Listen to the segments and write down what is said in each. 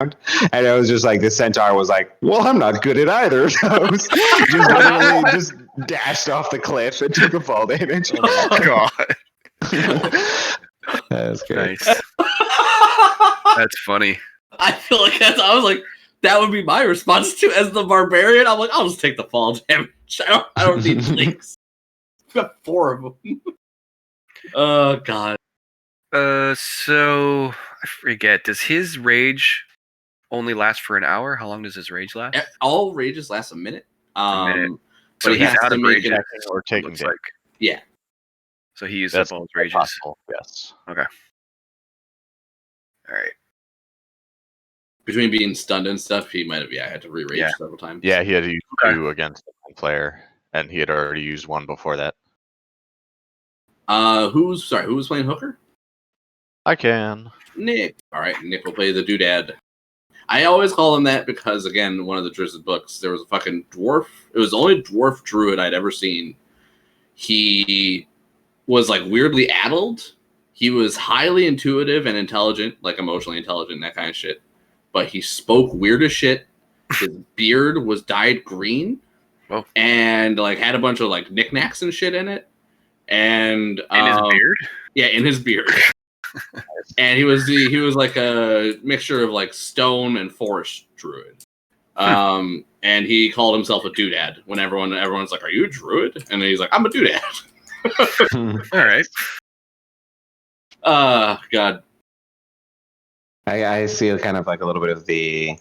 And it was just like the centaur was like, well, I'm not good at either of those. Just literally just dashed off the cliff and took a fall damage. Oh god. That's great. Nice. That's funny. I feel like I was like, that would be my response to as the barbarian. I'm like, I'll just take the fall damage. I don't need links. I've got 4 of them. Oh god. So I forget. Does his rage only last for an hour? How long does his rage last? All rages last a minute. A minute. So So he he's has out to of make rage it. action, or taking looks damage. like. Yeah. So he used That's up all his rages. possible. Yes. Okay. All right. Between being stunned and stuff, he might have had to re-rage Yeah. several times. Yeah, he had to use Okay. 2 against the one player, and he had already used 1 before that. Who was playing hooker? I can. Nick. All right, Nick will play the doodad. I always call him that because, again, one of the Drizzt books, there was a fucking dwarf. It was the only dwarf druid I'd ever seen. He was, like, weirdly addled. He was highly intuitive and intelligent, like emotionally intelligent, that kind of shit. But he spoke weird as shit. His beard was dyed green. Whoa. And, like, had a bunch of, like, knickknacks and shit in it. And In his beard? Yeah, in his beard. And he was like a mixture of like stone and forest druid. And he called himself a doodad when everyone's like, "Are you a druid?" And he's like, "I'm a doodad." All right. God. I see kind of like a little bit of the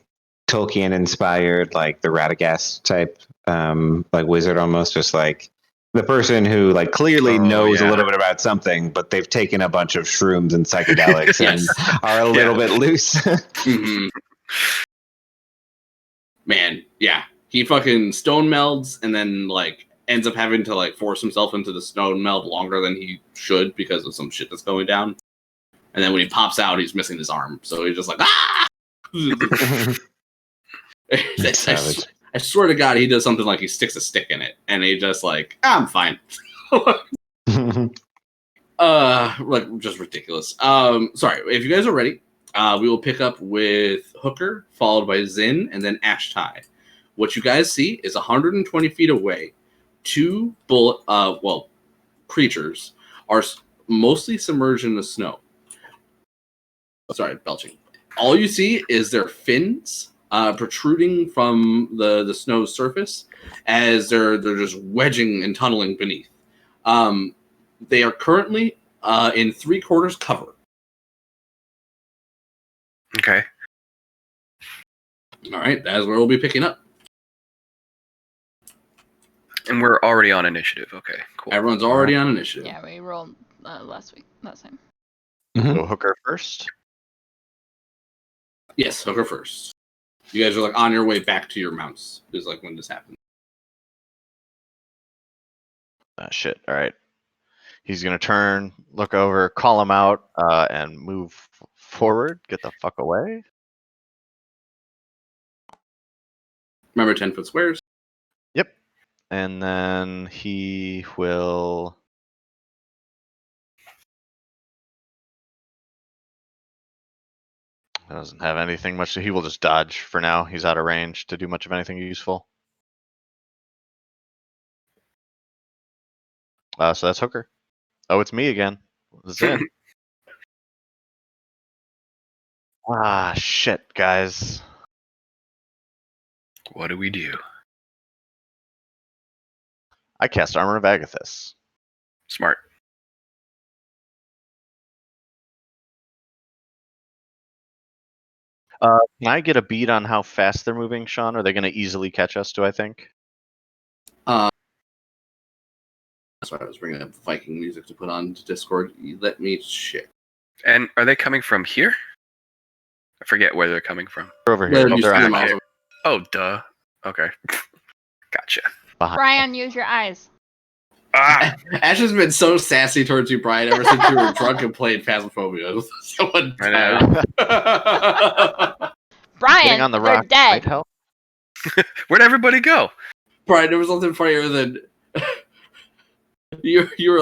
Tolkien inspired, like the Radagast type, like wizard almost, just like the person who like clearly knows a little bit about something, but they've taken a bunch of shrooms and psychedelics Yes. and are a little bit loose. Mm-hmm. Man, yeah. He fucking stone melds and then like ends up having to like force himself into the stone meld longer than he should because of some shit that's going down. And then when he pops out, he's missing his arm. So he's just like, ah! Savage. I swear to God, he does something like he sticks a stick in it, and he just like, I'm fine. Like just ridiculous. Sorry, if you guys are ready, we will pick up with Hooker, followed by Zin, and then Ashtai. What you guys see is 120 feet away. 2 creatures are mostly submerged in the snow. Sorry, belching. All you see is their fins protruding from the snow's surface as they're just wedging and tunneling beneath. They are currently in 3/4 cover. Okay. All right, that is where we'll be picking up. And we're already on initiative. Okay, cool. Everyone's already on initiative. Yeah, we rolled last time. So Hooker first. Yes, Hooker first. You guys are like on your way back to your mounts. Is like when this happens. Shit. All right. He's gonna turn, look over, call him out, and move forward. Get the fuck away. Remember 10-foot squares. Yep. And then he will. Doesn't have anything much. He will just dodge for now. He's out of range to do much of anything useful. So that's Hooker. Oh, it's me again. Zin. Shit, guys. What do we do? I cast Armor of Agathis. Smart. Can I get a beat on how fast they're moving, Sean? Are they going to easily catch us, do I think? That's why I was bringing up Viking music to put on to Discord. Let me check. And are they coming from here? I forget where they're coming from. They're over here. Yeah, you They're see on them here. also. Oh, duh. Okay. Gotcha. Behind. Brian, use your eyes. Ah! Ash has been so sassy towards you, Brian, ever since you were drunk and played Phasmophobia. Someone I know. Brian, Getting on the they're rock dead. might help. Where'd everybody go? Brian, there was nothing funnier than you were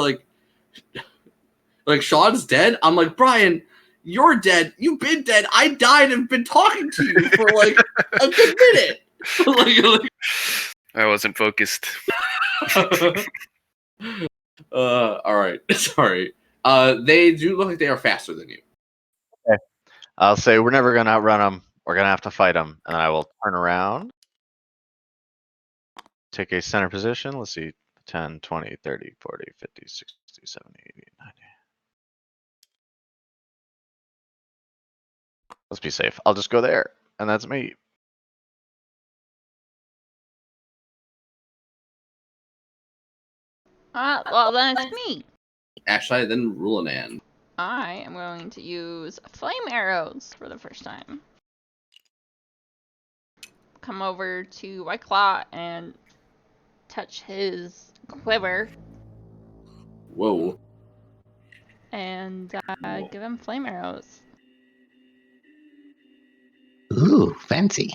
like Sean's dead. I'm like, Brian, You're dead. You've been dead. I died and been talking to you for like a good minute. I wasn't focused. All right. Sorry. They do look like they are faster than you. I'll say we're never gonna outrun them. We're gonna have to fight them, and I will turn around, take a center position. Let's see, 10, 20, 30, 40, 50, 60, 70, 80, 90. Let's be safe. I'll just go there, and that's me. Well then it's me. Ashley, then Rulinan. I am going to use flame arrows for the first time. Come over to White Claw and touch his quiver Whoa. and give him flame arrows. Ooh, fancy.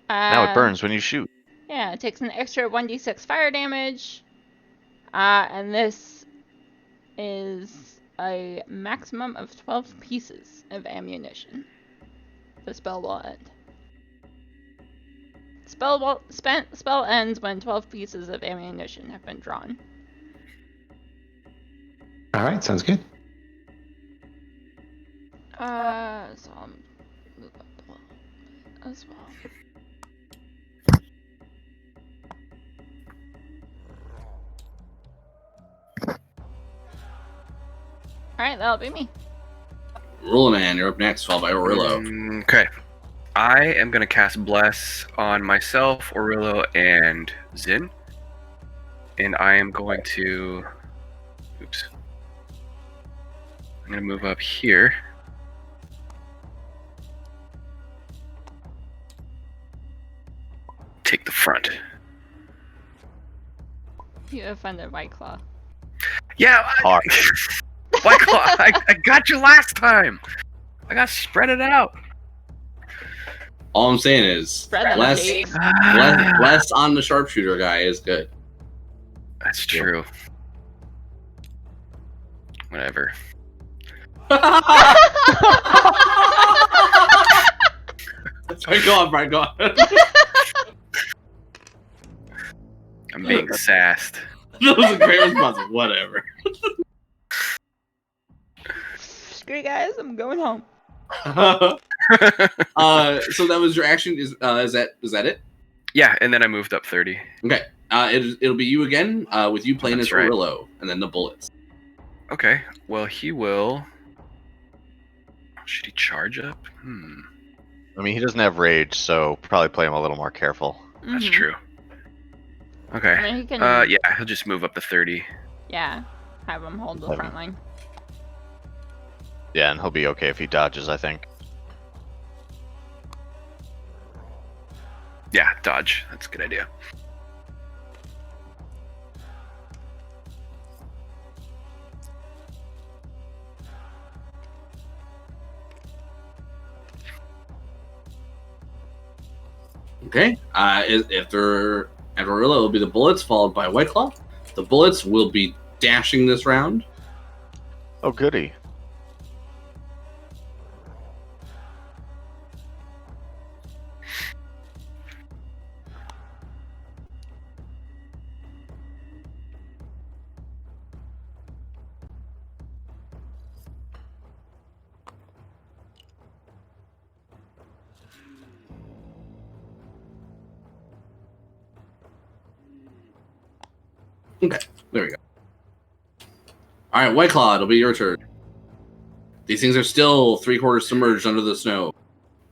Now it burns when you shoot. Yeah, it takes an extra 1d6 fire damage. And this is a maximum of 12 pieces of ammunition. The spell will end. Spell ends when 12 pieces of ammunition have been drawn. All right, sounds good. So I'll move up a little bit as well. Alright, that'll be me. Rulinan, you're up next, followed by Orillo. Okay. I am going to cast Bless on myself, Orillo, and Zin. And I am going to... Oops. I'm going to move up here. Take the front. You offended White Claw. Yeah, Hard. White Claw, I got you last time. I got spread it out. All I'm saying is, Spread them less, cheeks. less on the sharpshooter guy is good. That's true. Whatever. Sorry, go on, Brian, go on. I'm being sassed. That was a great response. Whatever. Screw you guys, I'm going home. So that was your action. Is that it? Yeah, and then I moved up 30. Okay. It'll be you again. With you playing as That's right. Orillo, and then the bullets. Okay, well, he will... Should he charge up? I mean, he doesn't have rage, so probably play him a little more careful. That's Mhm. true. Okay. I mean, he can, Yeah, he'll just move up to 30. yeah, have him hold the front line. Yeah, and he'll be okay if he dodges, I think. Yeah, dodge. That's a good idea. Okay. After Orillo, it'll be the bullets, followed by White Claw. The bullets will be dashing this round. Oh, goody. Okay, there we go. All right, White Claw, it'll be your turn. These things are still 3/4 submerged under the snow.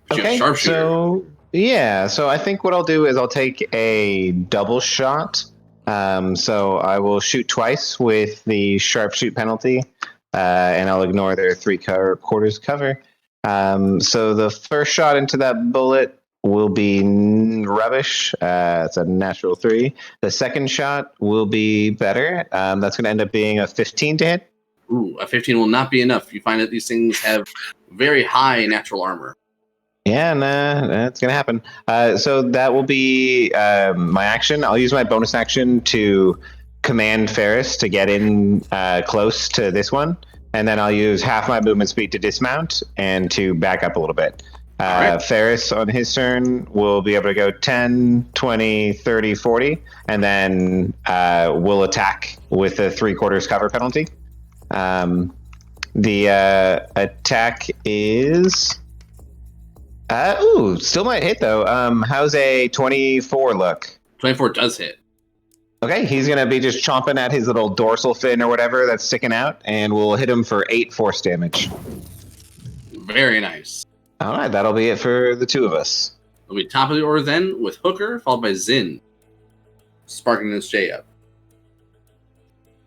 But you have Okay, sharpshooter. so I think what I'll do is I'll take a double shot. So I will shoot twice with the sharpshoot penalty, and I'll ignore their 3/4 cover. So the first shot into that bullet will be rubbish. It's a natural 3. The second shot will be better. That's going to end up being a 15 to hit. Ooh, a 15 will not be enough. You find that these things have very high natural armor. Yeah, nah, that's going to happen. So that will be my action. I'll use my bonus action to command Ferris to get in close to this one. and then I'll use half my movement speed to dismount and to back up a little bit. Alright. Ferris on his turn will be able to go 10, 20, 30, 40, and then will attack with a 3/4 cover penalty. The attack is... still might hit though. How's a 24 look? 24 does hit. Okay, he's gonna be just chomping at his little dorsal fin or whatever that's sticking out, and we'll hit him for 8 force damage. Very nice. All right, that'll be it for the two of us. It'll be top of the order then with Hooker, followed by Zin. Sparking this J up.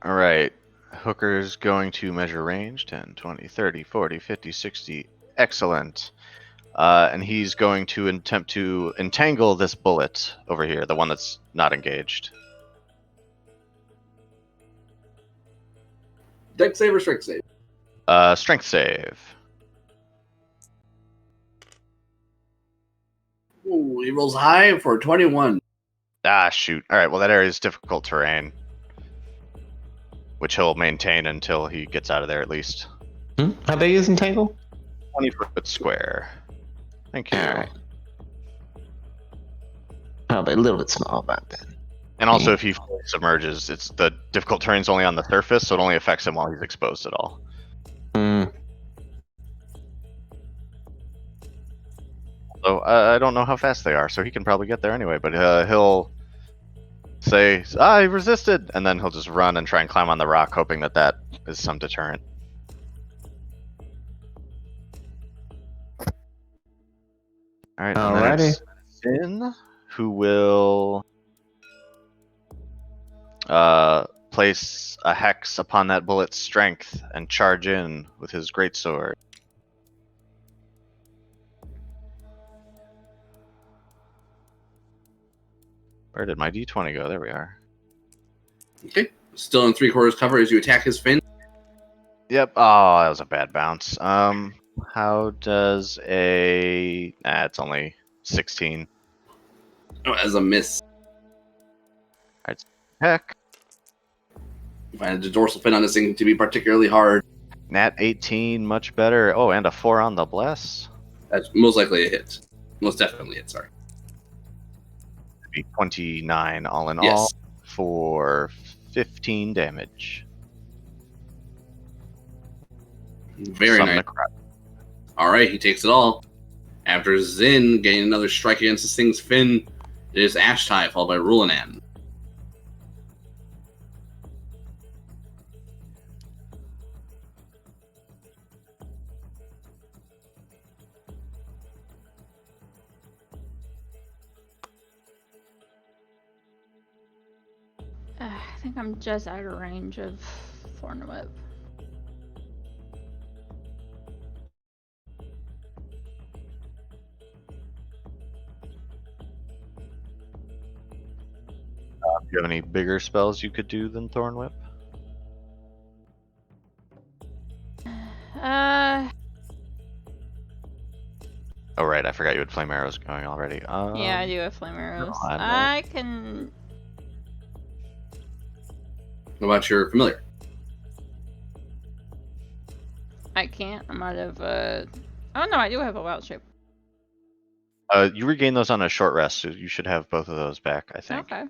All right. Hooker's going to measure range 10, 20, 30, 40, 50, 60. Excellent. And he's going to attempt to entangle this bullet over here, the one that's not engaged. Dex save or strength save? Strength save. Ooh, he rolls high for 21. Ah, shoot. All right, well, that area is difficult terrain, which he'll maintain until he gets out of there at least. How big is Entangle? 20-foot square. Thank you. All right. Probably a little bit small about that. And also, if he fully submerges, it's the difficult terrain's only on the surface, so it only affects him while he's exposed at all. So I don't know how fast they are, so he can probably get there anyway. But he'll say, he resisted! And then he'll just run and try and climb on the rock, hoping that that is some deterrent. Alright, and then it's Sin, who will place a hex upon that bullet's strength and charge in with his greatsword. Where did my d20 go? There we are. Okay. Still in 3/4 cover as you attack his fin. Yep. Oh, that was a bad bounce. How does a... it's only 16. Oh, as a miss. Heck. You find the dorsal fin on this thing to be particularly hard. Nat 18, much better. Oh, and a 4 on the bless. That's most likely a hit. Most definitely a hit, sorry. It'd be 29 all in Yes. all for 15 damage. Very Summon nice. a crowd. Alright, he takes it all. After Zin getting another strike against this thing's fin, it is Ashtai, followed by Rulanan. I think I'm just out of range of Thorn Whip. Do you have any bigger spells you could do than Thorn Whip? Oh, right. I forgot you had flame arrows going already. Yeah, I do have flame arrows. on, I can. What about your familiar? I can't. I'm out of. Oh no, I do have a wild shape. You regain those on a short rest, so you should have both of those back, I think. Okay.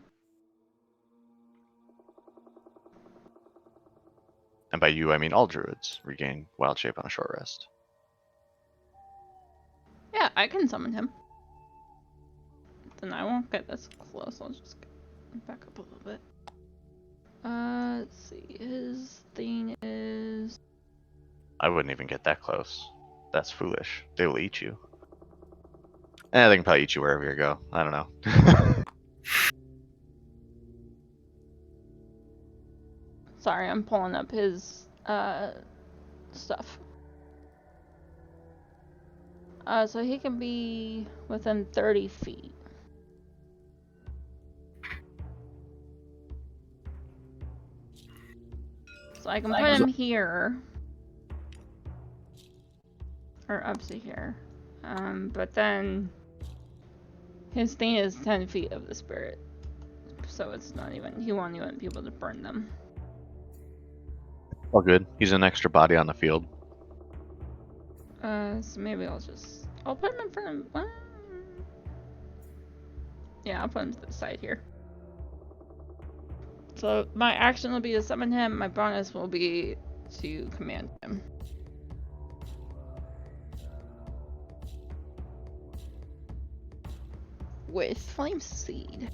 And by you, I mean all druids regain wild shape on a short rest. Yeah, I can summon him. Then I won't get this close. I'll just get back up a little bit. Let's see. His thing is. I wouldn't even get that close. That's foolish. They will eat you. They can probably eat you wherever you go. I don't know. Sorry, I'm pulling up his stuff. So he can be within 30 feet. So I can put him here. Or up to here. But then his thing is 10 feet of the spirit. So it's not even, he won't even be able to burn them. All good. He's an extra body on the field. So maybe I'll put him in front of. Yeah, I'll put him to the side here. So my action will be to summon him. My bonus will be to command him. With Flame Seed.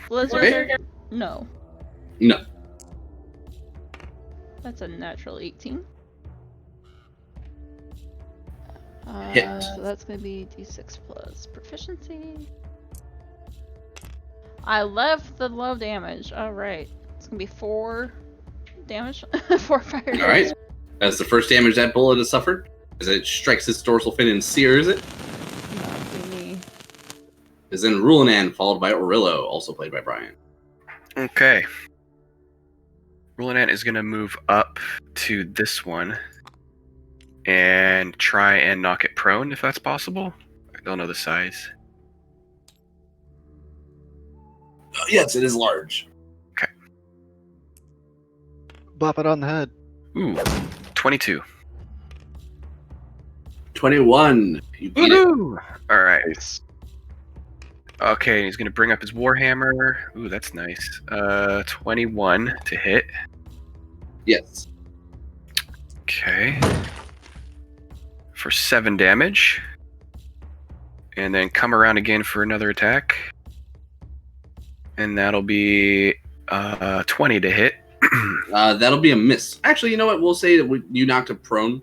Blizzard? Okay. No. No. That's a natural 18. Hit. So that's going to be d6 plus proficiency. I left the low damage. Alright. It's going to be 4 damage. 4 fire damage. All right. That's the first damage that bullet has suffered as it strikes its dorsal fin and sears it. Not me. Is then Rulanan, followed by Orillo, also played by Brian. Okay. Rulanan is going to move up to this one and try and knock it prone if that's possible. I don't know the size. Yes, it is large. Bop it on the head. Ooh, 22. 21. You beat it. Woo! All right. Nice. Okay, he's going to bring up his Warhammer. Ooh, that's nice. 21 to hit. Yes. Okay. For 7 damage. And then come around again for another attack. And that'll be 20 to hit. That'll be a miss. Actually, you know what? We'll say that when you knocked it prone,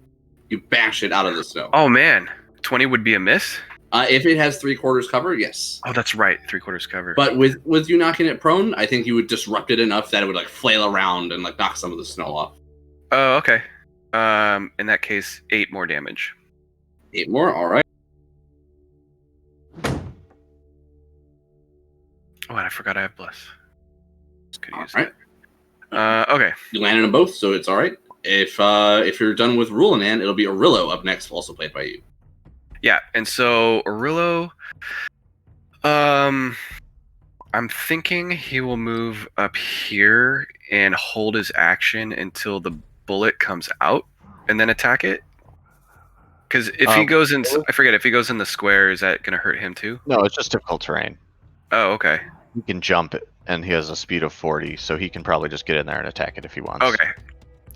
you bash it out of the snow. Oh man, 20 would be a miss? If it has 3/4 cover, yes. Oh, that's right, 3/4 cover. But with you knocking it prone, I think you would disrupt it enough that it would like flail around and like knock some of the snow off. Oh, okay. In that case, 8 more damage. 8 more, all right. Oh, and I forgot I have bless. Could All use right. that. Okay. You landed them both, so it's all right. If you're done with Rulanan, it'll be Orillo up next, also played by you. Yeah, and so Orillo, I'm thinking he will move up here and hold his action until the bullet comes out, and then attack it. Because if he goes in, I forget if he goes in the square, is that gonna hurt him too? No, it's just difficult terrain. Oh, okay. He can jump it, and he has a speed of 40, so he can probably just get in there and attack it if he wants. Okay.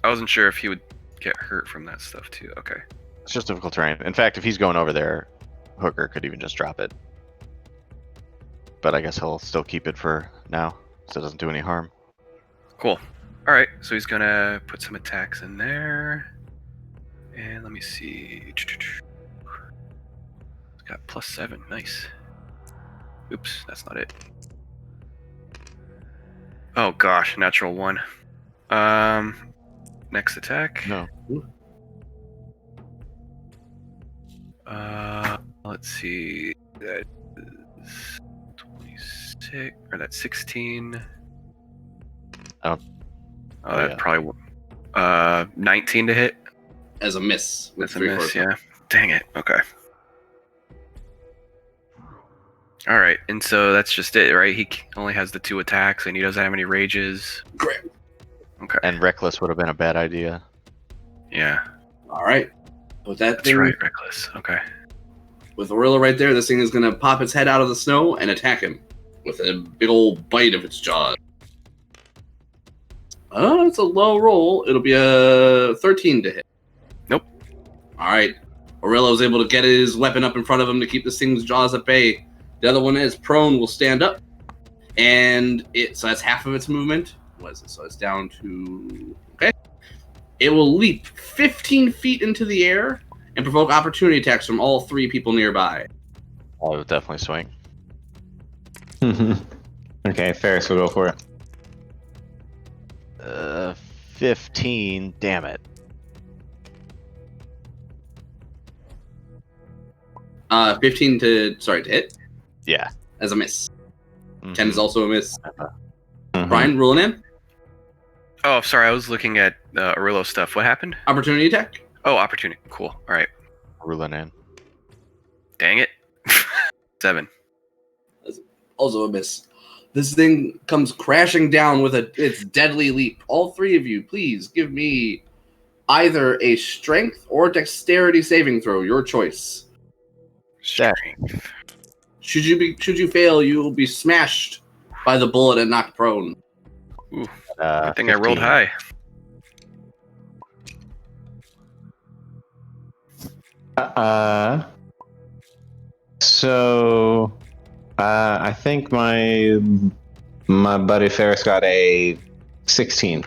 I wasn't sure if he would get hurt from that stuff too. Okay. It's just difficult terrain. In fact, if he's going over there, Hooker could even just drop it. But I guess he'll still keep it for now, so it doesn't do any harm. Cool. All right. So he's gonna put some attacks in there, and let me see. He's got +7. Nice. Oops, that's not it. Oh gosh, natural 1. Next attack. No. Let's see. That is 26, or that's 16. Oh, that yeah. probably 19 to hit. As a miss. with That's a miss. 3/4. Yeah. Dang it. Okay. All right, and so that's just it, right? He only has the 2 attacks, and he doesn't have any rages. Great. Okay. And Reckless would have been a bad idea. Yeah. All right. With that That's thing, right, reckless. Okay. with Orillo right there, this thing is going to pop its head out of the snow and attack him with a big old bite of its jaws. Oh, it's a low roll. It'll be a 13 to hit. Nope. All right. Orillo's able to get his weapon up in front of him to keep this thing's jaws at bay. The other one is prone, will stand up. And so that's half of its movement. What is it? So it's down to... Okay. It will leap 15 feet into the air and provoke opportunity attacks from all 3 people nearby. I would definitely swing. Okay, Ferris will go for it. 15. Damn it. 15 to hit Yeah. as a miss. Mhm. 10 is also a miss. Mhm. Brian, rolling in. Oh, sorry. I was looking at Orillo stuff. What happened? Opportunity attack. Oh, opportunity. Cool. All right. Ruling in. Dang it. 7. Also a miss. This thing comes crashing down with its deadly leap. All three of you, please give me either a strength or dexterity saving throw, your choice. Strength. Should you fail, you will be smashed by the bullet and knocked prone. Ooh, I think I 15. rolled high. So I think my buddy Ferris got a 16.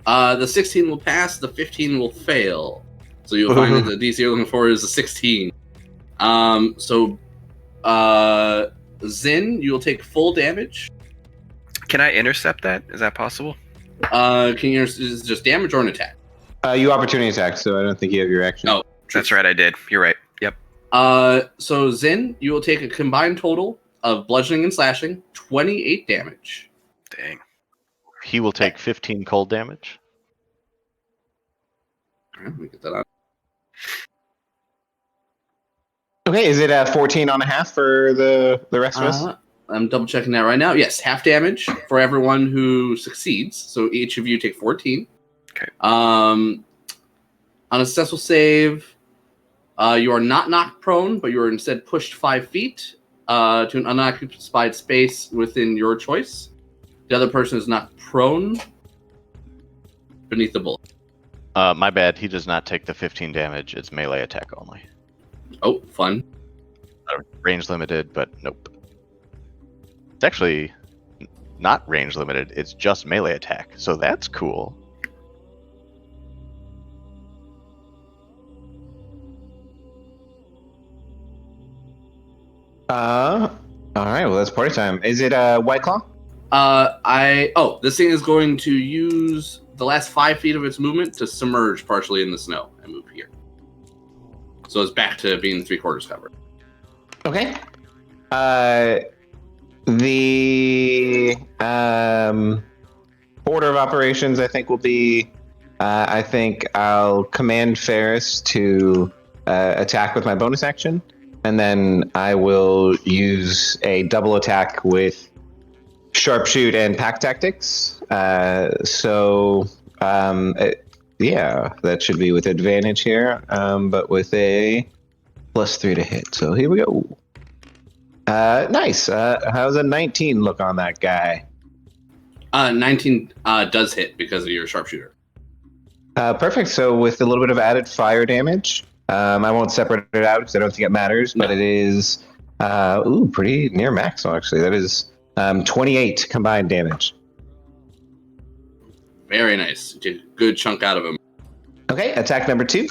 The 16 will pass, the 15 will fail. So you'll find that the DC you're looking for is a 16. Zin, you'll take full damage. Can I intercept that? Is that possible? Is it just damage or an attack? You opportunity attack, so I don't think you have your action. Oh. That's right, I did. You're right. Yep. So Zin, you will take a combined total of bludgeoning and slashing, 28 damage. Dang. He will take 15 cold damage. All right, let me get that on. Okay, is it 14 and a half for the rest of us? I'm double checking that right now. Yes, half damage for everyone who succeeds. So each of you take 14. Okay. On a successful save, you are not knocked prone, but you are instead pushed 5 feet to an unoccupied space within your choice. The other person is knocked prone beneath the bullet. My bad. He does not take the 15 damage. It's melee attack only. Oh, fun. Range limited, but nope. It's actually not range limited. It's just melee attack. So that's cool. All right, well, that's party time. Is it White Claw? This thing is going to use the last 5 feet of its movement to submerge partially in the snow and move here. So it's back to being 3/4 covered. Okay. The order of operations, I think, will be. I think I'll command Ferris to attack with my bonus action, and then I will use a double attack with sharpshoot and pack tactics. Yeah, that should be with advantage here, but with a +3 to hit. So here we go. Nice. How's a 19 look on that guy? 19 does hit because of your sharpshooter. Perfect. So with a little bit of added fire damage, I won't separate it out because I don't think it matters, but it is pretty near max actually. That is 28 combined damage. Very nice. Did a good chunk out of him. Okay, attack number 2.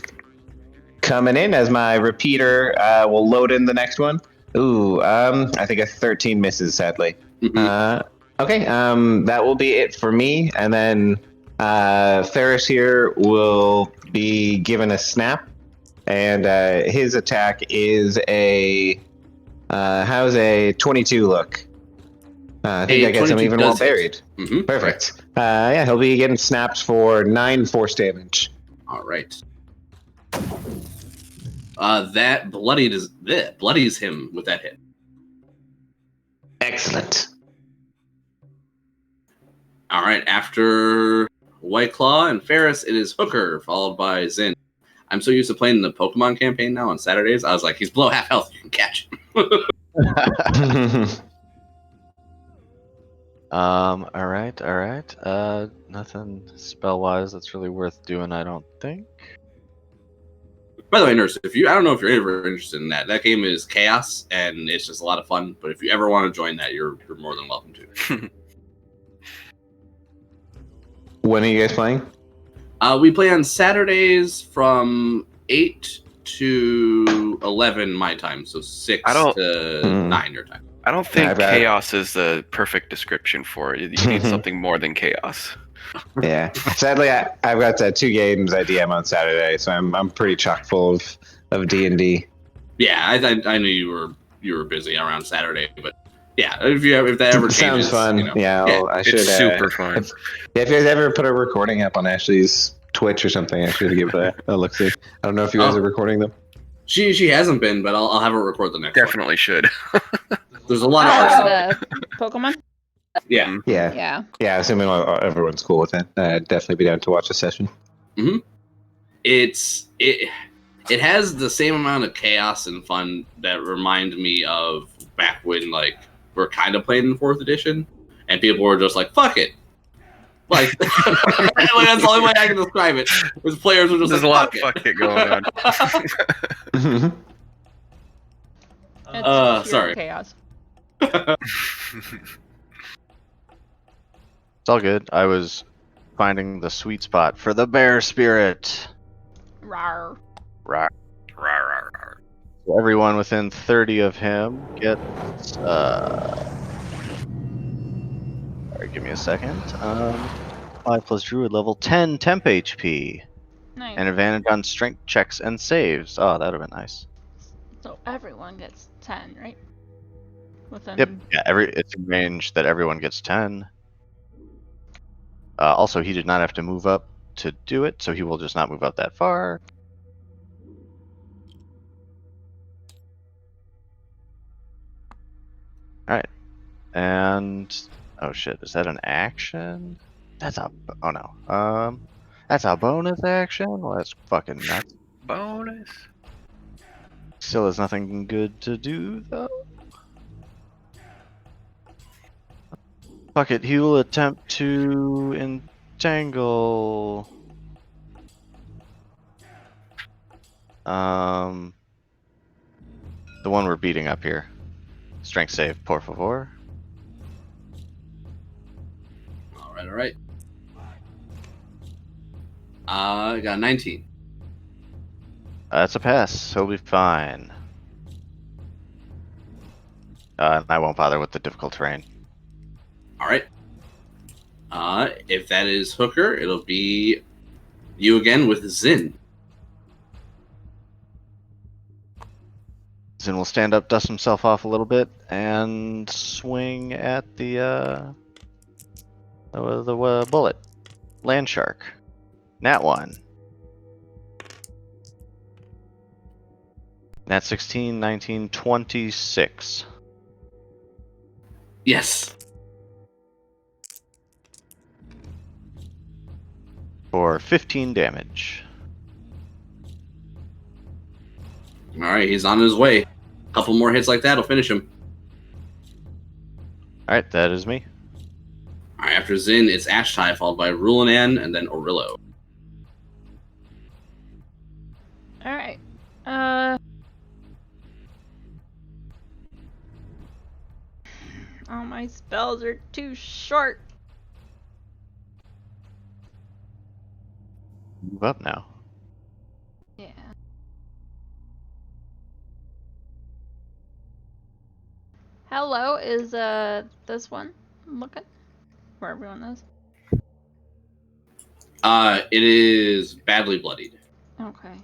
Coming in as my repeater will load in the next one. I think a 13 misses, sadly. Okay, that will be it for me. And then Ferris here will be given a snap. And his attack is how's a 22 look? I think I get some even while buried. Perfect. Yeah, he'll be getting snapped for 9 force damage. All right. That bloodies him with that hit. Excellent. All right, after White Claw and Ferris, it is Hooker, followed by Zin. I'm so used to playing the Pokemon campaign now on Saturdays. I was like, he's below half health. You can catch him. All right. Nothing spell-wise that's really worth doing, I don't think. By the way, Nurse, I don't know if you're ever interested in that. That game is chaos, and it's just a lot of fun. But if you ever want to join that, you're more than welcome to. When are you guys playing? We play on Saturdays from 8 to 11 my time, so 6 to 9 your time. I don't think chaos is the perfect description for it. You need something more than chaos. Yeah. Sadly, I've got 2 games I DM on Saturday, so I'm pretty chock full of D&D. Yeah, I knew you were busy around Saturday, but yeah, if that ever changes, sounds fun. You know. I should. It's super fun. If you guys ever put a recording up on Ashley's Twitch or something, I should give it a look see. I don't know if you guys are recording them. She hasn't been, but I'll have her record the next. Definitely should. There's a lot of art. The Pokemon? Yeah. Yeah. Assuming everyone's cool with it, I'd definitely be down to watch a session. It has the same amount of chaos and fun that remind me of back when like we're kind of playing in 4th edition, and people were just like, "Fuck it." Like, that's the only way I can describe it. Was players were just There's like, a lot of fuck it going on. It's pure sorry. chaos. It's all good. I was finding the sweet spot for the bear spirit. Rawr. Right. Rar, rar, rar. So everyone within 30 of him gets. Sorry, give me a second. 5 plus druid level 10 temp HP. Nice. And advantage on strength checks and saves. Oh, that would have been nice. So everyone gets 10, right? Within... Yep. Yeah, it's a range that everyone gets 10. Also, he did not have to move up to do it, so he will just not move up that far. Alright. And... oh shit, is that an action? That's a... oh no. That's a bonus action? Well, that's fucking nuts. Bonus. Still has nothing good to do, though. Fuck it, he will attempt to entangle... the one we're beating up here. Strength save, por favor. All right. I got 19. That's a pass. He'll be fine. I won't bother with the difficult terrain. All right. If that is Hooker, it'll be you again with Zin. Zin will stand up, dust himself off a little bit, and swing at the bullet. Land shark. Nat 1. Nat 16, 19, 26. Yes. For 15 damage. All right, he's on his way. A couple more hits like that'll finish him. Alright, that is me. All right, after Zin, it's Ashtai, followed by Rulanan, and then Orillo. Alright. All my spells are too short. Move up now. Yeah. Hello is this one looking? Where everyone is? It is badly bloodied. Okay.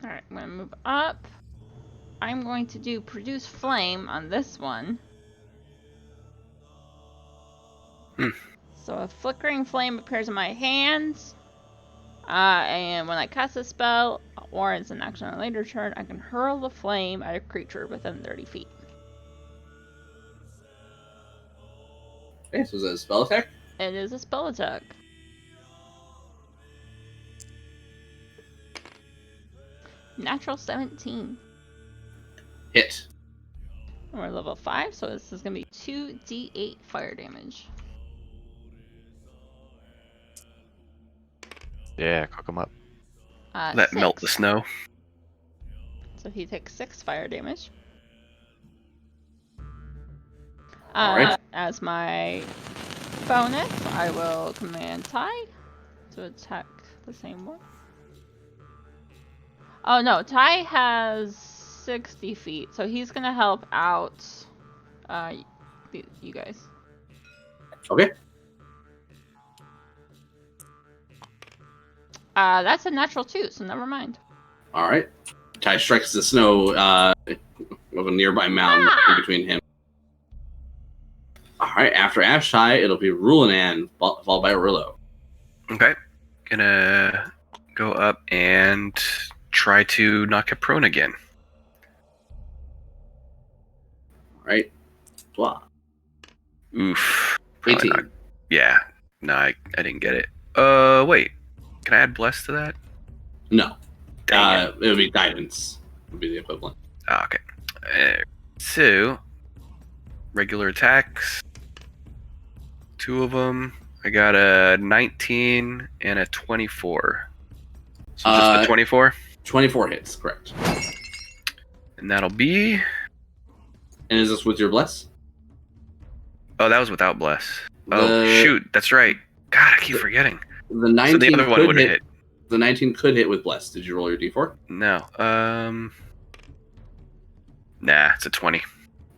Alright, I'm gonna move up. I'm going to do produce flame on this one. So a flickering flame appears in my hands. And when I cast a spell, or it's an action on a later turn, I can hurl the flame at a creature within 30 feet. Okay, so is that a spell attack? It is a spell attack. Natural 17. Hit. We're level 5, so this is going to be 2d8 fire damage. Yeah, cook him up. Let melt the 6. snow. So he takes 6 fire damage. Alright. As my bonus, I will command Ty to attack the same one. Oh no, Ty has 60 feet, so he's gonna help out you guys. Okay. That's a natural 2, so never mind. All right. Ty strikes the snow of a nearby mound in between him. All right. After Ashtai, it'll be Rulanan, followed by Orillo. Okay. gonna go up and try to knock it prone again. Right. Wow. Oof. Probably 18. not. Yeah. No, I didn't get it. Wait. Can I add bless to that? No. Dang it. It would be guidance. Would be the equivalent. Oh, okay. So, regular attacks. 2 of them. I got a 19 and a 24. So just the 24? 24 hits, correct. And that'll be... And is this with your bless? Oh, that was without bless. Oh, shoot. That's right. God, I keep forgetting. The 19 So the other one would have hit. The 19 could hit with bless. Did you roll your d4? No. Nah, it's a 20.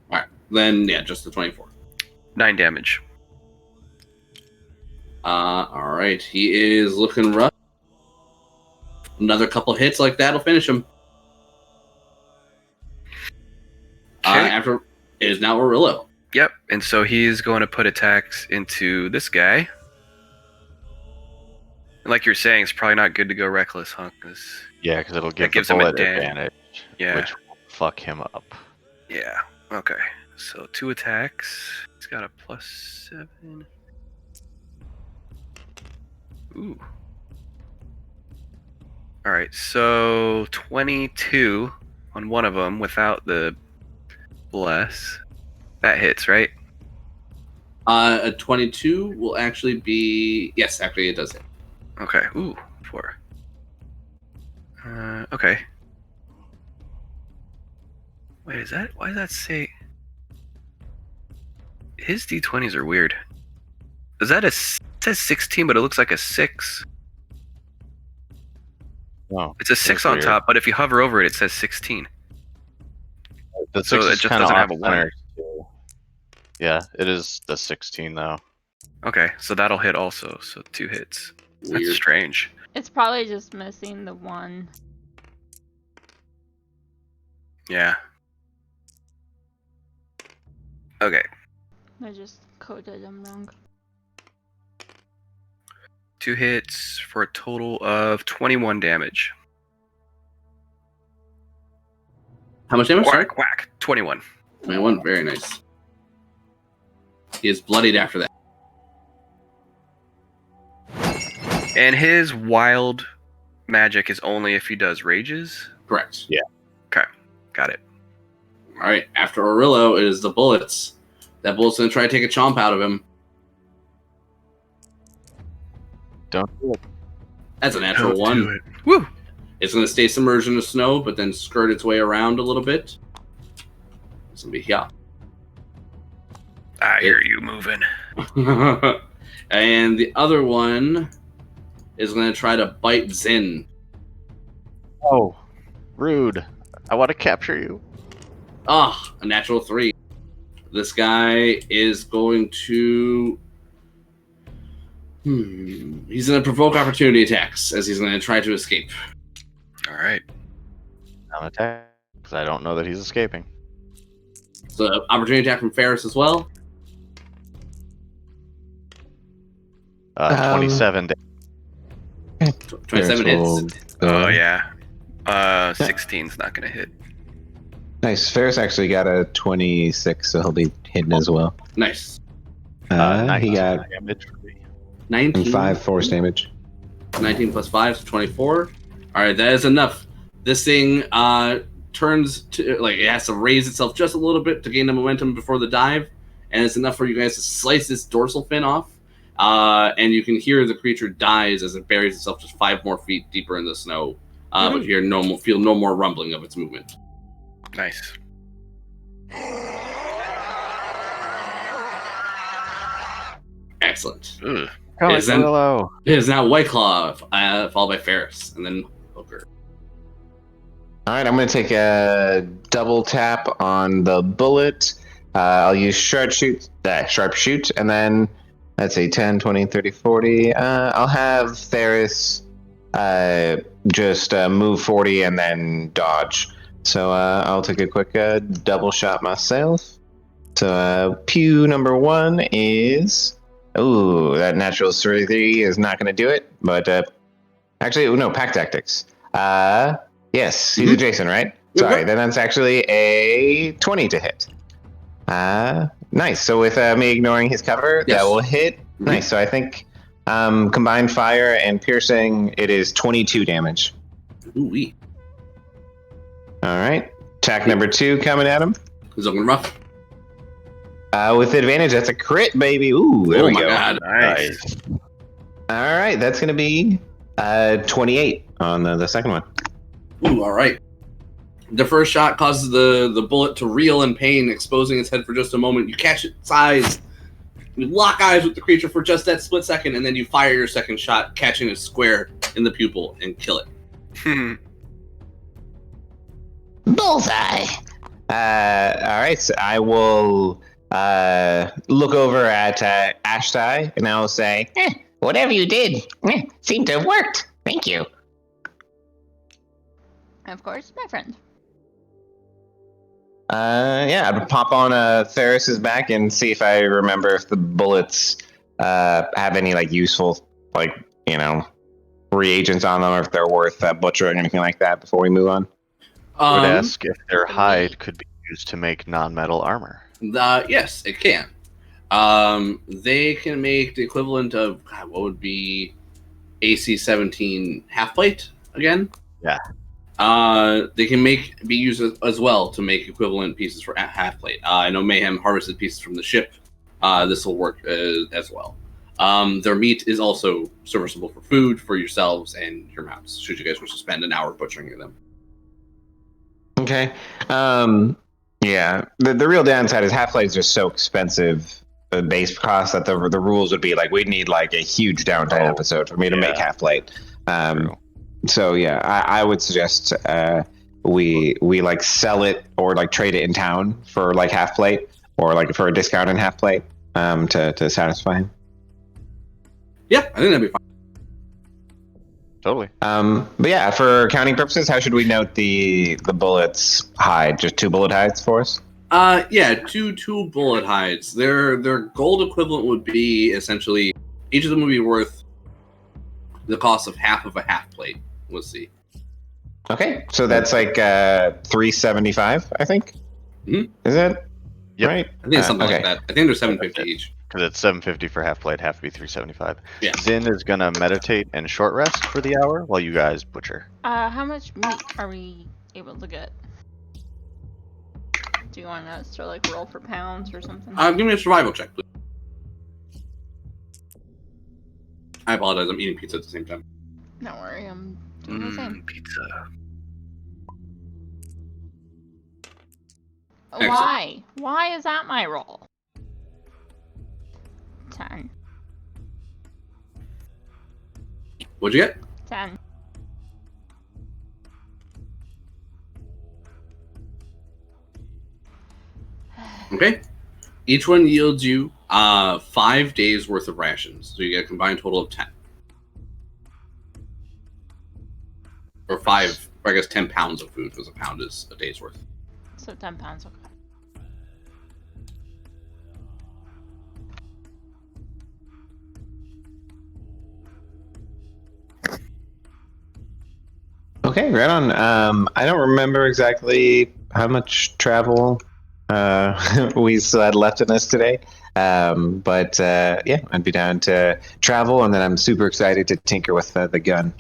Alright. Then, yeah, just the 24. 9 damage. Alright. He is looking rough. Another couple hits like that'll finish him. Okay. After it is now Arillo. Yep, and so he's going to put attacks into this guy. And like you're saying, it's probably not good to go reckless, huh? Yeah, because it'll give gives the him a bullet advantage. advantage, Yeah. which will fuck him up. Yeah, okay. So 2 attacks. He's got a +7. Ooh. Alright, so 22 on one of them without the bless. That hits, right? A 22 will actually be... Yes, actually it does hit. Okay. Ooh, 4. Okay. Wait, is that... Why does that say... His D20s are weird. Is that a... It says 16, but it looks like a 6. No, It's a 6 that's on weird. top, but if you hover over it, it says 16. The So 6 it is just kind of doesn't have off a 1. center, too. Yeah, it is the 16 though. Okay, so that'll hit also. So 2 hits. That's Weird. strange. It's probably just missing the 1. Yeah. Okay. I just coded them wrong. 2 hits for a total of 21 damage. How much damage? Sorry? Whack, whack. 21. 21. Very nice. He is bloodied after that. And his wild magic is only if he does rages? Correct. Yeah. Okay, got it. Alright, after Arillo, it is the bullets. That bullet's going to try to take a chomp out of him. Don't do it. That's a natural Don't 1. do it. Woo! It's going to stay submerged in the snow, but then skirt its way around a little bit. It's going to be here. I hear you moving. And the other one is going to try to bite Zin. Oh, rude. I want to capture you. Ah, a natural 3. This guy is going to... He's going to provoke opportunity attacks as he's going to try to escape. All right. On attack, because I don't know that he's escaping. So, opportunity attack from Ferris as well. 27 27 hits. Oh, yeah. 16's not going to hit. Nice. Ferris actually got a 26, so he'll be hidden as well. Nice. He 19 got damage. 19. 5 force damage. 19 plus 5, so 24. Alright, that is enough. This thing turns to, like, it has to raise itself just a little bit to gain the momentum before the dive, and it's enough for you guys to slice this dorsal fin off, and you can hear the creature dies as it buries itself just 5 more feet deeper in the snow, but you feel no more rumbling of its movement. Nice. Excellent. Ugh. Coming, Is then- Willow. It is now White Claw, followed by Ferris, and then Hooker. All right, I'm going to take a double tap on the bullet. I'll use sharpshoot, and then let's see, 10, 20, 30, 40. I'll have Ferris just move 40 and then dodge. So I'll take a quick double shot myself. So pew number 1 is... Ooh, that natural 33 is not going to do it, but Actually, no, pack tactics. Yes, he's Mhm. adjacent, right? Yep, Sorry, yep. then that's actually a 20 to hit. Nice. So with me ignoring his cover, Yes. that will hit. Mhm. Nice. So I think combined fire and piercing, it is 22 damage. Ooh-wee. All right. Attack number 2 coming at him. He's looking rough. With advantage, that's a crit, baby. Ooh, there Oh we my go. god. Nice. All right, that's going to be 28 on the second one. Ooh, all right. The first shot causes the bullet to reel in pain, exposing its head for just a moment. You catch its eyes. You lock eyes with the creature for just that split second, and then you fire your second shot, catching it square in the pupil and kill it. Bullseye. All right, so I will look over at Ashtai, and I will say, whatever you did, seemed to have worked. Thank you. Of course, my friend. Yeah, I'd pop on Ferris's back and see if I remember if the bullets have any like useful reagents on them, or if they're worth butchering or anything like that before we move on. I would ask if their hide could be used to make non-metal armor. Yes, it can. They can make the equivalent of what would be AC 17 half plate again. Yeah. They can be used as well to make equivalent pieces for half plate. I know Mayhem harvested pieces from the ship. This will work as well. Their meat is also serviceable for food for yourselves and your mounts, should you guys wish to spend an hour butchering them. Okay. Yeah. The real downside is half-life is just so expensive. The base cost that the rules would be like we'd need like a huge downtime episode for me to make half-light. So yeah, I would suggest we like sell it or like trade it in town for like half plate or like for a discount in half plate to satisfy him. Yeah, I think that'd be fine. Totally. But yeah, for counting purposes, how should we note the bullets hide? Just 2 bullet hides for us? Yeah, two bullet hides. Their gold equivalent would be essentially each of them would be worth the cost of half of a half plate. Let's see. Okay, so that's like 375, I think. Mhm. Is that Yep. right? I think it's something okay. like that. I think they're 750 each. Because it's 750 for half plate, half to be 375. Yeah. Zin is gonna meditate and short rest for the hour while you guys butcher. How much meat are we able to get? Do you want us to like roll for pounds or something? Give me a survival check, please. I apologize. I'm eating pizza at the same time. Don't worry, I'm doing the same. Pizza. Why? Why is that my roll? 10. What'd you get? 10. Okay. Each one yields you 5 days worth of rations, so you get a combined total of 10. Or 5, or I guess 10 pounds of food, because a pound is a day's worth. So 10 pounds, okay. Okay, right on. I don't remember exactly how much travel we still had left in us today. But yeah, I'd be down to travel, and then I'm super excited to tinker with the gun.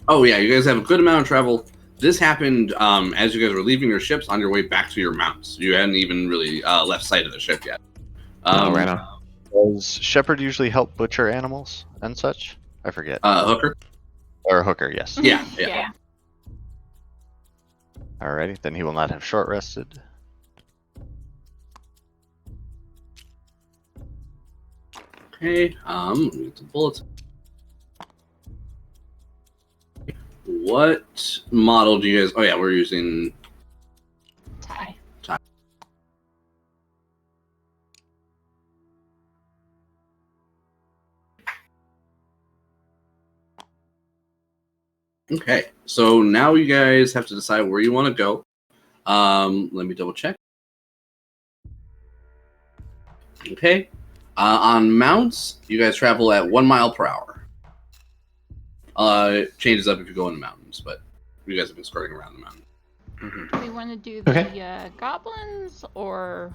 Oh yeah, you guys have a good amount of travel. This happened as you guys were leaving your ships on your way back to your mounts. You hadn't even really left sight of the ship yet. Right on. Does Shepard usually help butcher animals and such? I forget. Hooker? Or Hooker, yes. Yeah. Alrighty, then he will not have short rested. Okay, let me get the bullets. What model do you guys... Oh yeah, we're using... Tie. Okay, so now you guys have to decide where you want to go. Let me double check. Okay. On mounts, you guys travel at 1 mile per hour. Changes up if you go in the mountains, but you guys have been skirting around the mountain. Mhm. Do we want to do the goblins or?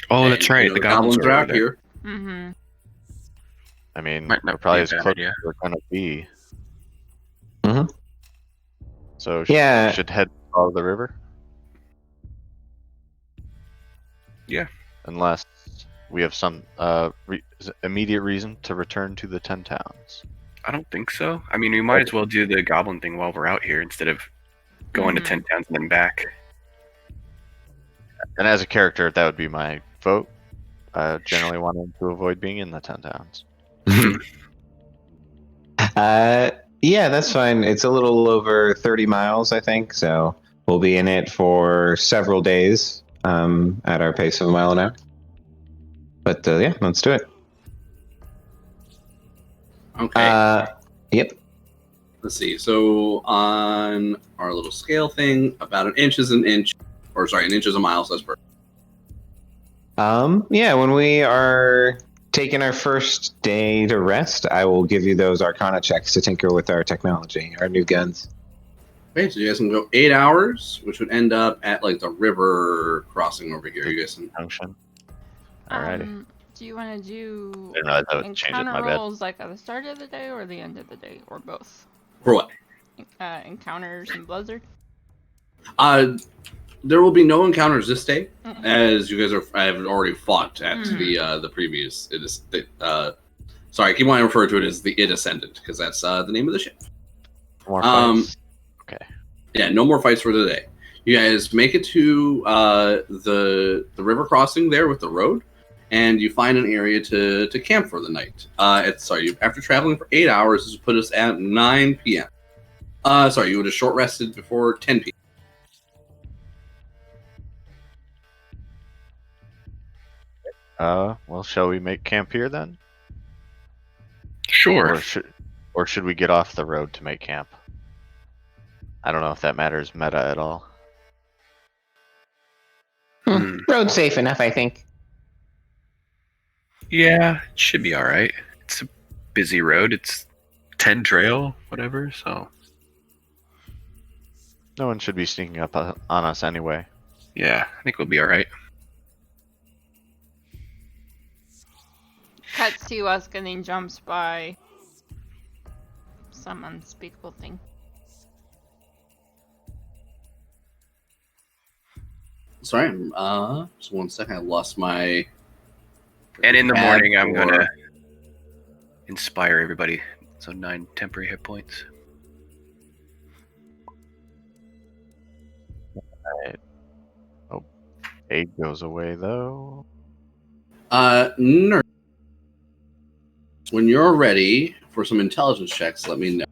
Oh, that's right. You know, The goblins are out there. here. Mm-hmm. I mean, Might not we're probably be a as bad close idea. as we're gonna be. Mhm. So Yeah. should head follow the river. Yeah. Unless we have some immediate reason to return to the 10 towns. I don't think so. I mean, we might as well do the goblin thing while we're out here instead of going to 10 towns and then back. And as a character, that would be my vote. Generally wanting to avoid being in the 10 towns. Yeah, that's fine. It's a little over 30 miles, I think. So we'll be in it for several days at our pace of a mile an hour. But yeah, let's do it. Okay. Yep. Let's see. So on our little scale thing, about an inch is an inch, or sorry, an inch is a mile. So that's perfect. Yeah, when we are taking our first day to rest, I will give you those Arcana checks to tinker with our technology, our new guns. Okay, so you guys can go 8 hours, which would end up at like the river crossing over here. You guys can. Junction. Alrighty. Do you want to do I didn't realize that would change it, encounter my bad. rolls like at the start of the day or the end of the day, or both? For what? Encounters in Blizzard. There will be no encounters this day, Mhm. as you guys have already fought at the previous. It is sorry, I keep wanting to refer to it as the It Ascendant because that's the name of the ship. More fights. Okay. Yeah, no more fights for the day. You guys make it to the river crossing there with the road, and you find an area to camp for the night. After traveling for 8 hours, this would put us at 9 p.m. You would have short rested before 10 p.m. Well, shall we make camp here then? Sure. Or should we get off the road to make camp? I don't know if that matters meta at all. Road's safe enough, I think. Yeah, it should be all right. It's a busy road. It's 10 trail, whatever, so. No one should be sneaking up on us anyway. Yeah, I think we'll be all right. Cuts to us getting jumped by some unspeakable thing. Sorry, just 1 second. I lost my. And in the Bad morning, I'm for- going to inspire everybody. So 9 temporary hit points. Alright. Oh, 8 goes away though. Nerd. When you're ready for some intelligence checks, let me know.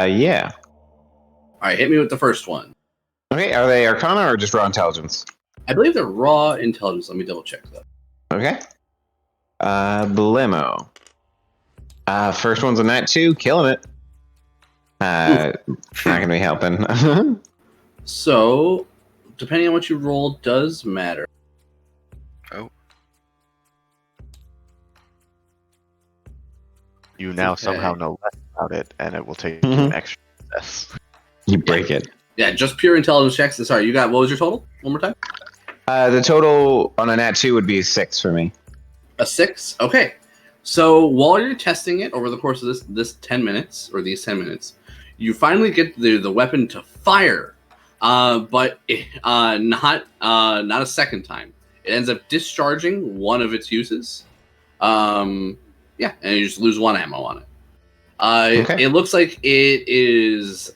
Yeah. All right, hit me with the first one. Okay, are they Arcana or just raw intelligence? I believe they're raw intelligence. Let me double check though. Okay. Blimo. First one's a nat 2, killing it. Not gonna be helping. So, depending on what you roll, does matter. Oh. You now Okay. somehow know less about it, and it will take you an extra success. You break it. Yeah, just pure intelligence checks. Sorry, you got, what was your total? One more time. The total on a nat 2 would be 6 for me. A 6? Okay. So while you're testing it over the course of this 10 minutes, or these 10 minutes, you finally get the weapon to fire, but not a second time. It ends up discharging one of its uses. And you just lose 1 ammo on it. Okay. It looks like it is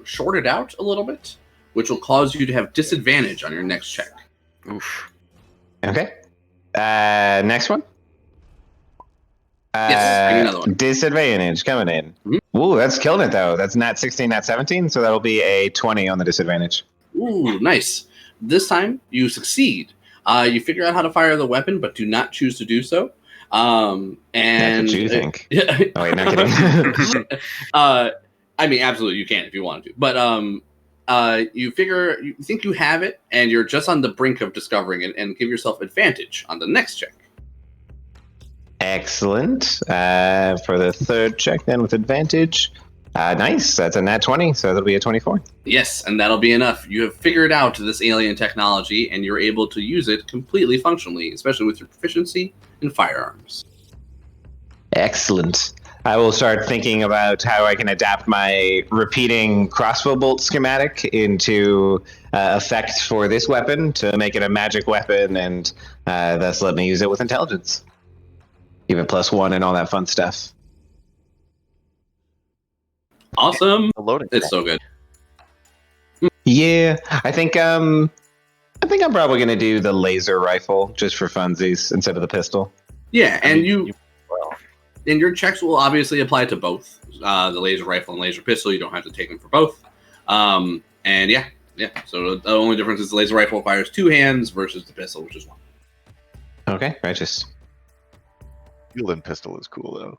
shorted out a little bit, which will cause you to have disadvantage on your next check. Oof. Okay. Next one. Yes, give me another one. Disadvantage coming in. Mhm. Ooh, that's killing it though. That's nat 16, nat 17, so that'll be a 20 on the disadvantage. Ooh, nice. This time you succeed. You figure out how to fire the weapon, but do not choose to do so. And That's what you think. Yeah. Oh wait, not kidding. I mean, absolutely, you can if you want to. But you think you have it, and you're just on the brink of discovering it, and give yourself advantage on the next check. Excellent. For the third check, then with advantage. Nice. That's a nat 20, so that'll be a 24. Yes, and that'll be enough. You have figured out this alien technology, and you're able to use it completely functionally, especially with your proficiency in firearms. Excellent. I will start thinking about how I can adapt my repeating crossbow bolt schematic into effect for this weapon to make it a magic weapon and thus let me use it with intelligence. Give it +1 and all that fun stuff. Awesome. The loading. It's so good. Yeah, I think I'm probably gonna do the laser rifle just for funsies instead of the pistol. Yeah, and well, and your checks will obviously apply to both the laser rifle and laser pistol. You don't have to take them for both. And yeah. So the only difference is the laser rifle requires 2 hands versus the pistol, which is 1. Okay, righteous. Fueling pistol is cool though.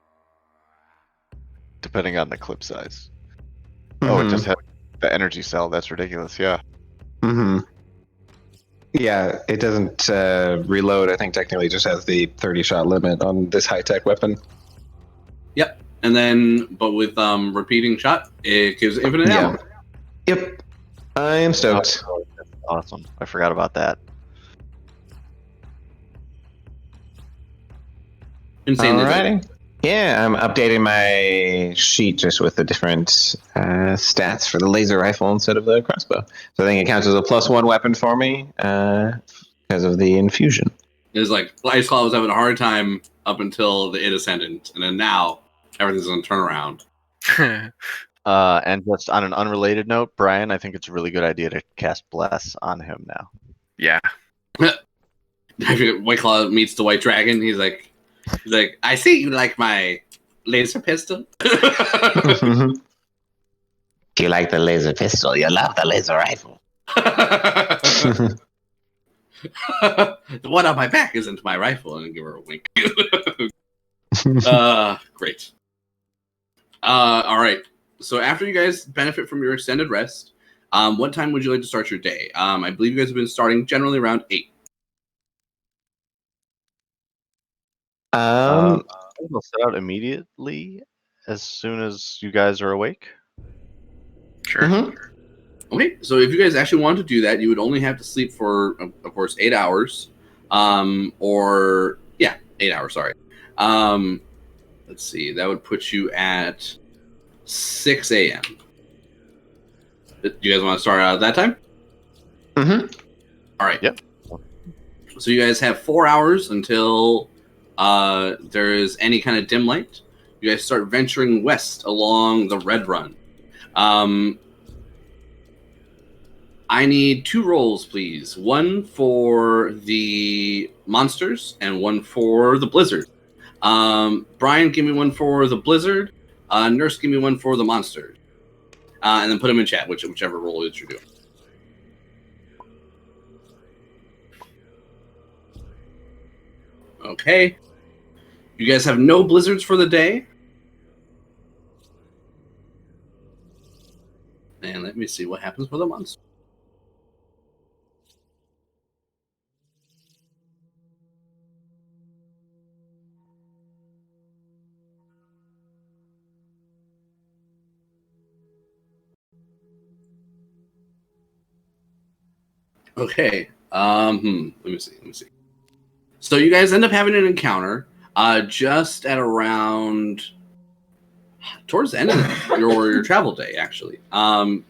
Depending on the clip size. Mm-hmm. Oh, it just had the energy cell. That's ridiculous. Yeah. Mm-hmm. Yeah, it doesn't reload. I think technically it just has the 30-shot limit on this high-tech weapon. Yep. And then, but with repeating shot, it gives infinite Yeah. ammo. Yep. I am stoked. Oh, that's awesome. I forgot about that. Insanely good. Alrighty. Yeah, I'm updating my sheet just with the different stats for the laser rifle instead of the crossbow. So I think it counts as a +1 weapon for me because of the infusion. It's like Ice Claw was having a hard time up until the It Ascendant, and then now everything's on turnaround. And just on an unrelated note, Brian, I think it's a really good idea to cast Bless on him now. Yeah. White Claw meets the White Dragon. He's like, I see you like my laser pistol. Do you like the laser pistol? You love the laser rifle. The one on my back isn't my rifle, and give her a wink. Great. All right. So after you guys benefit from your extended rest, what time would you like to start your day? I believe you guys have been starting generally around 8. We'll set out immediately as soon as you guys are awake. Sure. Mhm. Okay, so if you guys actually want to do that, you would only have to sleep for, of course, 8 hours. 8 hours, sorry. Let's see, that would put you at 6 a.m. Do you guys want to start out at that time? Mm-hmm. All right. Yep. So you guys have 4 hours until there is any kind of dim light. You guys start venturing west along the Red Run. I need 2 rolls, please. 1 for the monsters and 1 for the blizzard. Brian, give me 1 for the blizzard. Nurse, give me 1 for the monsters. And then put them in chat, whichever roll that you're doing. Okay. You guys have no blizzards for the day. And let me see what happens for the monster. Okay. Let me see. So you guys end up having an encounter just at around towards the end of your travel day, actually. You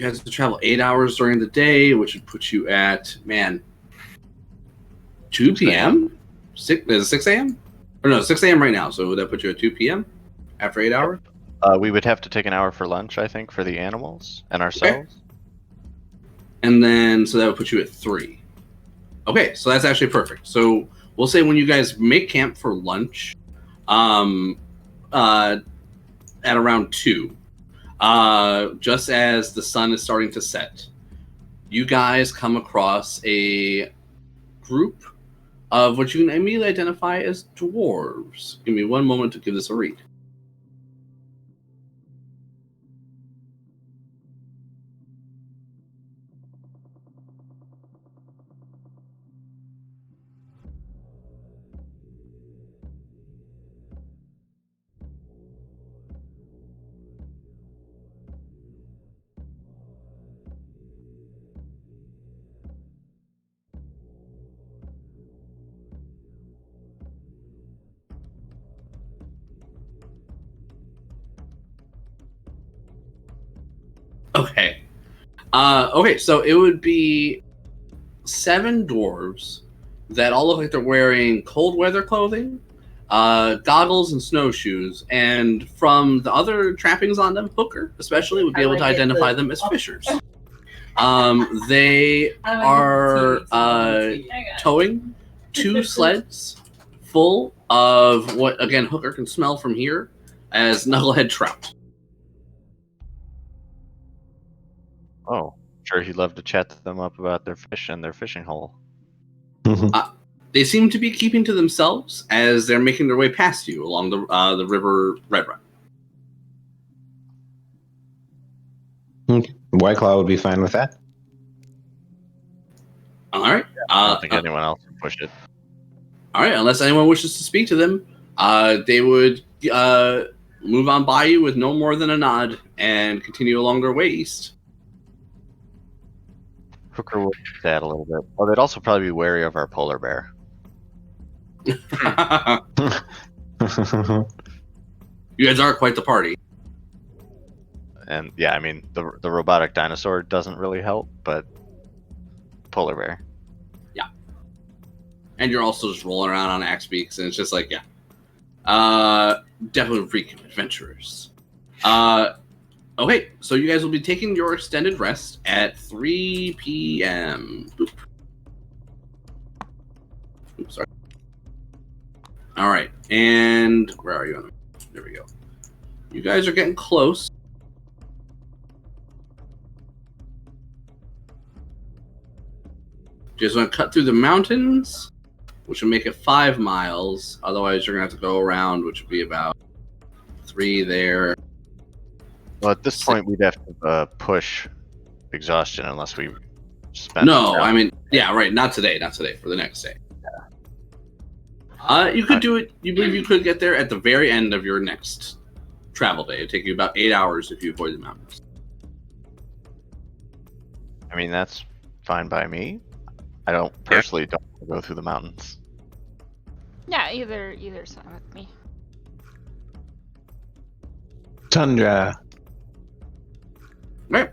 guys have to travel 8 hours during the day, which would put you at 2 p.m. Is it 6 a.m.? Or no, 6 a.m. right now. So would that put you at 2 p.m. after 8 hours? We would have to take an hour for lunch, I think, for the animals and ourselves. And then, so that would put you at 3. Okay, so that's actually perfect. So we'll say when you guys make camp for lunch, at around 2, just as the sun is starting to set, you guys come across a group of what you can immediately identify as dwarves. Give me 1 moment to give this a read. Okay. Okay, so it would be 7 dwarves that all look like they're wearing cold weather clothing, goggles and snowshoes, and from the other trappings on them, Hooker especially would be able to identify them as fishers. They are towing 2 sleds full of what, again, Hooker can smell from here as knucklehead trout. Oh, sure. He'd love to chat them up about their fish and their fishing hole. They seem to be keeping to themselves as they're making their way past you along the river Red Run. White Claw would be fine with that. All right. I don't think anyone else would push it. All right. Unless anyone wishes to speak to them, they would move on by you with no more than a nod and continue along their way east. Hooker would sad a little bit. Oh, they'd also probably be wary of our polar bear. You guys are quite the party. And yeah, I mean, the robotic dinosaur doesn't really help, but polar bear. Yeah. And you're also just rolling around on axe beaks, and it's just like, yeah. Definitely freaking adventurers. Okay, so you guys will be taking your extended rest at 3 p.m. Boop. Oops, sorry. All right, and where are you? There we go. You guys are getting close. Just want to cut through the mountains, which will make it 5 miles. Otherwise, you're going to have to go around, which would be about 3 there. Well, at this point, we'd have to push exhaustion unless we spend. No, I mean, yeah, right. Not today. Not today. For the next day. You could do it. You believe you could get there at the very end of your next travel day. It'd take you about 8 hours if you avoid the mountains. I mean, that's fine by me. I don't personally don't want to go through the mountains. Yeah, either's fine with me. Tundra. Right.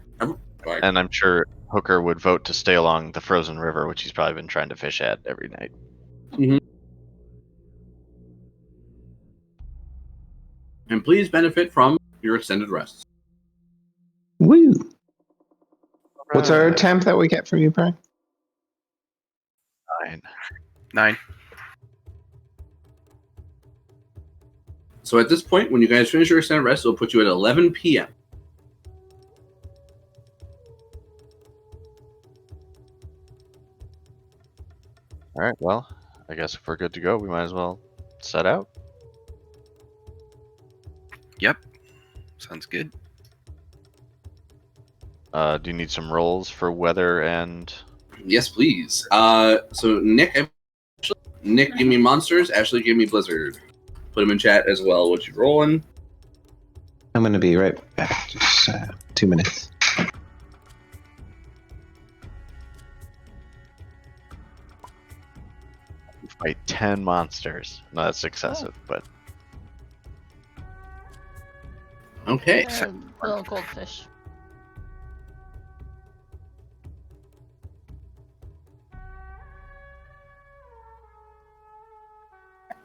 And I'm sure Hooker would vote to stay along the frozen river, which he's probably been trying to fish at every night. Mm-hmm. And please benefit from your extended rest. Woo! What's our temp that we get from you, Brian? 9. So at this point, when you guys finish your extended rest, it'll put you at 11 p.m. All right, well, I guess if we're good to go, we might as well set out. Yep. Sounds good. Do you need some rolls for weather and... Yes, please. So Nick, give me monsters. Ashley, give me blizzard. Put them in chat as well. What you rolling? I'm going to be right back. Just 2 minutes. Fight 10 monsters. No, that's excessive, but... Okay. Little goldfish.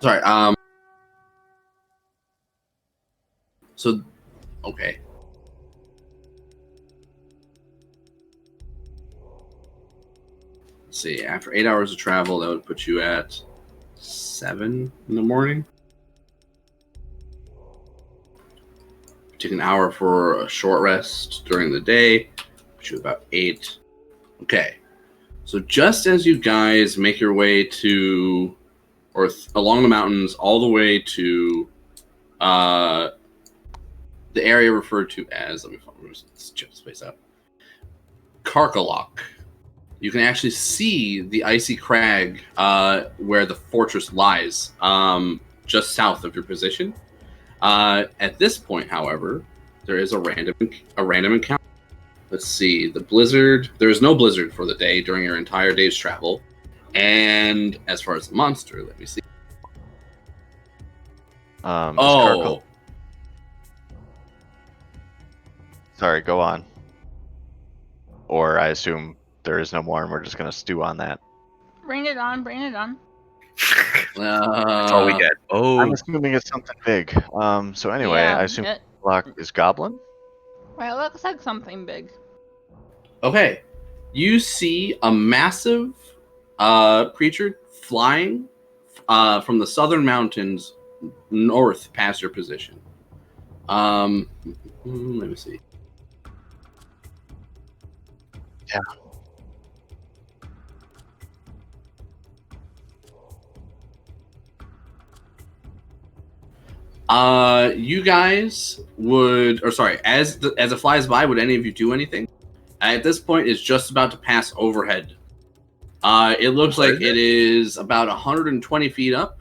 Sorry. So, okay. Let's see. After 8 hours of travel, that would put you at 7 in the morning. Take an hour for a short rest during the day. Put you about 8. Okay. So just as you guys make your way to, or along the mountains, all the way to the area referred to as, let's check this place out, Karkalok. You can actually see the icy crag where the fortress lies, just south of your position. At this point, however, there is a random encounter. Let's see, the blizzard. There is no blizzard for the day during your entire day's travel. And as far as the monster, let me see. Sorry, go on. Or I assume there is no more and we're just going to stew on that. Bring it on, bring it on. That's all we get. Oh, I'm assuming it's something big. So anyway, Yeah, I assume it, Block is Goblin? well, it looks like something big. Okay. You see a massive creature flying from the southern mountains north past your position. Let me see. Yeah. You guys would, or sorry, as it flies by, would any of you do anything? At this point, it's just about to pass overhead. It looks like it is about 120 feet up.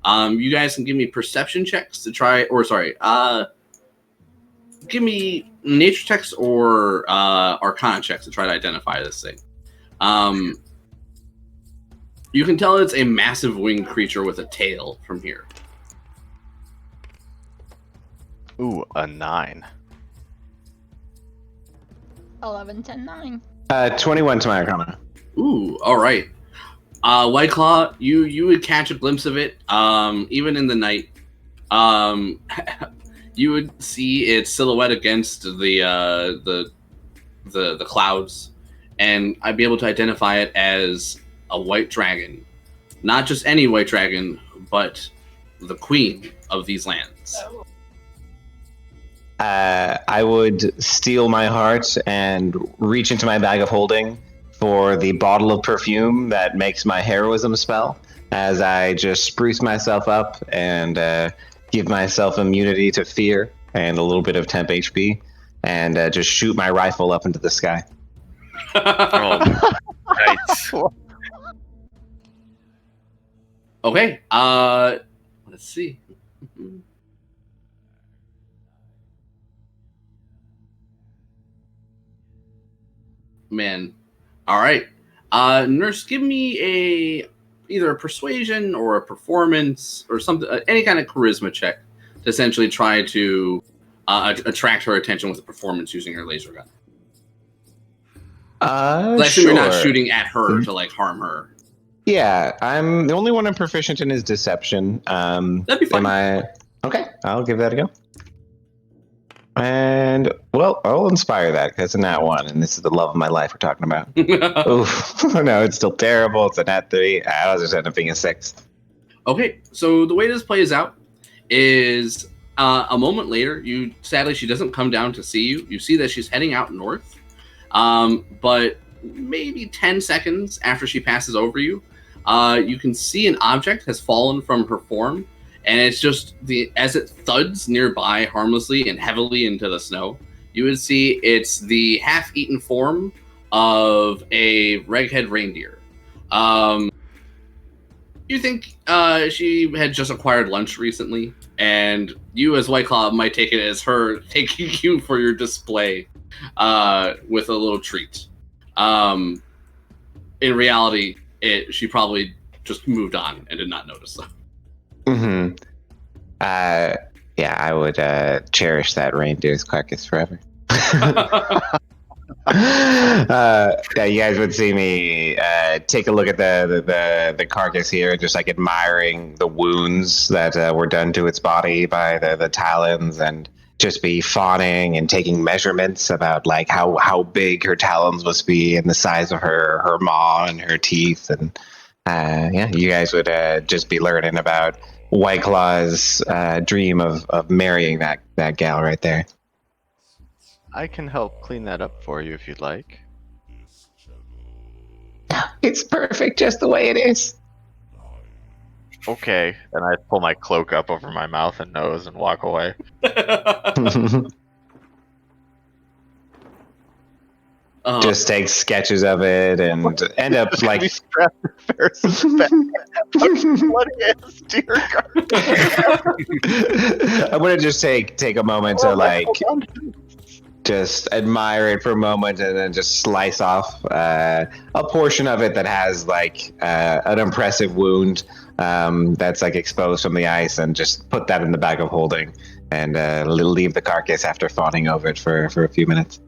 You guys can give me perception checks to try, or sorry, give me nature checks or arcana checks to try to identify this thing. You can tell it's a massive winged creature with a tail from here. Ooh, a 9. 11, 10, 9. 21 to my arcana. Ooh, all right. White Claw, you would catch a glimpse of it, even in the night. You would see its silhouette against the clouds, and I'd be able to identify it as a white dragon. Not just any white dragon, but the queen of these lands. I would steal my heart and reach into my bag of holding for the bottle of perfume that makes my heroism spell, as I just spruce myself up and give myself immunity to fear and a little bit of temp HP, and just shoot my rifle up into the sky. oh, nice. Okay, let's see. Man. All right. Nurse, give me either a persuasion or a performance or something, any kind of charisma check to essentially try to attract her attention with a performance using her laser gun. I assume you're not shooting at her to like harm her. Yeah, I'm the only one I'm proficient in is deception. That'd be fine. Okay, I'll give that a go. And well, I'll inspire that because it's a nat 1, and this is the love of my life we're talking about. Oof, no, it's still terrible. It's a nat 3. I'll just end up being a 6. Okay, so the way this plays out is a moment later, sadly she doesn't come down to see you. You see that she's heading out north, but maybe 10 seconds after she passes over you, you can see an object has fallen from her form. And it's just as it thuds nearby harmlessly and heavily into the snow, you would see it's the half-eaten form of a reghead reindeer. You think she had just acquired lunch recently, and you as White Claw might take it as her taking you for your display with a little treat. In reality, she probably just moved on and did not notice them. Mm-hmm. Yeah, I would cherish that reindeer's carcass forever. Yeah, you guys would see me take a look at the carcass here, just like admiring the wounds that were done to its body by the talons, and just be fawning and taking measurements about like how big her talons must be and the size of her maw and her teeth, and yeah, you guys would just be learning about White Claw's dream of marrying that gal right there. I can help clean that up for you if you'd like. It's perfect just the way it is. Okay, and I pull my cloak up over my mouth and nose and walk away. Just take sketches of it and end up like I'm gonna just take a moment to like just admire it for a moment and then just slice off a portion of it that has like an impressive wound that's like exposed from the ice, and just put that in the bag of holding and leave the carcass after fawning over it for a few minutes.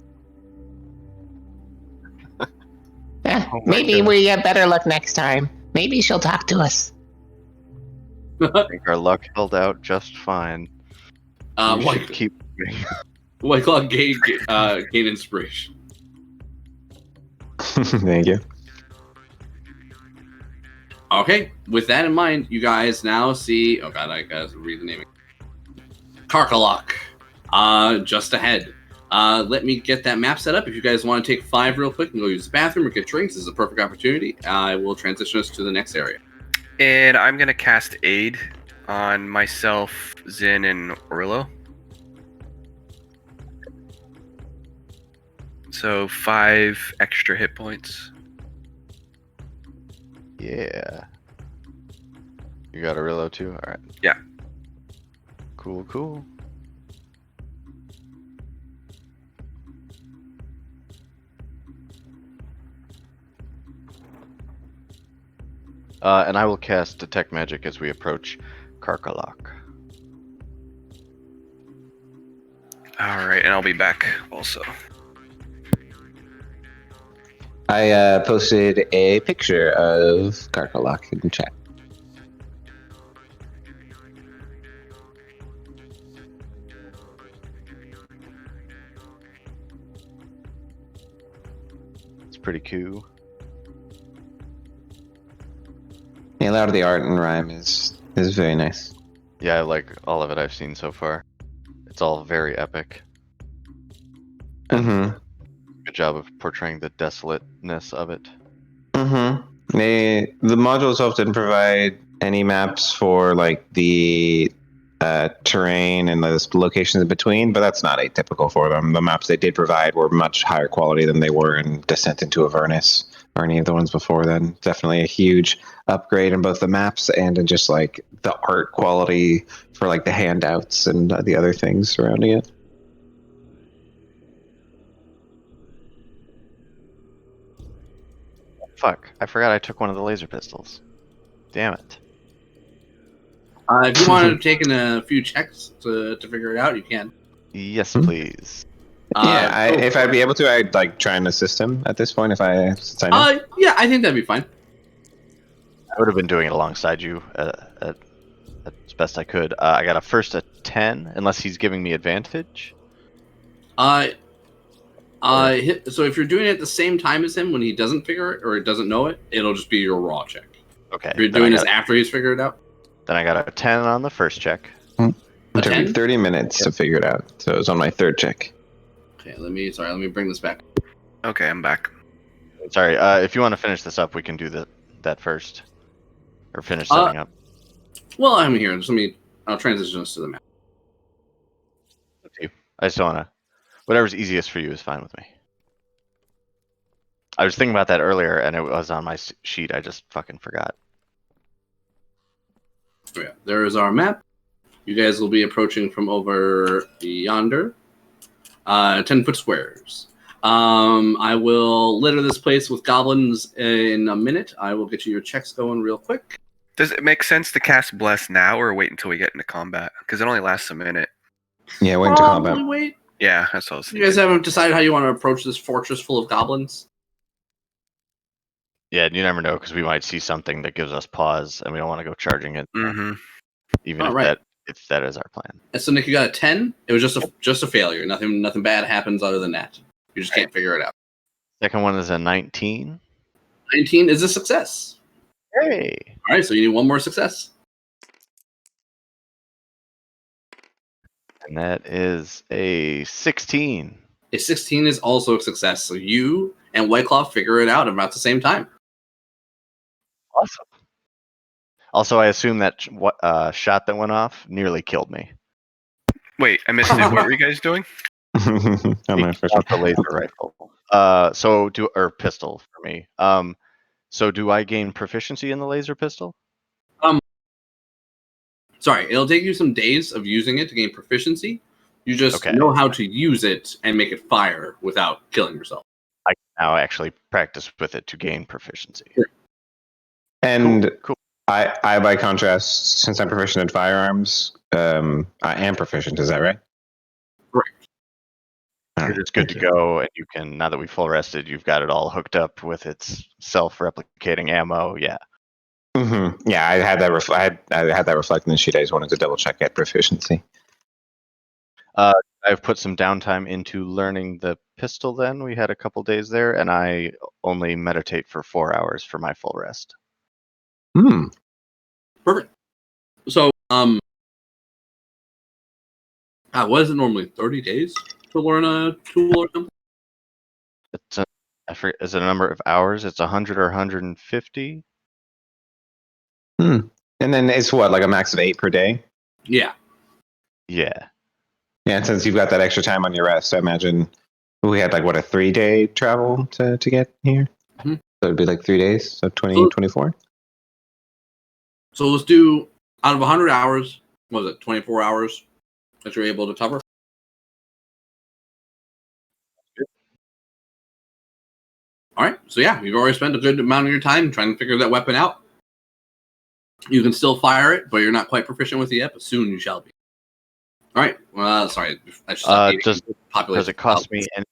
Maybe we have better luck next time. Maybe she'll talk to us. I think our luck held out just fine. We should keep. White Claw gain inspiration. Thank you. Okay, with that in mind, you guys now see. Oh god, I gotta read the name. Karkalok. Just ahead. Let me get that map set up. If you guys want to take 5 real quick and go use the bathroom or get drinks, this is a perfect opportunity. I will transition us to the next area. And I'm gonna cast Aid on myself, Zin, and Orlo. So 5 extra hit points. Yeah. You got a reload too? Alright. Yeah. Cool. And I will cast Detect Magic as we approach Karkalok. Alright, and I'll be back also. I posted a picture of Karkalok in the chat. It's pretty cool. Yeah, a lot of the art in Rime is very nice. Yeah, I like all of it I've seen so far. It's all very epic. Mm-hmm. Good job of portraying the desolateness of it. Mm-hmm. The modules often provide any maps for like the terrain and the locations in between, but that's not atypical for them. The maps they did provide were much higher quality than they were in Descent into Avernus or any of the ones before then. Definitely a huge upgrade in both the maps and in just like the art quality for like the handouts and the other things surrounding it. Fuck, I forgot I took one of the laser pistols. Damn it. If you want to take in a few checks to figure it out, you can. Yes, please. If I'd be able to, I'd like try and assist him at this point. Since I know. Yeah, I think that'd be fine. I would have been doing it alongside you as best I could. I got a 10, unless he's giving me advantage. So if you're doing it at the same time as him when he doesn't figure it or he doesn't know it, it'll just be your raw check. Okay. If you're doing this after he's figured it out. Then I got a 10 on the first check. It took me 30 minutes to figure it out, so it was on my third check. Okay, let me bring this back. Okay, I'm back. Sorry, if you want to finish this up, we can do that first. Or finish setting up. Well, I'm here. I'll transition us to the map. Up to you. I just want to... Whatever's easiest for you is fine with me. I was thinking about that earlier, and it was on my sheet. I just fucking forgot. So yeah, there is our map. You guys will be approaching from over yonder. 10-foot squares. I will litter this place with goblins in a minute. I will get you your checks going real quick. Does it make sense to cast Bless now or wait until we get into combat? Because it only lasts a minute. Yeah, wait into combat. Wait. Yeah, that's what I was thinking. You guys haven't decided how you want to approach this fortress full of goblins? Yeah, you never know, because we might see something that gives us pause, and we don't want to go charging it. Mm-hmm. Even if that is our plan. And so Nick, you got a 10. It was just a failure. Nothing bad happens other than that. You just can't figure it out. Second one is a 19. 19 is a success. Hey. All right, so you need one more success. And that is a 16. A 16 is also a success. So you and White Claw figure it out about the same time. Awesome. Also, I assume that shot that went off nearly killed me. Wait, I missed it. What were you guys doing? On my first Not the laser rifle. Or pistol for me. So do I gain proficiency in the laser pistol? Sorry, it'll take you some days of using it to gain proficiency. You just know how to use it and make it fire without killing yourself. I can now actually practice with it to gain proficiency. Sure. And Cool. I, by contrast, since I'm proficient in firearms, I am proficient. Is that right? Correct. You're just good to go, and you can, now that we full rested, you've got it all hooked up with its self-replicating ammo. Yeah. Yeah, I had that. I had that reflect in the sheet. I just wanted to double check at proficiency. I've put some downtime into learning the pistol. Then we had a couple days there, and I only meditate for 4 hours for my full rest. Perfect. So, what is it normally? 30 days to learn a tool or something? I forget, is it a number of hours? It's 100 or 150. And then it's what, like a max of 8 per day? Yeah. Yeah. Yeah, and since you've got that extra time on your rest, I imagine we had like what, a 3-day travel to get here. Mhm. So it'd be like 3 days, so 24. So let's do, out of 100 hours, what was it, 24 hours that you're able to cover? All right. So yeah, you've already spent a good amount of your time trying to figure that weapon out. You can still fire it, but you're not quite proficient with it yet, but soon you shall be. All right. Sorry. I should does it cost me any?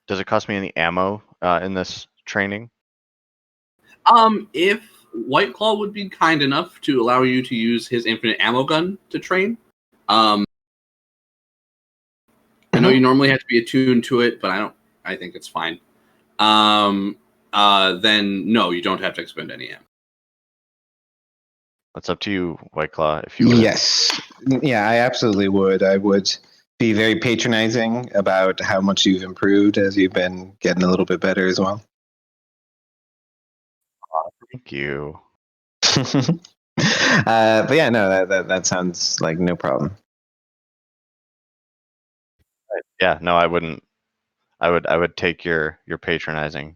Does it cost me any ammo in this training? If White Claw would be kind enough to allow you to use his infinite ammo gun to train, I know you normally have to be attuned to it, but I think it's fine. Then no, you don't have to expend any ammo. That's up to you, White Claw. If you would. Yes. Yeah, I absolutely would. I would be very patronizing about how much you've improved as you've been getting a little bit better as well. Thank you. But yeah, no, that sounds like no problem. Yeah, no, I wouldn't. I would take your patronizing.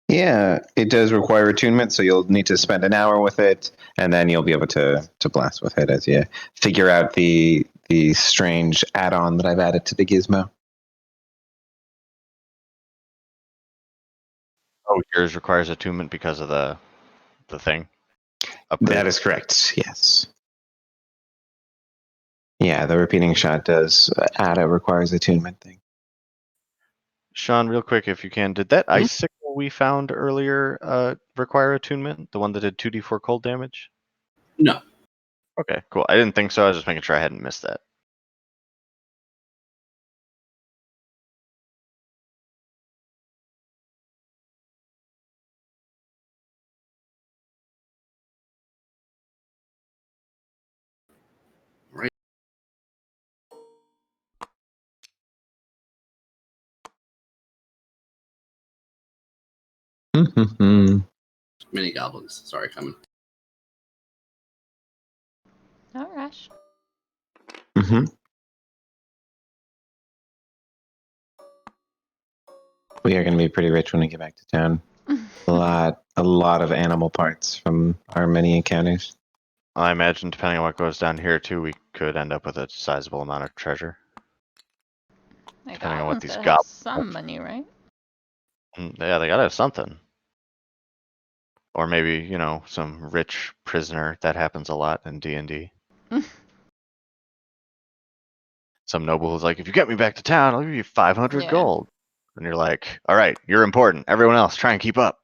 Yeah, it does require attunement, so you'll need to spend an hour with it, and then you'll be able to blast with it as you figure out the strange add-on that I've added to the gizmo. Oh, yours requires attunement because of the thing. Upgrade. That is correct. Yes. Yeah, the repeating shot does add a requires attunement thing. Sean, real quick, if you can, did that ice sickle we found earlier require attunement? The one that did 2d4 cold damage? No. Okay, cool. I didn't think so. I was just making sure I hadn't missed that. Right. Mini goblins. Sorry, coming. No rush. We are going to be pretty rich when we get back to town. A lot of animal parts from our many encounters. I imagine, depending on what goes down here too, we could end up with a sizable amount of treasure. Depending on what these have goblins some money, right? Yeah, they gotta have something. Or maybe, some rich prisoner. That happens a lot in D&D. Some noble who's like, if you get me back to town, I'll give you 500 gold. And you're like, all right, you're important. Everyone else, try and keep up.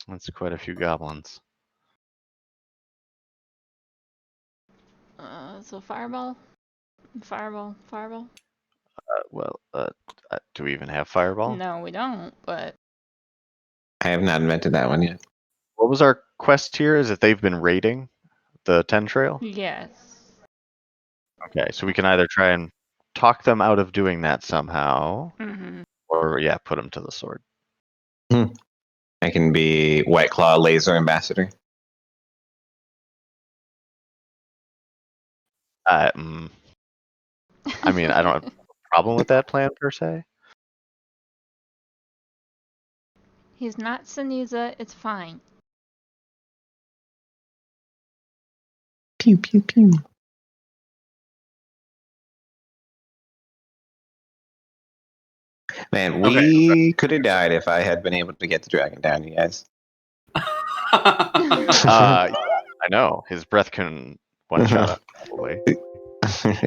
That's quite a few goblins. So fireball? Fireball? Do we even have fireball? No, we don't, but... I have not invented that one yet. What was our quest here? Is that they've been raiding the 10 trail? Yes. Okay, so we can either try and talk them out of doing that somehow, or put them to the sword. I can be White Claw Laser Ambassador. I mean, I don't have a problem with that plan per se. He's not Siniza, it's fine. Pew, pew, pew. Man, we could have died if I had been able to get the dragon down, you guys. I know his breath can one shot up probably.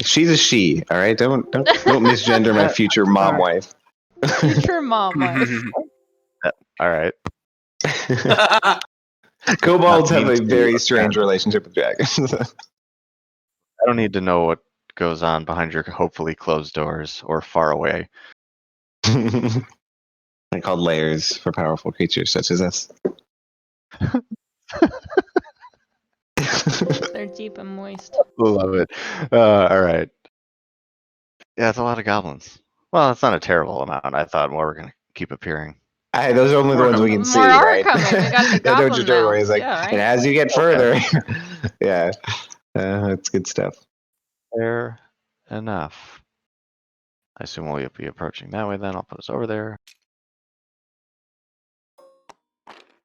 She's a she. All right, don't misgender my future mom wife. Future mom wife. All right. Kobolds Not have mean a to very you, strange relationship with dragons. I don't need to know what goes on behind your hopefully closed doors or far away. They're called layers for powerful creatures such as us. They're deep and moist. Love it. All right. Yeah, it's a lot of goblins. Well, it's not a terrible amount. I thought more were going to keep appearing. Those are only the ones we can see, More are right? coming. We got the That's what goblin you're doing, mounts. it's like, Yeah, right. and as you get further, yeah, that's good stuff. Fair enough. I assume we'll be approaching that way then. I'll put us over there.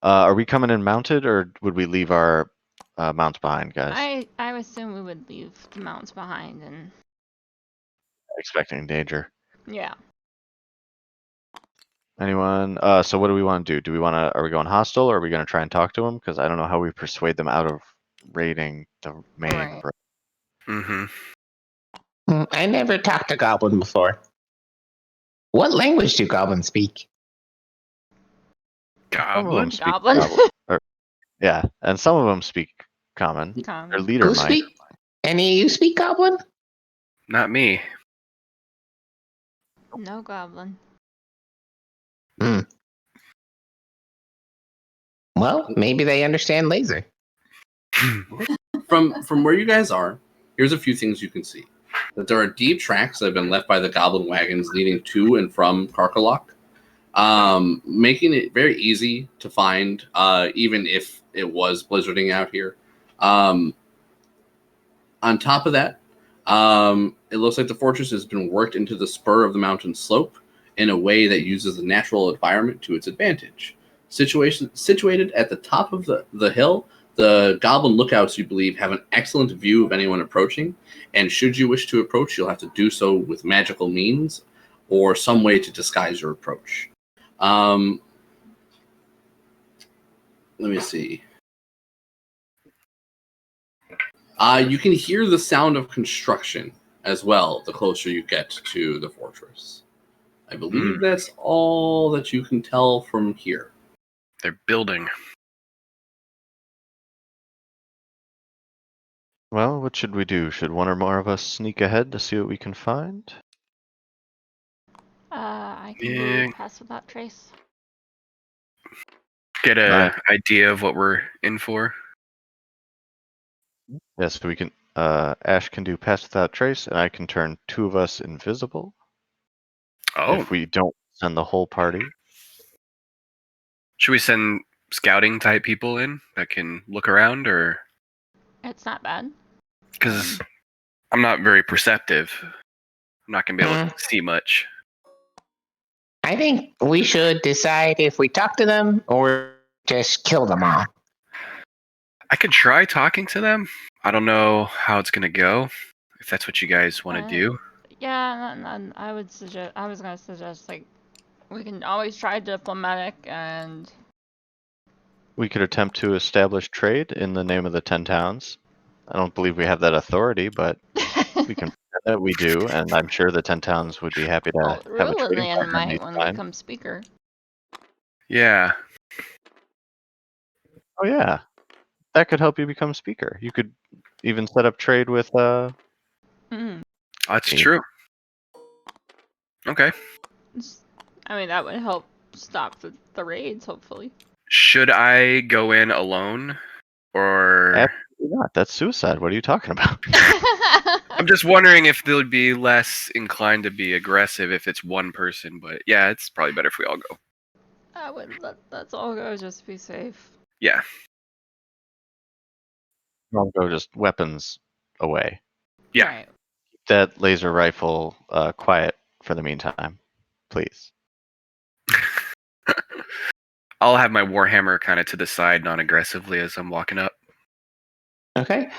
Are we coming in mounted, or would we leave our mounts behind, guys? I assume we would leave the mounts behind and Expecting danger. yeah. Anyone? So what do we want to do? Do we want to? Are we going hostile, or are we going to try and talk to them? Because I don't know how we persuade them out of raiding the main. Right. Mm-hmm. I never talked to goblin before. What language do goblins speak? Some of them Goblin. speak Goblin. yeah, and some of them speak common. Their Common. leader Who might. speak? Any of you speak goblin? Not me. No goblin. Well, maybe they understand laser. From where you guys are, here's a few things you can see. That there are deep tracks that have been left by the goblin wagons leading to and from Karkalok, making it very easy to find, even if it was blizzarding out here. On top of that, it looks like the fortress has been worked into the spur of the mountain slope in a way that uses the natural environment to its advantage. Situated at the top of the hill, the goblin lookouts, you believe, have an excellent view of anyone approaching, and should you wish to approach, you'll have to do so with magical means or some way to disguise your approach. Let me see. You can hear the sound of construction as well the closer you get to the fortress. I believe that's all that you can tell from here. They're building. Well, what should we do? Should one or more of us sneak ahead to see what we can find? I can Yeah. do pass without trace. Get a Right. idea of what we're in for. Yes, we can. Ash can do pass without trace, and I can turn two of us invisible. Oh, If we don't send the whole party. should we send scouting type people in that can look around, or It's not bad. because I'm not very perceptive, I'm not gonna be able to see much. I think we should decide if we talk to them or just kill them all. I could try talking to them. I don't know how it's gonna go. If that's what you guys want to do. Yeah, I would suggest. I was gonna suggest like we can always try diplomatic and. We could attempt to establish trade in the name of the 10 towns. I don't believe we have that authority, but we can pretend that we do, and I'm sure the 10 towns would be happy to Well, have a trading Rulian partner might any want to time. become speaker. Yeah. Oh yeah, that could help you become speaker. You could even set up trade with. That's Yeah. true. Okay. I mean, that would help stop the raids, hopefully. Should I go in alone, or Absolutely not. That's suicide. What are you talking about? I'm just wondering if they'll be less inclined to be aggressive if it's one person. But yeah, it's probably better if we all go. I would let's all go just to be safe. Yeah. I'll go just weapons away. Yeah. Right. Keep that laser rifle quiet for the meantime, please. I'll have my warhammer kind of to the side, non-aggressively, as I'm walking up. Okay.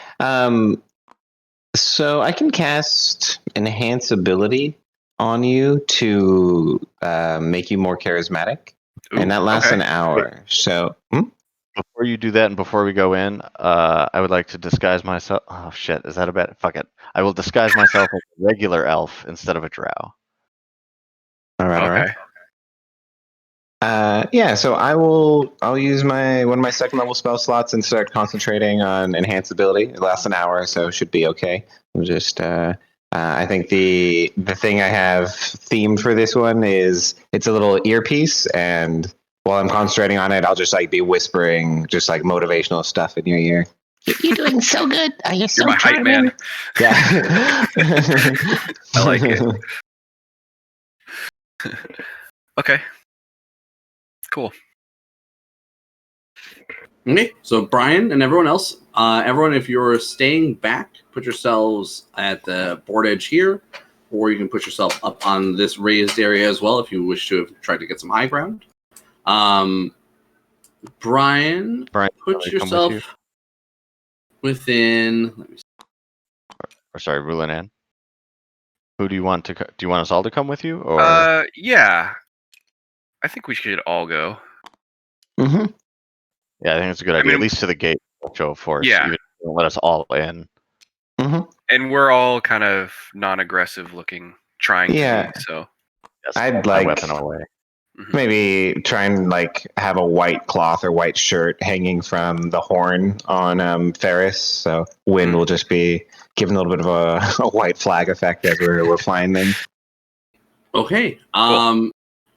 So I can cast Enhance Ability on you to make you more charismatic, and that lasts an hour. So Before you do that and before we go in, I would like to disguise myself. Oh shit, is that a bad? Fuck it. I will disguise myself as a regular elf instead of a drow. All right, all Okay. right. Yeah, so I'll use one of my second level spell slots and start concentrating on enhance ability. It lasts an hour, so should be okay. We'll just I think the thing I have themed for this one is it's a little earpiece, and while I'm concentrating on it, I'll just like be whispering just like motivational stuff in your ear. You're doing so good. You're so You're my hype man. Yeah. I like it. Okay. Cool. Okay, so Brian and everyone else, everyone, if you're staying back, put yourselves at the board edge here, or you can put yourself up on this raised area as well if you wish to have tried to get some high ground. Brian, put yourself within. Let me see. Or sorry, Rulanan. Who do you want to? Do you want us all to come with you, or? Yeah. I think we should all go. Mm-hmm. Yeah, I think it's a good idea. At least to the gate, show of force. Yeah. Even if you don't let us all in. Mm-hmm. And we're all kind of non-aggressive looking, trying to be. So Yes, I'd my like weapon away. maybe try and like have a white cloth or white shirt hanging from the horn on Ferris, so wind will just be giving a little bit of a white flag effect as we're flying them. Okay. Cool.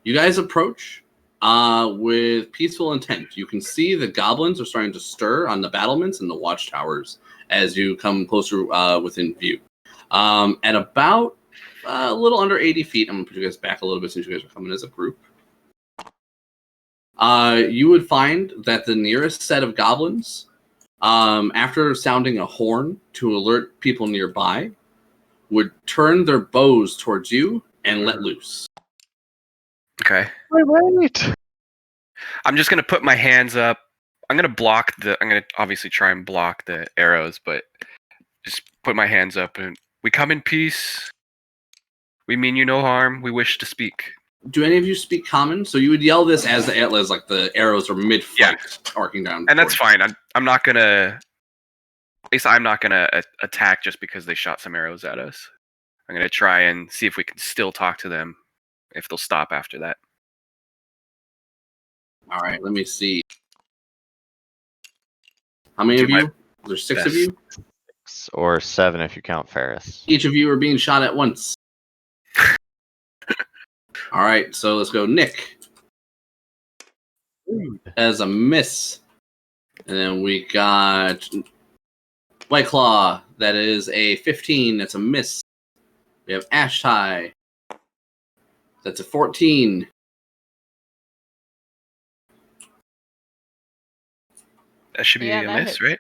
You guys approach with peaceful intent. You can see the goblins are starting to stir on the battlements and the watchtowers as you come closer within view. At about a little under 80 feet, I'm going to put you guys back a little bit since you guys are coming as a group. You would find that the nearest set of goblins, after sounding a horn to alert people nearby, would turn their bows towards you and let loose. Okay. Wait. I'm just gonna put my hands up. I'm gonna obviously try and block the arrows, but just put my hands up and we come in peace. We mean you no harm. We wish to speak. Do any of you speak common? So you would yell this as the arrows are mid-flight, arcing down. And that's fine. I'm not gonna. At least I'm not gonna attack just because they shot some arrows at us. I'm gonna try and see if we can still talk to them, if they'll stop after that. All right, let me see. How many of you? There's 6 of you? 6 or 7 if you count Ferris. Each of you are being shot at once. All right, so let's go. Nick. As a miss. And then we got White Claw. That is a 15. That's a miss. We have Ash Tie. That's a 14. That should be a miss, hits. right?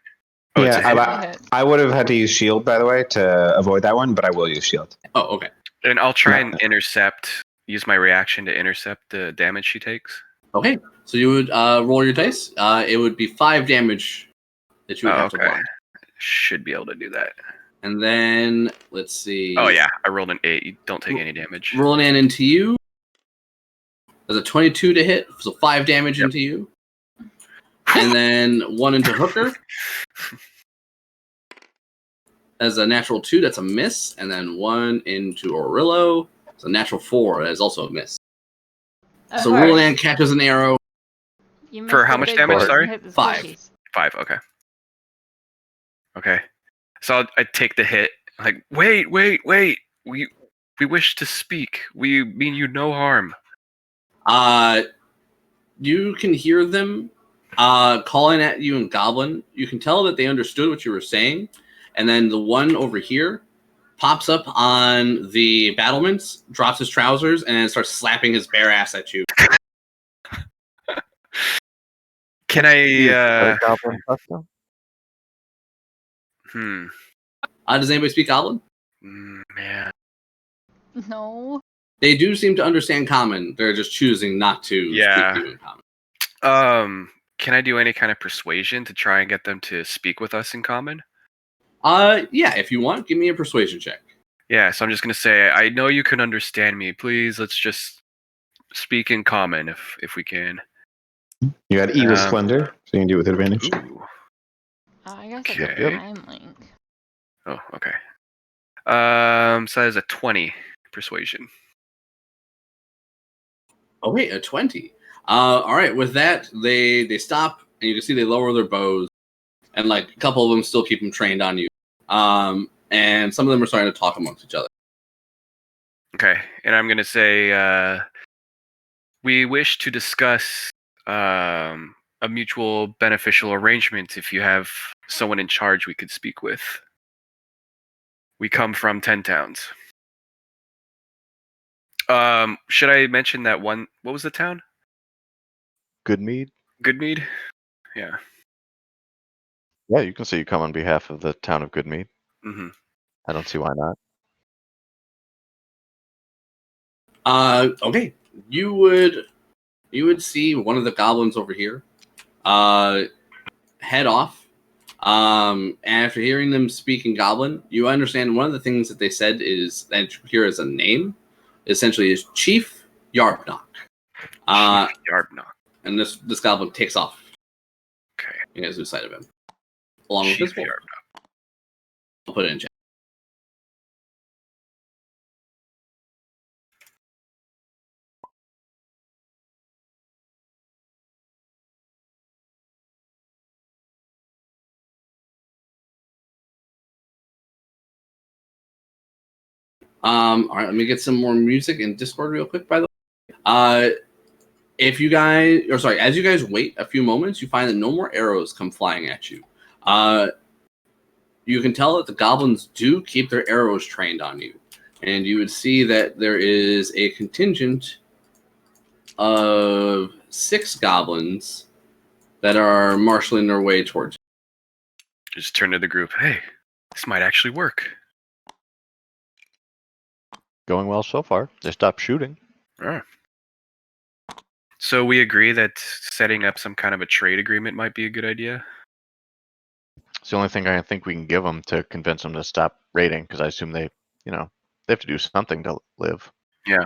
Oh, yeah, I would have had to use shield, by the way, to avoid that one, but I will use shield. Oh, okay. And I'll try and use my reaction to intercept the damage she takes. Okay, so you would roll your dice. It would be 5 damage that you would have to block. Should be able to do that. And then, let's see. Oh, yeah, I rolled an 8. You don't take any damage. Rolling into you. There's a 22 to hit, so 5 damage into you. And then 1 into Hooker. As a natural 2, that's a miss. And then 1 into Orillo. It's a natural 4. That is also a miss. So Roland catches an arrow. For how much damage? Sorry? 5. 5, okay. Okay. So I take the hit. Like, wait. We wish to speak. We mean you no harm. You can hear them calling at you in Goblin. You can tell that they understood what you were saying. And then the one over here pops up on the battlements, drops his trousers, and then starts slapping his bare ass at you. Can I... Does anybody speak Goblin? Man. No. They do seem to understand Common. They're just choosing not to speak to you in Common. Can I do any kind of persuasion to try and get them to speak with us in Common? Yeah, if you want, give me a persuasion check. Yeah, so I'm just gonna say, I know you can understand me. Please, let's just speak in Common if we can. You had evil splendor. So you can do it with advantage. Ooh. I guess it's Okay. a time link. Oh, okay. So that is a 20 persuasion. Oh wait, a 20. All right. With that, they stop, and you can see they lower their bows, and like a couple of them still keep them trained on you. And some of them are starting to talk amongst each other. Okay, and I'm gonna say we wish to discuss a mutual beneficial arrangement. If you have someone in charge, we could speak with. We come from 10 towns. Should I mention that one? What was the town? Goodmead? Goodmead. Yeah. Yeah, you can say you come on behalf of the town of Goodmead. Mm-hmm. I don't see why not. Okay. You would see one of the goblins over here head off. After hearing them speak in Goblin, you understand one of the things that they said is that here as a name, essentially is Chief Yarbnock. Chief Yarbnock. And this goblin takes off. Okay. You guys lose sight of him, along Chief with this wolf. Yarbnock. I'll put it in chat. All right, let me get some more music in Discord real quick. By the way, if you guys, or sorry, as you guys wait a few moments, you find that no more arrows come flying at you. You can tell that the goblins do keep their arrows trained on you, and you would see that there is a contingent of 6 goblins that are marshaling their way towards you. Just turn to the group. Hey, this might actually work. Going well so far. They stopped shooting. Oh. So we agree that setting up some kind of a trade agreement might be a good idea. It's the only thing I think we can give them to convince them to stop raiding, because I assume they have to do something to live. Yeah.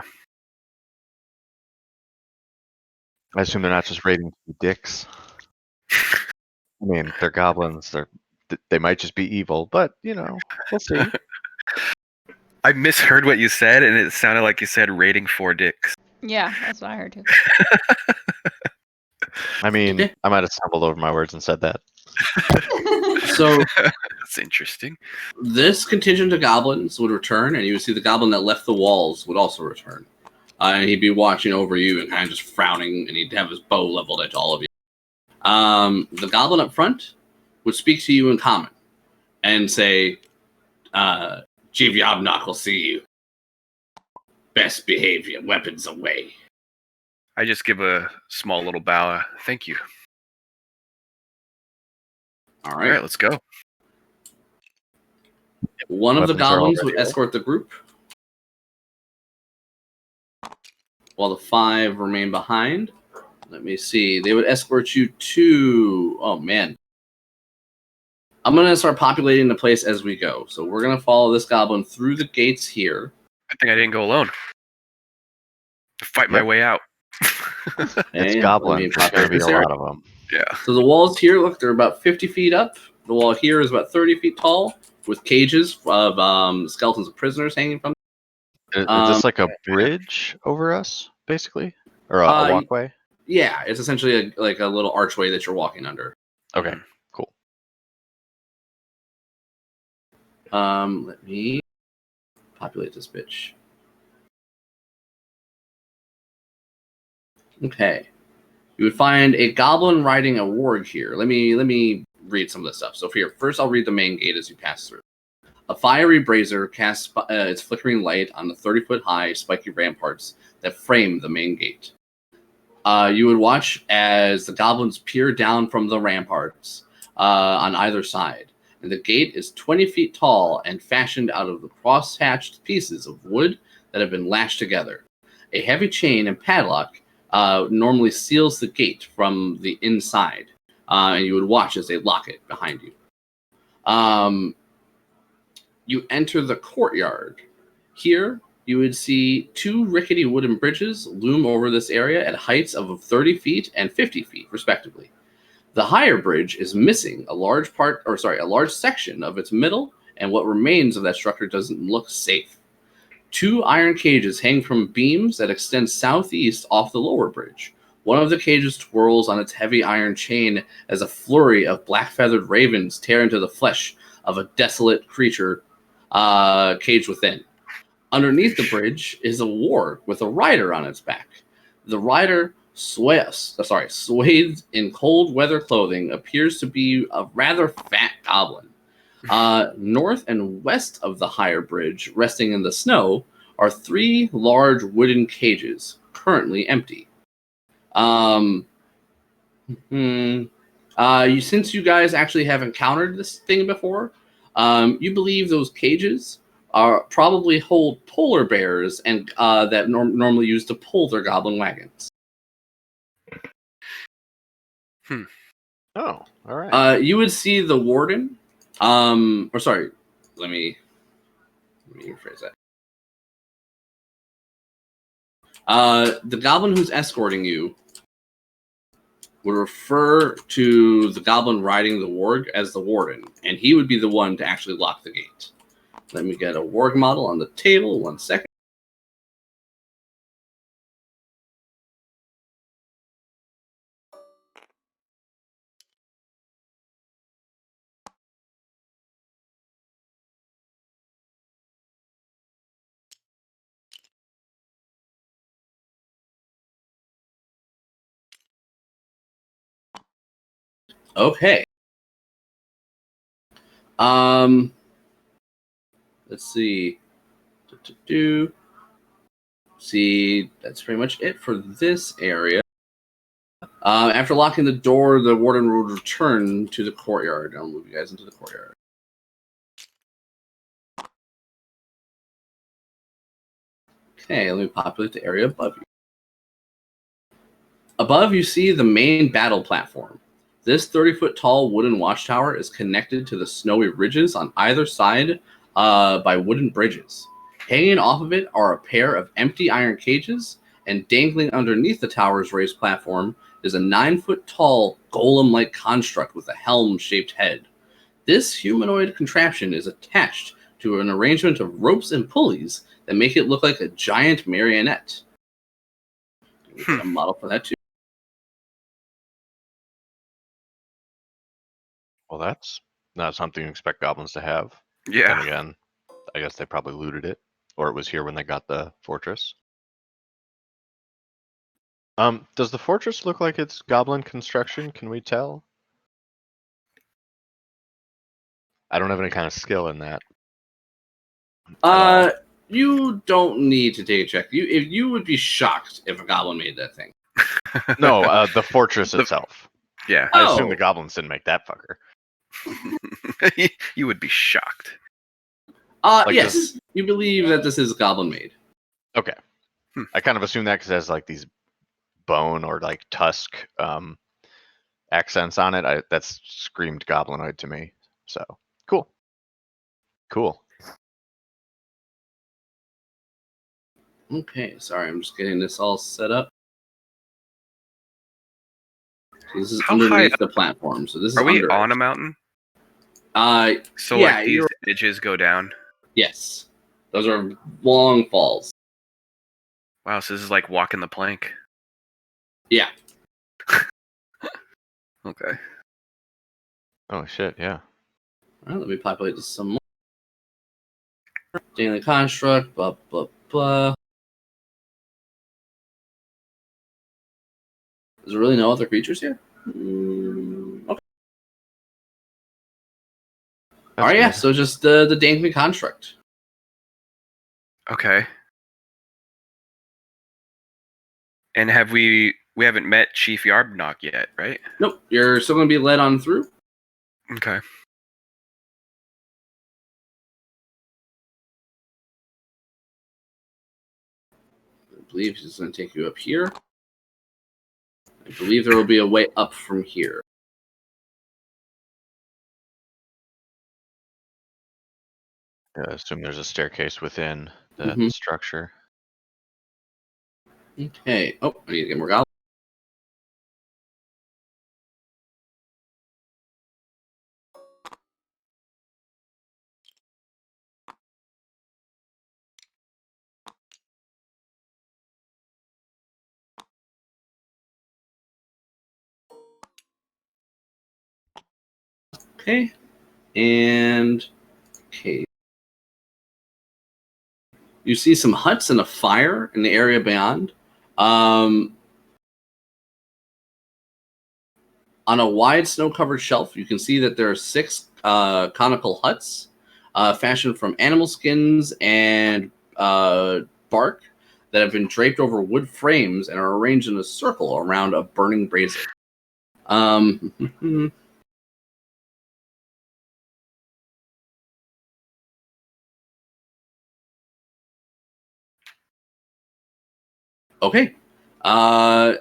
I assume they're not just raiding to be dicks. I mean, they're goblins. They might just be evil, but we'll see. I misheard what you said, and it sounded like you said raiding 4 dicks. Yeah, that's what I heard too. I mean, I might have stumbled over my words and said that. So That's interesting. this contingent of goblins would return, and you would see the goblin that left the walls would also return. And he'd be watching over you and kind of just frowning, and he'd have his bow leveled at all of you. The goblin up front would speak to you in common and say, Chief Yarbnock will see you. Best behavior, weapons away. I just give a small little bow. Thank you. All All right. right, let's go. One of the Weapons are goblins already would escort the group, while the 5 remain behind. Let me see. They would escort you to... Oh, man. I'm going to start populating the place as we go. So we're going to follow this goblin through the gates here. I think I didn't go alone. Fight my way out. It's And goblins. There's going to be a lot of them. Yeah. So the walls here, look, they're about 50 feet up. The wall here is about 30 feet tall, with cages of skeletons of prisoners hanging from them. Is this like a bridge over us, basically? Or a walkway? Yeah, it's essentially like a little archway that you're walking under. Okay, cool. Let me populate this bitch. Okay. You would find a goblin riding a warg here. Let me read some of this stuff. So here, first I'll read the main gate as you pass through. A fiery brazier casts its flickering light on the 30-foot high spiky ramparts that frame the main gate. You would watch as the goblins peer down from the ramparts on either side. And the gate is 20 feet tall and fashioned out of the cross-hatched pieces of wood that have been lashed together. A heavy chain and padlock normally seals the gate from the inside, and you would watch as they lock it behind you. You enter the courtyard. Here, you would see 2 rickety wooden bridges loom over this area at heights of 30 feet and 50 feet, respectively. The higher bridge is missing a large section of its middle, and what remains of that structure doesn't look safe. 2 iron cages hang from beams that extend southeast off the lower bridge. One of the cages twirls on its heavy iron chain as a flurry of black-feathered ravens tear into the flesh of a desolate creature caged within. Underneath the bridge is a warg with a rider on its back. The rider, swathed in cold weather clothing, appears to be a rather fat goblin. North and west of the higher bridge, resting in the snow, are 3 large wooden cages, currently empty. Since you guys actually have encountered this thing before, you believe those cages are probably hold polar bears and that normally used to pull their goblin wagons. Oh, all right. You would see the warden. Let me rephrase that. The goblin who's escorting you would refer to the goblin riding the warg as the warden, and he would be the one to actually lock the gate. Let me get a warg model on the table. 1 second. Okay. Let's see. See, that's pretty much it for this area. After locking the door, the warden would return to the courtyard. I'll move you guys into the courtyard. Okay, let me populate the area above you. Above, you see the main battle platform. This 30-foot tall wooden watchtower is connected to the snowy ridges on either side by wooden bridges. Hanging off of it are a pair of empty iron cages, and dangling underneath the tower's raised platform is a 9-foot tall golem-like construct with a helm-shaped head. This humanoid contraption is attached to an arrangement of ropes and pulleys that make it look like a giant marionette. We get a model for that too. Well, that's not something you expect goblins to have. Yeah. And again, I guess they probably looted it, or it was here when they got the fortress. Does the fortress look like it's goblin construction? Can we tell? I don't have any kind of skill in that. You don't need to take a check. You would be shocked if a goblin made that thing. No, the fortress itself. Yeah. I assume the goblins didn't make that fucker. You would be shocked. Yes, you believe that this is goblin made. Okay. I kind of assume that because it has like these bone or like tusk accents on it. That's screamed goblinoid to me. So cool. Okay, sorry, I'm just getting this all set up. So this is underneath the platform. So this is. Are we on a mountain? So yeah, like these edges go down. Yes, those are long falls. Wow, so this is like walking the plank. Yeah. Okay. Oh shit, yeah. All right, let me populate this some more. Daily construct, blah blah blah. Is there really no other creatures here? Okay. All right, yeah. So just the Dankman construct. Okay. And we haven't met Chief Yarbnock yet, right? Nope. You're still going to be led on through. Okay. I believe he's going to take you up here. I believe there will be a way up from here. I assume there's a staircase within the structure. Okay. Oh, I need to get more goblins. Okay. And okay. You see some huts and a fire in the area beyond. On a wide snow-covered shelf, you can see that there are 6 conical huts fashioned from animal skins and bark that have been draped over wood frames and are arranged in a circle around a burning brazier. Okay. And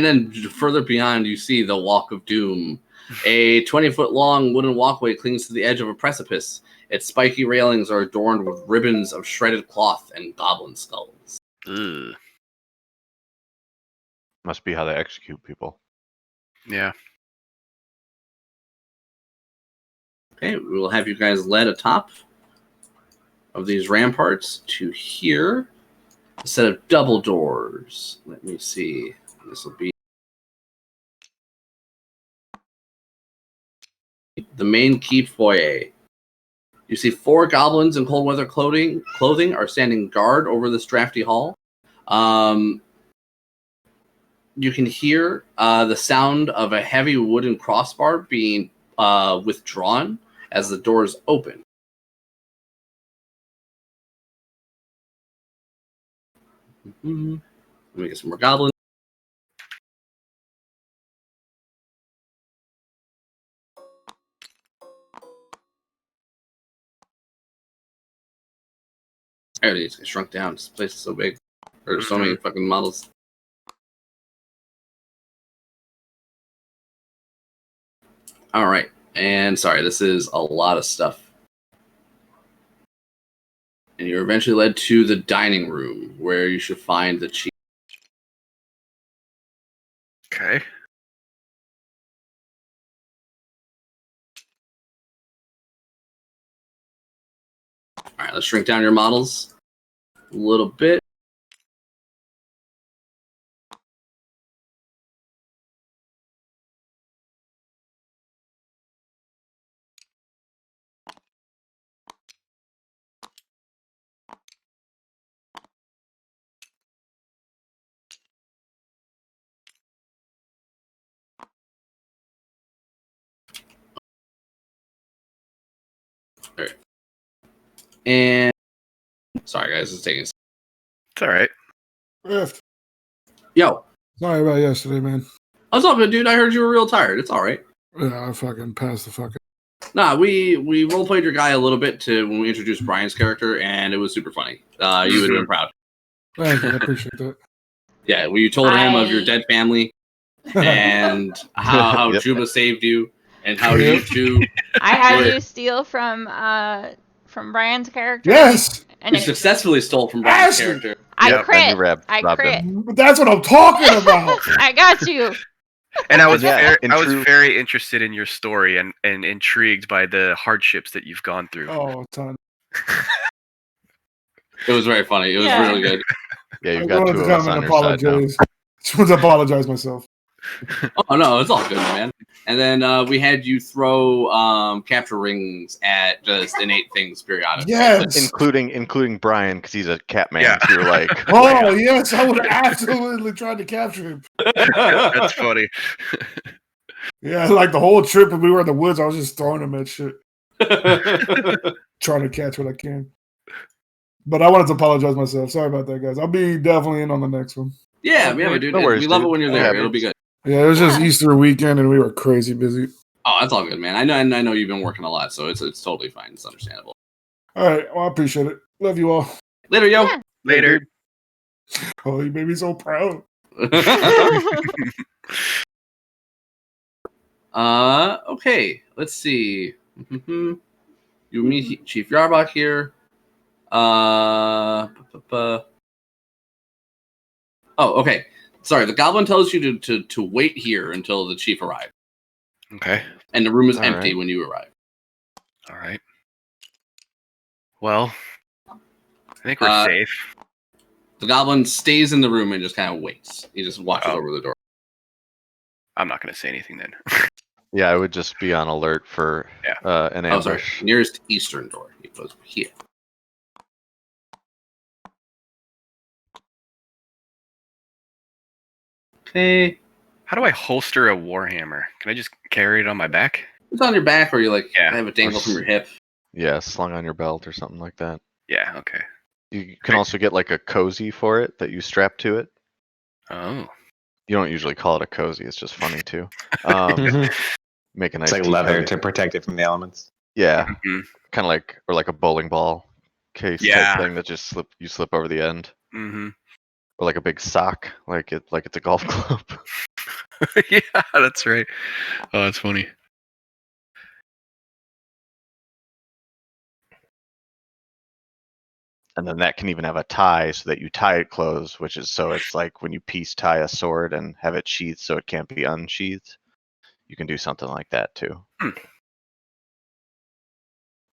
then further beyond, you see the Walk of Doom. A 20-foot long wooden walkway clings to the edge of a precipice. Its spiky railings are adorned with ribbons of shredded cloth and goblin skulls. Ugh. Must be how they execute people. Yeah. Okay, we will have you guys led atop of these ramparts to here. A set of double doors. Let me see. This will be the main keep foyer. You see 4 goblins in cold weather clothing are standing guard over this drafty hall. You can hear the sound of a heavy wooden crossbar being withdrawn as the doors open. Let me get some more goblins. There it is. It shrunk down. This place is so big. There's so many fucking models. All right. And sorry, this is a lot of stuff. And you're eventually led to the dining room where you should find the chief. Okay. All right, let's shrink down your models a little bit. All right. And sorry, guys, it's taking. It's all right. Rift. Yo, Sorry about yesterday, man. that's all good, dude. I heard you were real tired. It's all right. Yeah, I fucking passed the fucking. Nah, we role played your guy a little bit to when we introduced Brian's character, and it was super funny. You would have been proud. Thank you, I appreciate that. Yeah, when you told him of your dead family and how Yep. Juba saved you, and how you two I had Word. you steal from Brian's character. Yes, And you successfully stole from Brian's Ashley! character. I Yep, and crit. you robbed crit. him. but that's what I'm talking about. I got you. And I was Yeah, I was true- very interested in your story and intrigued by the hardships that you've gone through. Oh, ton. It was very funny. It was Yeah. really good. Yeah, I you've got wanted 2 to of us come on and your side now. apologize. Just wanted to apologize myself. Oh no, it's all good, man. And then we had you throw capture rings at just innate things periodically. Yes. Including Brian, because he's a cat man. Yeah. So you're like, Oh, yes, I would have absolutely tried to capture him. That's funny. Yeah, like the whole trip when we were in the woods, I was just throwing him at shit, trying to catch what I can. But I wanted to apologize myself. Sorry about that, guys. I'll be definitely in on the next one. Yeah, dude. No worries, we love it dude. when you're Yeah, there. man. It'll be good. Yeah, it was just Yeah. Easter weekend and we were crazy busy. Oh, that's all good, man. I know you've been working a lot, so it's totally fine. It's understandable. All right, well, I appreciate it. Love you all. Later, yo. Yeah. Later. Oh, you made me so proud. Okay. Let's see. You meet Chief Yarbach here. Oh, okay. Sorry, the goblin tells you to wait here until the chief arrives. Okay. And the room is All empty right. when you arrive. All right. Well, I think we're safe. The goblin stays in the room and just kind of waits. He just watches Oh. over the door. I'm not going to say anything then. Yeah, I would just be on alert for an Oh, sorry. ambush. Nearest eastern door. It goes here. Okay. How do I holster a warhammer? Can I just carry it on my back? It's on your back, or you Yeah. have it dangle from your hip. Yeah, slung on your belt or something like that. Yeah. Okay. You can also get like a cozy for it that you strap to it. Oh. You don't usually call it a cozy; it's just funny too. Make a nice. It's like tea leather cozy. to protect it from the elements. Yeah, Mhm. kind of like a bowling ball case Yeah. type thing that just slip over the end, Mm-hmm. or like a big sock, like it's a golf club. Yeah, that's right. Oh, that's funny. And then that can even have a tie so that you tie it closed, which is so it's like when you piece tie a sword and have it sheathed so it can't be unsheathed. You can do something like that too. Hmm.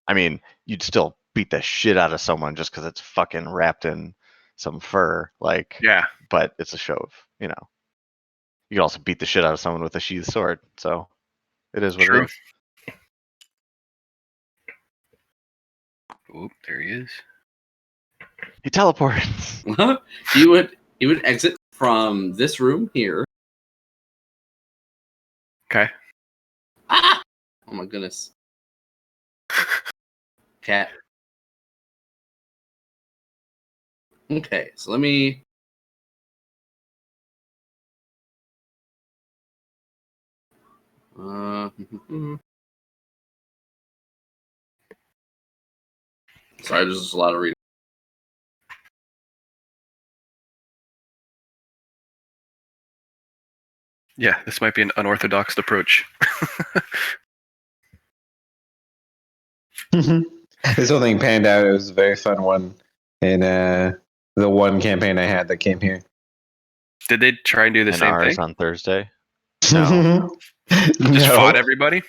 I mean, you'd still beat the shit out of someone just because it's fucking wrapped in some fur, like. Yeah. But it's a show of, you can also beat the shit out of someone with a sheathed sword. So it is what True. it is. Oop, there he is. He teleports. he would exit from this room here. Okay. Ah! Oh my goodness. Cat. Okay, so let me. Sorry, there's just a lot of reading. Yeah, this might be an unorthodox approach. This whole thing panned out. It was a very fun one in the one campaign I had that came here. Did they try and do the And same ours thing? on Thursday. No. Just fought everybody?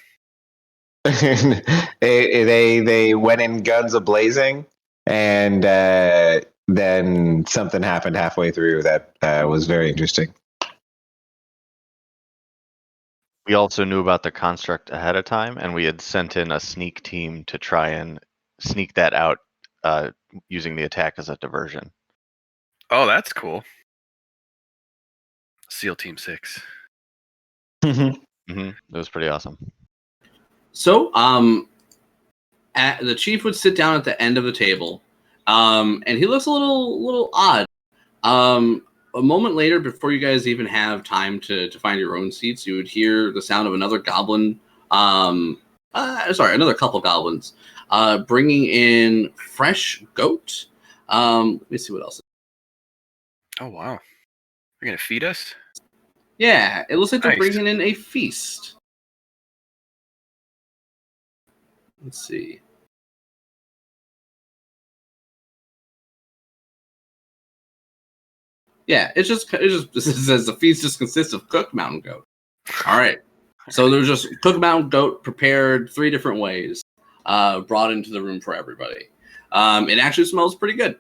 they went in guns a blazing, and then something happened halfway through that was very interesting. We also knew about the construct ahead of time, and we had sent in a sneak team to try and sneak that out using the attack as a diversion. Oh, that's cool. SEAL Team 6. It was pretty awesome. So, the chief would sit down at the end of the table, and he looks a little odd. A moment later, before you guys even have time to find your own seats, you would hear the sound of another goblin. Another couple goblins, bringing in fresh goat. Let me see what else. Oh, wow. You're going to feed us? Yeah, it looks like they're Nice. bringing in a feast. Let's see. Yeah, it just says the feast just consists of cooked mountain goat. All right, so there's just cooked mountain goat prepared 3 different ways, brought into the room for everybody. It actually smells pretty good.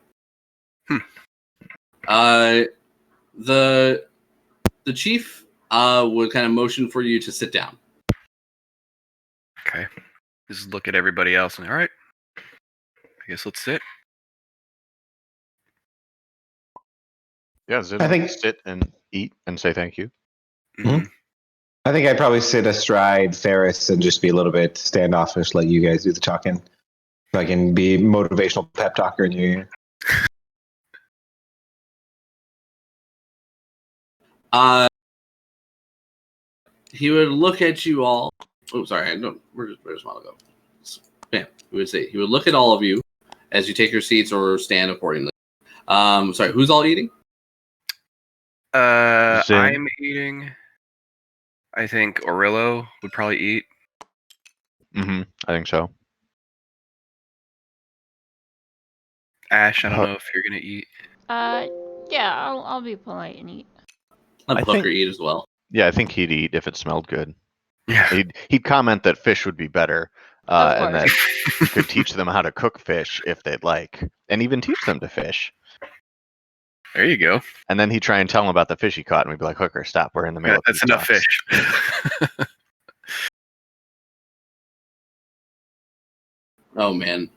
The chief would kind of motion for you to sit down. Okay. Just look at everybody else and all right. I guess let's sit. Yeah, I think- sit and eat and say thank you. Mhm. I think I'd probably sit astride Ferris and just be a little bit standoffish, let you guys do the talking. So I can be motivational pep talker in your ear. He would look at you all. Oh, sorry, I don't. Where's Monaco? Yeah, he would say he would look at all of you as you take your seats or stand accordingly. Sorry, who's all eating? Zin. I'm eating. I think Orillo would probably eat. I think so. Ash, I don't know if you're gonna eat. Yeah, I'll be polite and eat. Let I Hooker think- eat as well. Yeah, I think he'd eat if it smelled good. Yeah. He'd comment that fish would be better, Of and that course. he could teach them how to cook fish if they'd like, and even teach them to fish. There you go. And then he'd try and tell them about the fish he caught, and we'd be like, "Hooker, stop! We're in the middle of That's peace enough talks." fish. Oh man.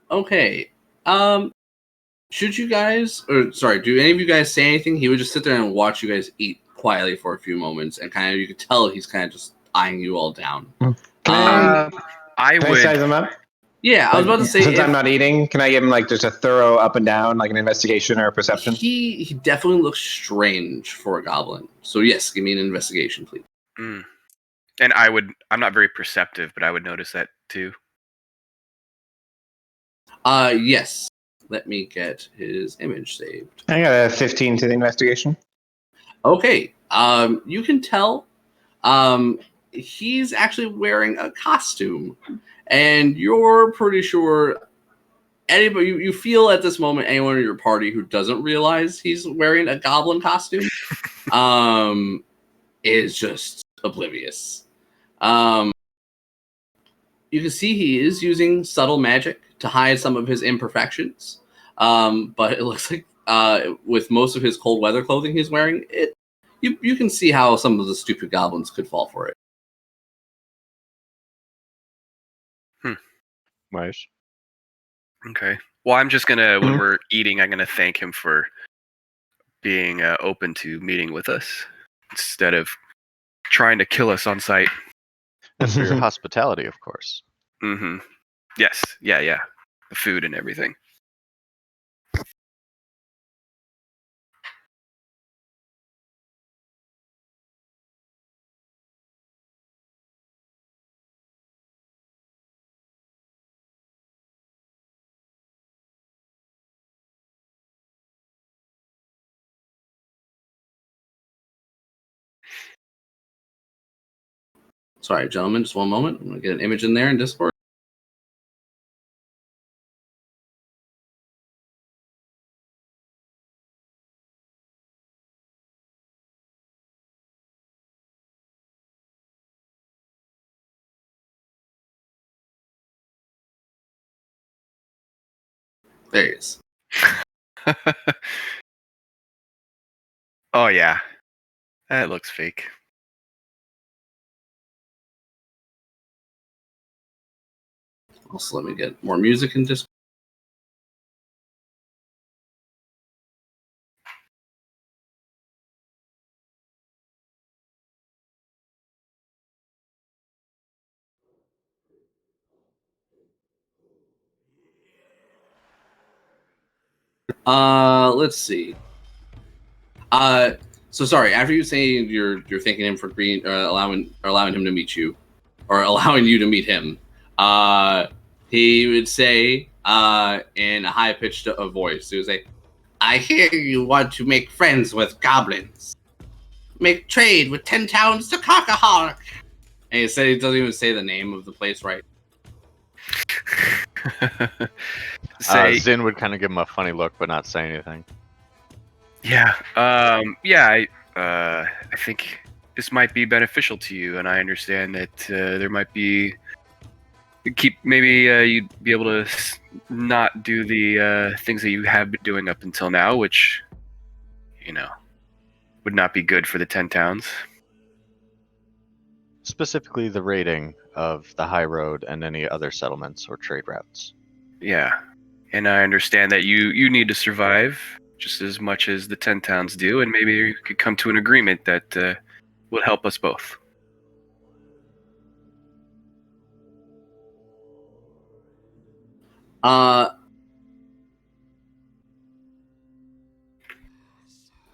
Okay. Should you guys, or sorry, do any of you guys say anything? He would just sit there and watch you guys eat quietly for a few moments, and kind of you could tell he's kind of just eyeing you all down. I Can I would. size him up? Yeah, I was about to say, since I'm not eating, can I give him like just a thorough up and down, like an investigation or a perception? he definitely looks strange for a goblin. So yes, give me an investigation, please. Mm. And I'm not very perceptive, but I would notice that too. Yes. Let me get his image saved. I got a 15 to the investigation. Okay. You can tell he's actually wearing a costume, and you're pretty sure anybody you feel at this moment anyone in your party who doesn't realize he's wearing a goblin costume is just oblivious. You can see he is using subtle magic to hide some of his imperfections, but it looks like with most of his cold weather clothing he's wearing, you can see how some of the stupid goblins could fall for it. Nice. Okay. Well, I'm just gonna when we're eating, I'm gonna thank him for being open to meeting with us instead of trying to kill us on sight. And for your hospitality, of course. Mm-hmm. Yes. Yeah. The food and everything. Sorry, gentlemen, just one moment. I'm gonna get an image in there in Discord. There he is. Oh yeah. That looks fake. Also, let me get more music in Discord. Let's see. So sorry. After you say you're thanking him for allowing him to meet you, or allowing you to meet him, he would say in a high pitched voice, he would say, "I hear you want to make friends with goblins. Make trade with 10 towns to Cockahawk." And he said he doesn't even say the name of the place right. Zin would kind of give him a funny look, but not say anything. Yeah. I think this might be beneficial to you, and I understand that there might be you'd be able to not do the things that you have been doing up until now, which would not be good for the 10 towns. Specifically, the raiding of the high road and any other settlements or trade routes. Yeah, and I understand that you need to survive just as much as the 10 towns do, and maybe you could come to an agreement that will help us both.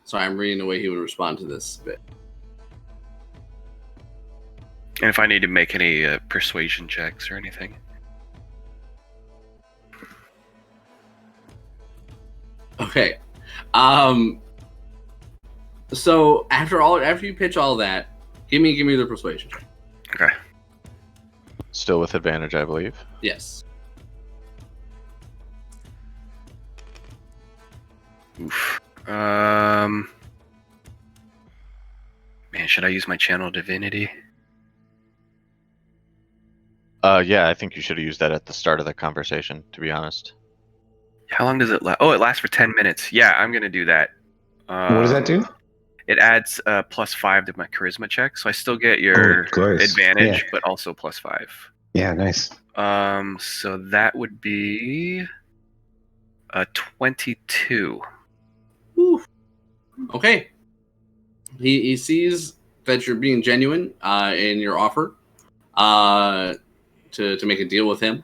Sorry, I'm reading the way he would respond to this bit. And if I need to make any persuasion checks or anything. Okay. So after you pitch all that, give me the persuasion check. Okay. Still with advantage, I believe. Yes. Oof. Man, should I use my channel divinity? Yeah, I think you should have used that at the start of the conversation, to be honest. How long does it last? Oh, it lasts for 10 minutes. Yeah, I'm gonna do that. What does that do? It adds +5 to my charisma check, so I still get your glorious. advantage, Yeah. but also +5. Yeah, nice. So that would be a 22. Whew. Okay. He sees that you're being genuine in your offer to make a deal with him.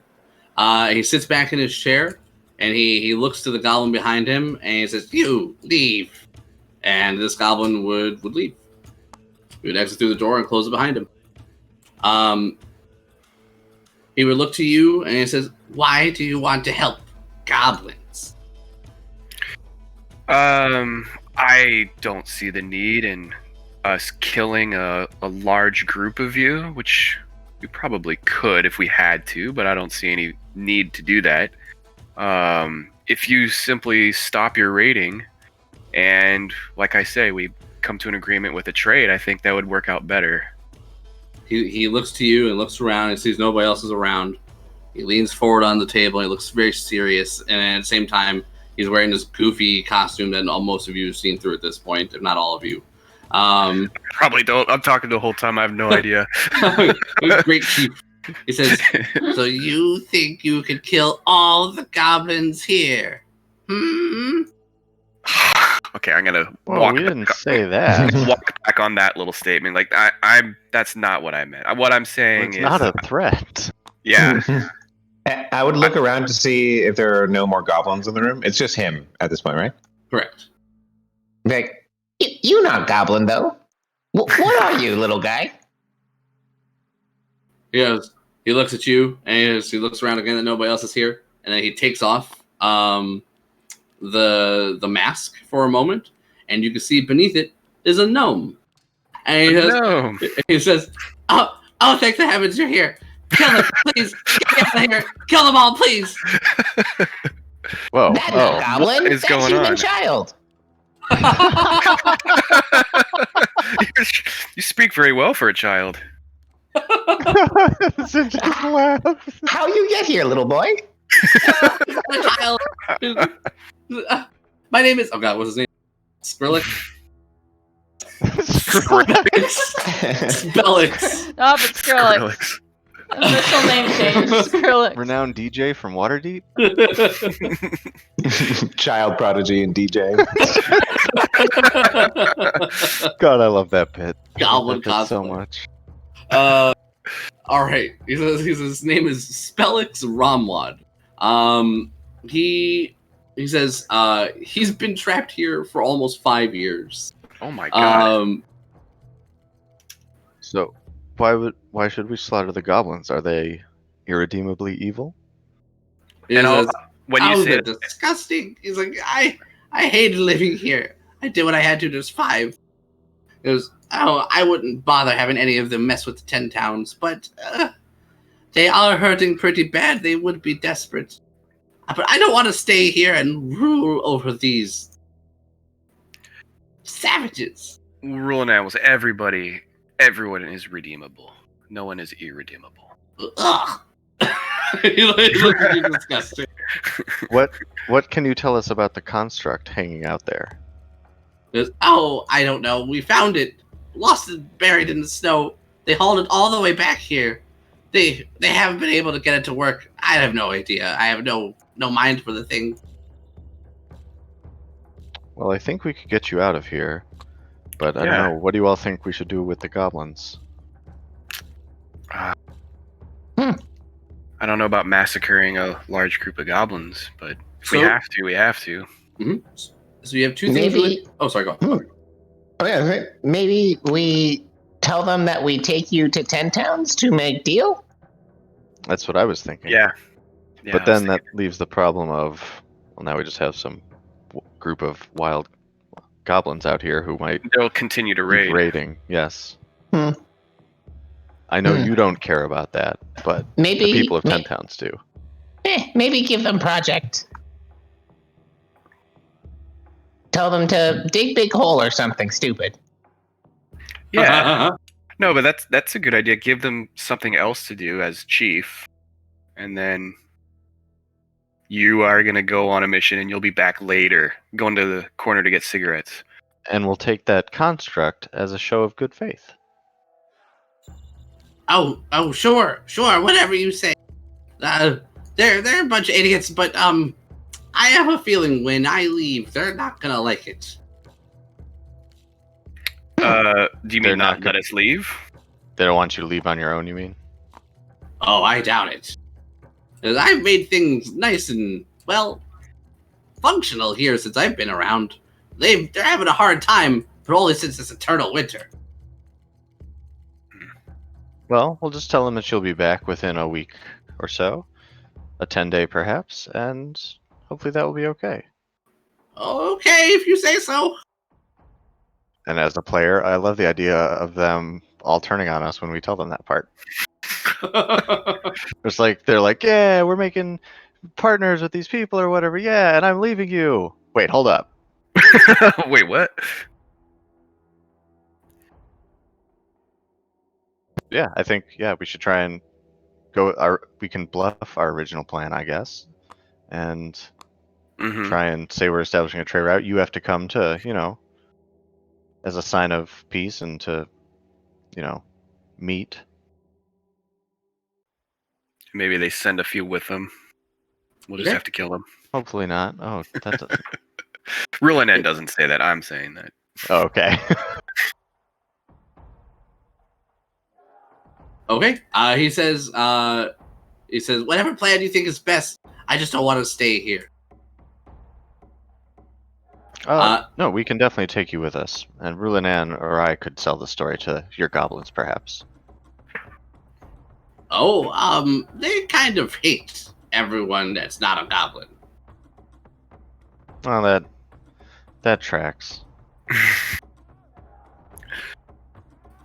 He sits back in his chair and he looks to the goblin behind him and he says, "You leave." And this goblin would leave. He would exit through the door and close it behind him. He would look to you and he says, "Why do you want to help goblins?" I don't see the need in us killing a large group of you, which we probably could if we had to, but I don't see any need to do that. If you simply stop your raiding and, like I say, we come to an agreement with a trade, I think that would work out better. He looks to you and looks around and sees nobody else is around. He leans forward on the table. He looks very serious, and at the same time, he's wearing this goofy costume that most of you have seen through at this point, if not all of you. Probably don't. I'm talking the whole time. I have no idea. Great chief. He says, "So you think you could kill all the goblins here? Hmm?" Okay, I'm gonna Well, we didn't say that. walk back on that little statement. Like I'm. That's not what I meant. What I'm saying It's is not a threat. Yeah. I would look around to see if there are no more goblins in the room. It's just him at this point, right? Correct. Like, you not goblin though. What are you, little guy? He goes. He looks at you and he looks around again that nobody else is here, and then he takes off the mask for a moment, and you can see beneath it is a gnome. And he says, "Oh, thank the heavens you're here. Kill them, please. Get out of here. Kill them all, please." Whoa. That's not goblin. What is That's going human on? child. You speak very well for a child. Just laugh. How you get here, little boy? Child. My name is. Oh God, what's his name? Skrillex. Spellix. Oh, but Skrillex. Official name change. Skrillex. Renowned DJ from Waterdeep. Child prodigy and DJ. God, I love that bit. Goblin That bit so cosplay. much. All right. He says his name is Spellix Ramwad. He says he's been trapped here for almost 5 years. Oh my God. So, why should we slaughter the goblins? Are they irredeemably evil? He And says, when you say they're disgusting. He's like, I hated living here. I did what I had to. There's 5. It was, I wouldn't bother having any of them mess with the 10 towns, but they are hurting pretty bad. They would be desperate. But I don't want to stay here and rule over these savages. ruling animals, everyone is redeemable. No one is irredeemable. Ugh. He looks at you disgusting. What can you tell us about the construct hanging out there? Goes, I don't know. We found it, lost it, buried in the snow. They hauled it all the way back here. They haven't been able to get it to work. I have no idea. I have no mind for the thing. Well, I think we could get you out of here, but I Yeah. don't know. What do you all think we should do with the goblins? I don't know about massacring a large group of goblins, but if we So- have to, we have to. So you have 2 things. Maybe- Oh, sorry. Go. Oh yeah, right. Maybe we tell them that we take you to 10 towns to make deal. That's what I was thinking. Yeah. But then that leaves the problem of, well, now we just have some group of wild goblins out here who might they'll continue to be raid. raiding. Yes. Hmm. I know you don't care about that, but Maybe the people of 10 towns do. Maybe give them project. Tell them to dig big hole or something stupid. Yeah. No, but that's a good idea. Give them something else to do as chief, and then you are gonna go on a mission, and you'll be back later, going to the corner to get cigarettes. And we'll take that construct as a show of good faith. Oh, sure, whatever you say. They're a bunch of idiots, but I have a feeling when I leave, they're not gonna like it. Do you They're mean not not let us leave? They don't want you to leave on your own, you mean? Oh, I doubt it. 'Cause I've made things nice and, well, functional here since I've been around. They're having a hard time, but only since this eternal winter. Well, we'll just tell them that she'll be back within a week or so, a 10-day perhaps, and hopefully that will be okay. Okay, if you say so. And as a player, I love the idea of them all turning on us when we tell them that part. It's like they're like, yeah, we're making partners with these people or whatever, yeah, and I'm leaving you. Wait, hold up. Wait, what? Yeah, I think we should try and we can bluff our original plan, I guess, and try and say we're establishing a trade route. You have to come to, as a sign of peace and to, meet. Maybe they send a few with them. We'll just have to kill them. Hopefully not. Oh, that doesn't. Rulinan doesn't say that. I'm saying that. Oh, okay. Okay. He says, whatever plan you think is best. I just don't want to stay here. No, we can definitely take you with us, and Rulinan or I could sell the story to your goblins, perhaps. Oh, they kind of hate everyone that's not a goblin. Well, that tracks.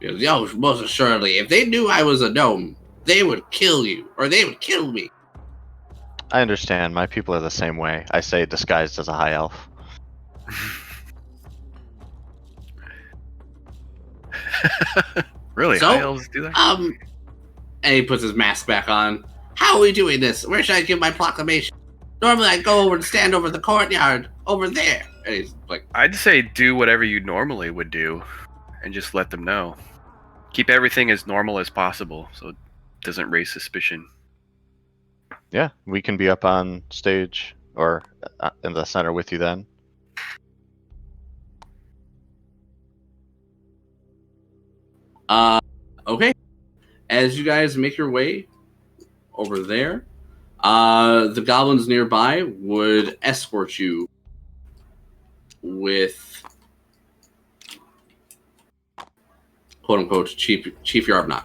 Yo, most assuredly, if they knew I was a gnome, they would kill you, or they would kill me. I understand. My people are the same way. I say disguised as a high elf. Really? So, high elves do that? And he puts his mask back on. How are we doing this? Where should I give my proclamation? Normally I go over and stand over the courtyard, over there. And he's like, I'd say do whatever you normally would do, and just let them know. Keep everything as normal as possible, so it doesn't raise suspicion. Yeah, we can be up on stage or in the center with you then. Okay. As you guys make your way over there, the goblins nearby would escort you with, quote unquote, Chief Yarbnot.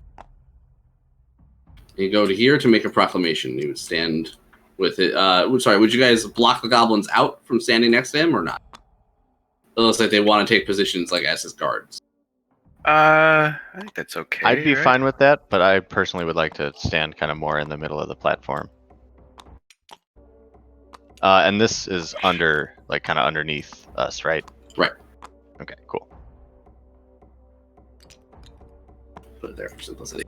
You go to here to make a proclamation. You would stand with it. Would you guys block the goblins out from standing next to him or not? It looks like they want to take positions like as his guards. I think that's okay. I'd be fine with that, but I personally would like to stand kind of more in the middle of the platform. And this is kind of underneath us, right? Right. Okay, cool. Put it there for simplicity.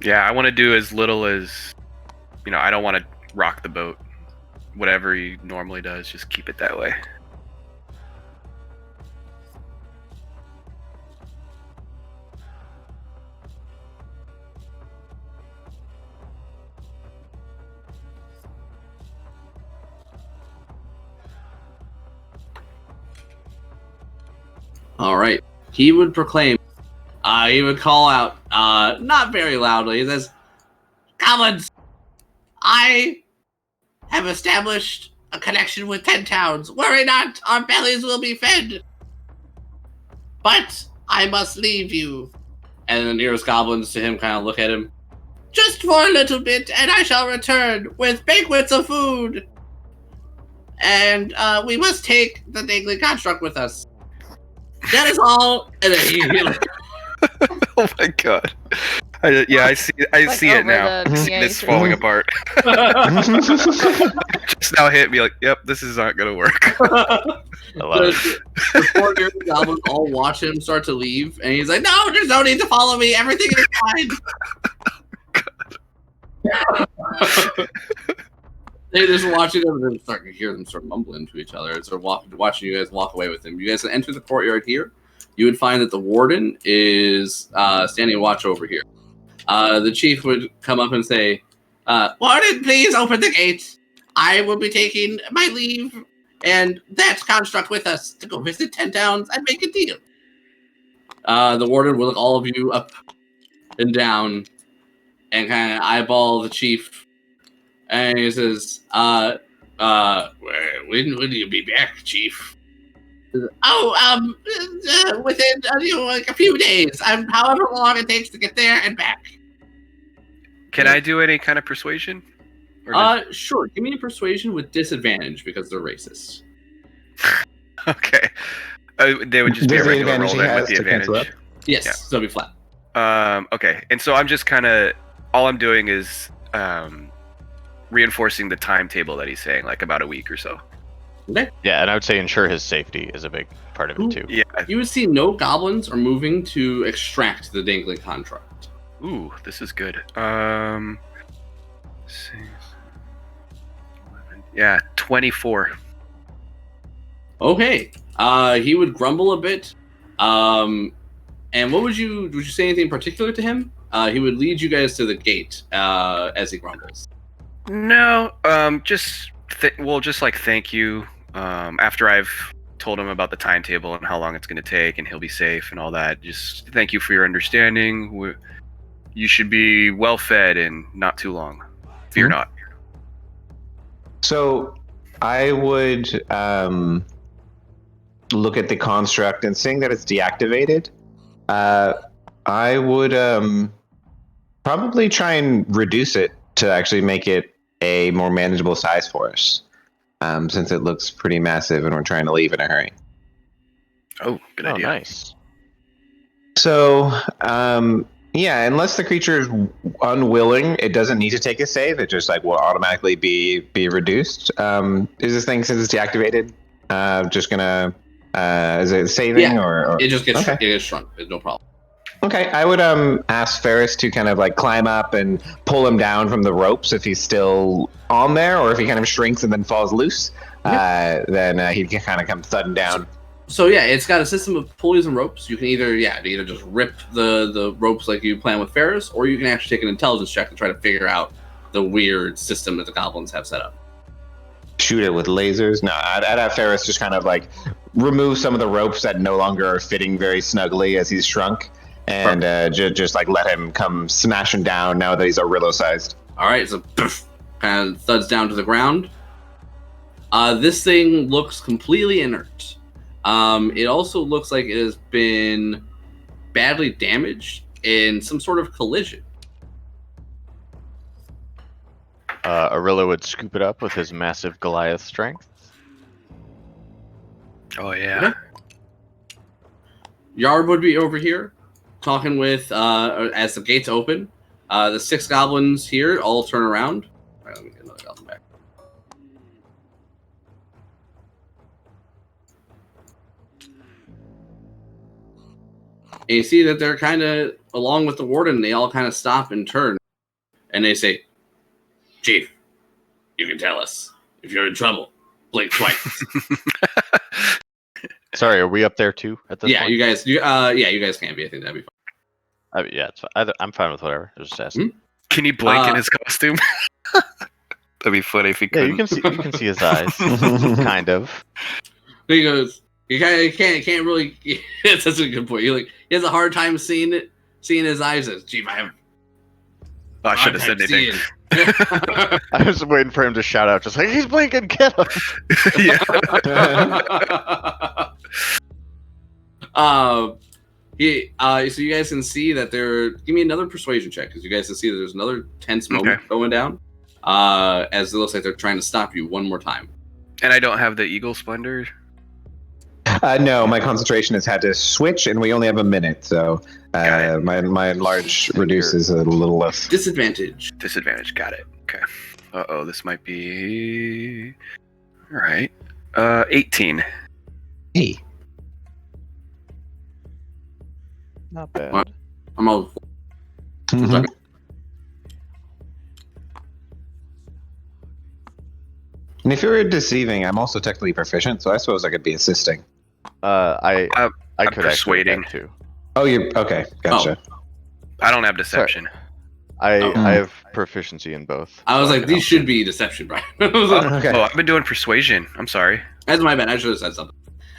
Yeah, I want to do as little as, I don't want to rock the boat. Whatever he normally does, just keep it that way. All right. He would proclaim, he would call out, not very loudly, he says, "Goblins, I have established a connection with 10 towns. Worry not, our bellies will be fed. But I must leave you." And the nearest goblins to him kind of look at him. "Just for a little bit, and I shall return with banquets of food. And we must take the Dagley construct with us. That is all." And then he Oh my god. I see it now. I see this falling apart. Just now hit me like, yep, this is not gonna work. I love it. The four nearest goblins all watch him start to leave, and he's like, "No, there's no need to follow me. Everything is fine." They're just watching them and start to hear them start mumbling to each other as they're watching you guys walk away with them. You guys enter the courtyard here. You would find that the warden is standing watch over here. The chief would come up and say, "Warden, please open the gate. I will be taking my leave and that construct with us to go visit 10 towns and make a deal." The warden will look all of you up and down and kind of eyeball the chief. And he says, when will you be back, Chief? Oh, within like a few days. However long it takes to get there and back. Can I do any kind of persuasion? Sure. Give me a persuasion with disadvantage because they're racist. Okay. They would just be a regular roll then with the advantage. Yes, Yeah. so it'll be flat. Okay. And so I'm just kind of, all I'm doing is reinforcing the timetable that he's saying, like about a week or so. Okay. Yeah, and I would say ensure his safety is a big part of it too. Yeah. You would see no goblins are moving to extract the dangling contract. Ooh, this is good. 6, 11, yeah, 24. Okay. He would grumble a bit. And what would you say anything particular to him? He would lead you guys to the gate as he grumbles. No, just like thank you. After I've told him about the timetable and how long it's going to take, and he'll be safe and all that. Just thank you for your understanding. You should be well fed and not too long. Fear not. So I would look at the construct and seeing that it's deactivated. I would probably try and reduce it to actually make it a more manageable size for us, since it looks pretty massive and we're trying to leave in a hurry. Oh, good idea. Nice. So, yeah, unless the creature is unwilling, it doesn't need to take a save. It just will automatically be reduced. Is this thing, since it's deactivated, just gonna is it saving or it just gets okay. It gets shrunk. It's no problem. Okay, I would ask Ferris to kind of climb up and pull him down from the ropes if he's still on there, or if he kind of shrinks and then falls loose. Then he can kind of come thudding down. So yeah, it's got a system of pulleys and ropes. You can either just rip the ropes like you plan with Ferris, or you can actually take an intelligence check to try to figure out the weird system that the goblins have set up. Shoot it with lasers? No, I'd have Ferris just kind of remove some of the ropes that no longer are fitting very snugly as he's shrunk. And just let him come smashing down now that he's Arillo sized. All right, so kind of thuds down to the ground. This thing looks completely inert. It also looks like it has been badly damaged in some sort of collision. Arillo would scoop it up with his massive Goliath strength. Oh yeah. Yard would be over here, talking with as the gates open. The 6 goblins here all turn around. All right, let me get another goblin back. And you see that they're kind of, along with the warden, they all kind of stop and turn. And they say, "Chief, you can tell us. If you're in trouble, blink twice." Sorry, are we up there too at this point? You guys can be. I think that'd be fine. Yeah, it's fine. I'm fine with whatever. I was just asking. Can he blink in his costume? That'd be funny if he could. Yeah, you can see his eyes, kind of. He goes, you can't really. That's a good point. He has a hard time seeing his eyes. As Chief, I should have said anything. I was waiting for him to shout out, just like, he's blinking, get him. Yeah. So you guys can see that give me another persuasion check, because you guys can see that there's another tense moment going down. As it looks like they're trying to stop you one more time. And I don't have the Eagle Splendor. No, my concentration has had to switch, and we only have a minute, so my enlarge reduces a little less. Disadvantage. Got it. Okay. This might be. All right. 18. Hey. Not bad. What? I'm all. Mhm. And if you're deceiving, I'm also technically proficient, so I suppose I could be assisting. I I'm could persuading. actually too. Oh, you're okay. Gotcha. I don't have deception. I Oh. have proficiency in both. I was so like, can these help should you. be deception, Brian. I was like, Okay. Oh, I've been doing persuasion. I'm sorry. that's my bad. I should have said something.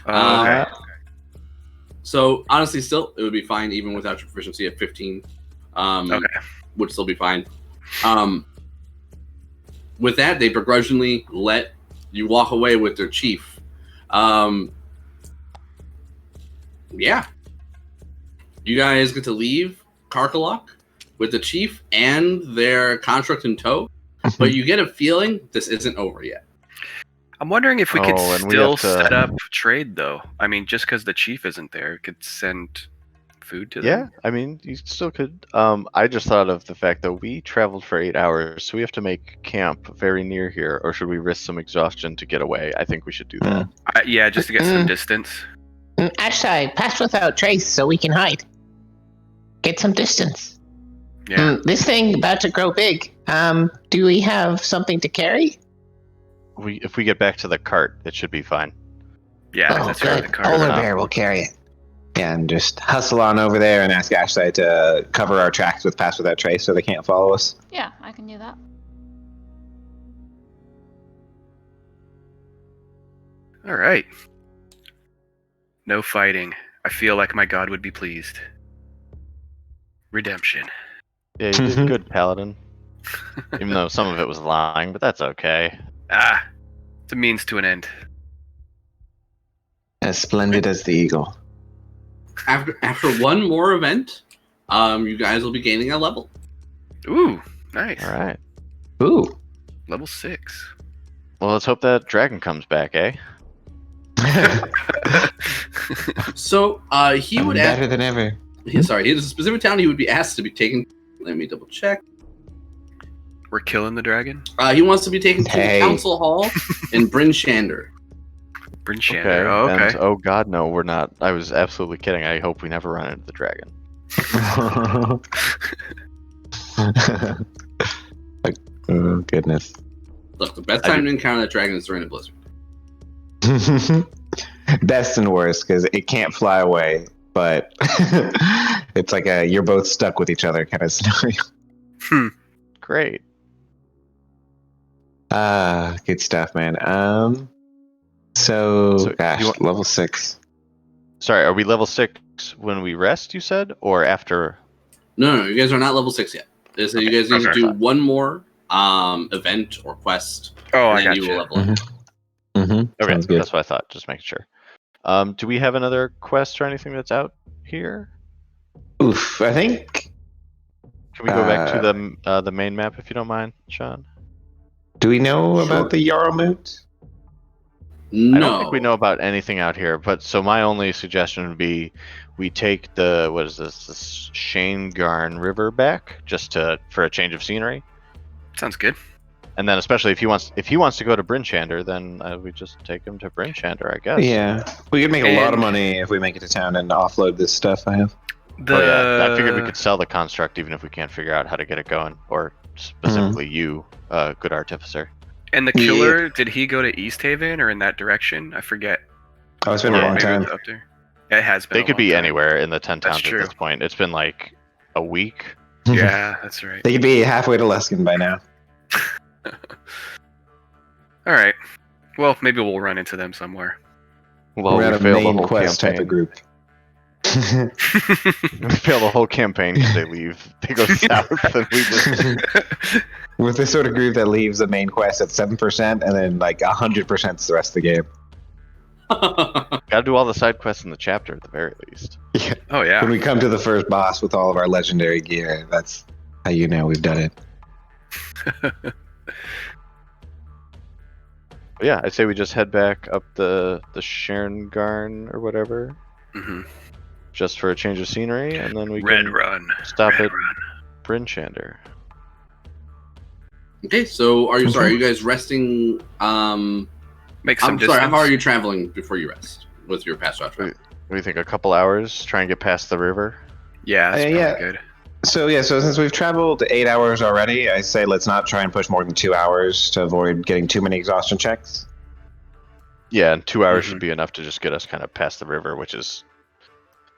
Okay. So honestly, still, it would be fine even without your proficiency at 15. Okay. Would still be fine. With that, they begrudgingly let you walk away with their chief. Yeah. You guys get to leave Karkalok with the chief and their construct in tow, but you get a feeling this isn't over yet. I'm wondering if we could Oh, and we still have to- set up trade, though. I mean, just because the chief isn't there, we could send food to Yeah, them. I mean, you still could. I just thought of the fact that we traveled for 8 hours, so we have to make camp very near here, or should we risk some exhaustion to get away? I think we should do that. Yeah, just to get some distance. Ashai, pass without trace so we can hide. Get some distance. Yeah. This thing about to grow big. Do we have something to carry? If we get back to the cart, it should be fine. Yeah, Oh, that's right. good. The car. Polar bear will carry it. Yeah, and just hustle on over there and ask Ashley to cover our tracks with Pass Without Trace so they can't follow us. Yeah, I can do that. All right. No fighting. I feel like my god would be pleased. Redemption. Yeah, you did good, Paladin. Even though some of it was lying, but that's okay. Ah, it's a means to an end. As splendid as the eagle. After one more event, you guys will be gaining a level. Ooh, nice. All right. Ooh. Level 6. Well, let's hope that dragon comes back, eh? So he would ask. Better than ever. Sorry, he has a specific town he would be asked to be taken. Let me double check. We're killing the dragon? He wants to be taken to the Hey. council hall in Bryn Shander. Bryn Shander. Okay. Oh, okay. And, oh God, no, we're not. I was absolutely kidding. I hope we never run into the dragon. Oh, goodness. Look, the best time to encounter that dragon is during a blizzard. Best and worst because it can't fly away, but it's like you're both stuck with each other kind of scenario. Great. Good stuff, man. So gosh, you want- level 6. Sorry, are we level 6 when we rest, you said? Or after? No, you guys are not level 6 yet. So you guys need to okay. do one more event or quest, Oh, and I then got you you. will level up. Mm-hmm. Okay, Sounds good. that's what I thought. Just making sure. Do we have another quest or anything that's out here? Oof, I think. Can we go back to the main map if you don't mind, Sean? Do we know Sure. about the Yarlmoot? No, I don't think we know about anything out here, but so my only suggestion would be we take the this Shanegarn River back just for a change of scenery, Sounds good. and then especially if he wants to go to Bryn Shander, then we just take him to Bryn Shander, I guess. Yeah, we could make a lot of And- money if we make it to town and offload this stuff I have. The... Oh yeah, I figured we could sell the construct even if we can't figure out how to get it going, or specifically you, good artificer. And the killer, did he go to East Haven or in that direction? I forget. Oh, it's been Yeah, a long Maybe it time. was up there. It has been. They a could long be time. anywhere in the 10 That's towns at true. this point. It's been like a week. Yeah, that's right. They could be halfway to Luskin by now. All right. Well, maybe we'll run into them somewhere. Well, We're we at a failed the main whole quest type campaign. of group. We fail the whole campaign because they leave. They go south, and we just. With this sort of group that leaves the main quest at 7% and then like 100% is the rest of the game. Gotta do all the side quests in the chapter at the very least. Oh yeah. When we come to the first boss with all of our legendary gear, that's how you know we've done it. But yeah, I'd say we just head back up the Shanegarn or whatever, hmm just for a change of scenery, and then we Red can Run. stop Red at Run. Bryn Shander. Okay, so are you guys resting? Make some I'm distance. sorry, how far are you traveling before you rest with your past out travel? What do you think? A couple hours, try and get past the river. Yeah, that's Yeah, probably yeah. good. So yeah, so since we've traveled 8 hours already, I say let's not try and push more than 2 hours to avoid getting too many exhaustion checks. Yeah, and 2 hours Mhm. should be enough to just get us kind of past the river, which is,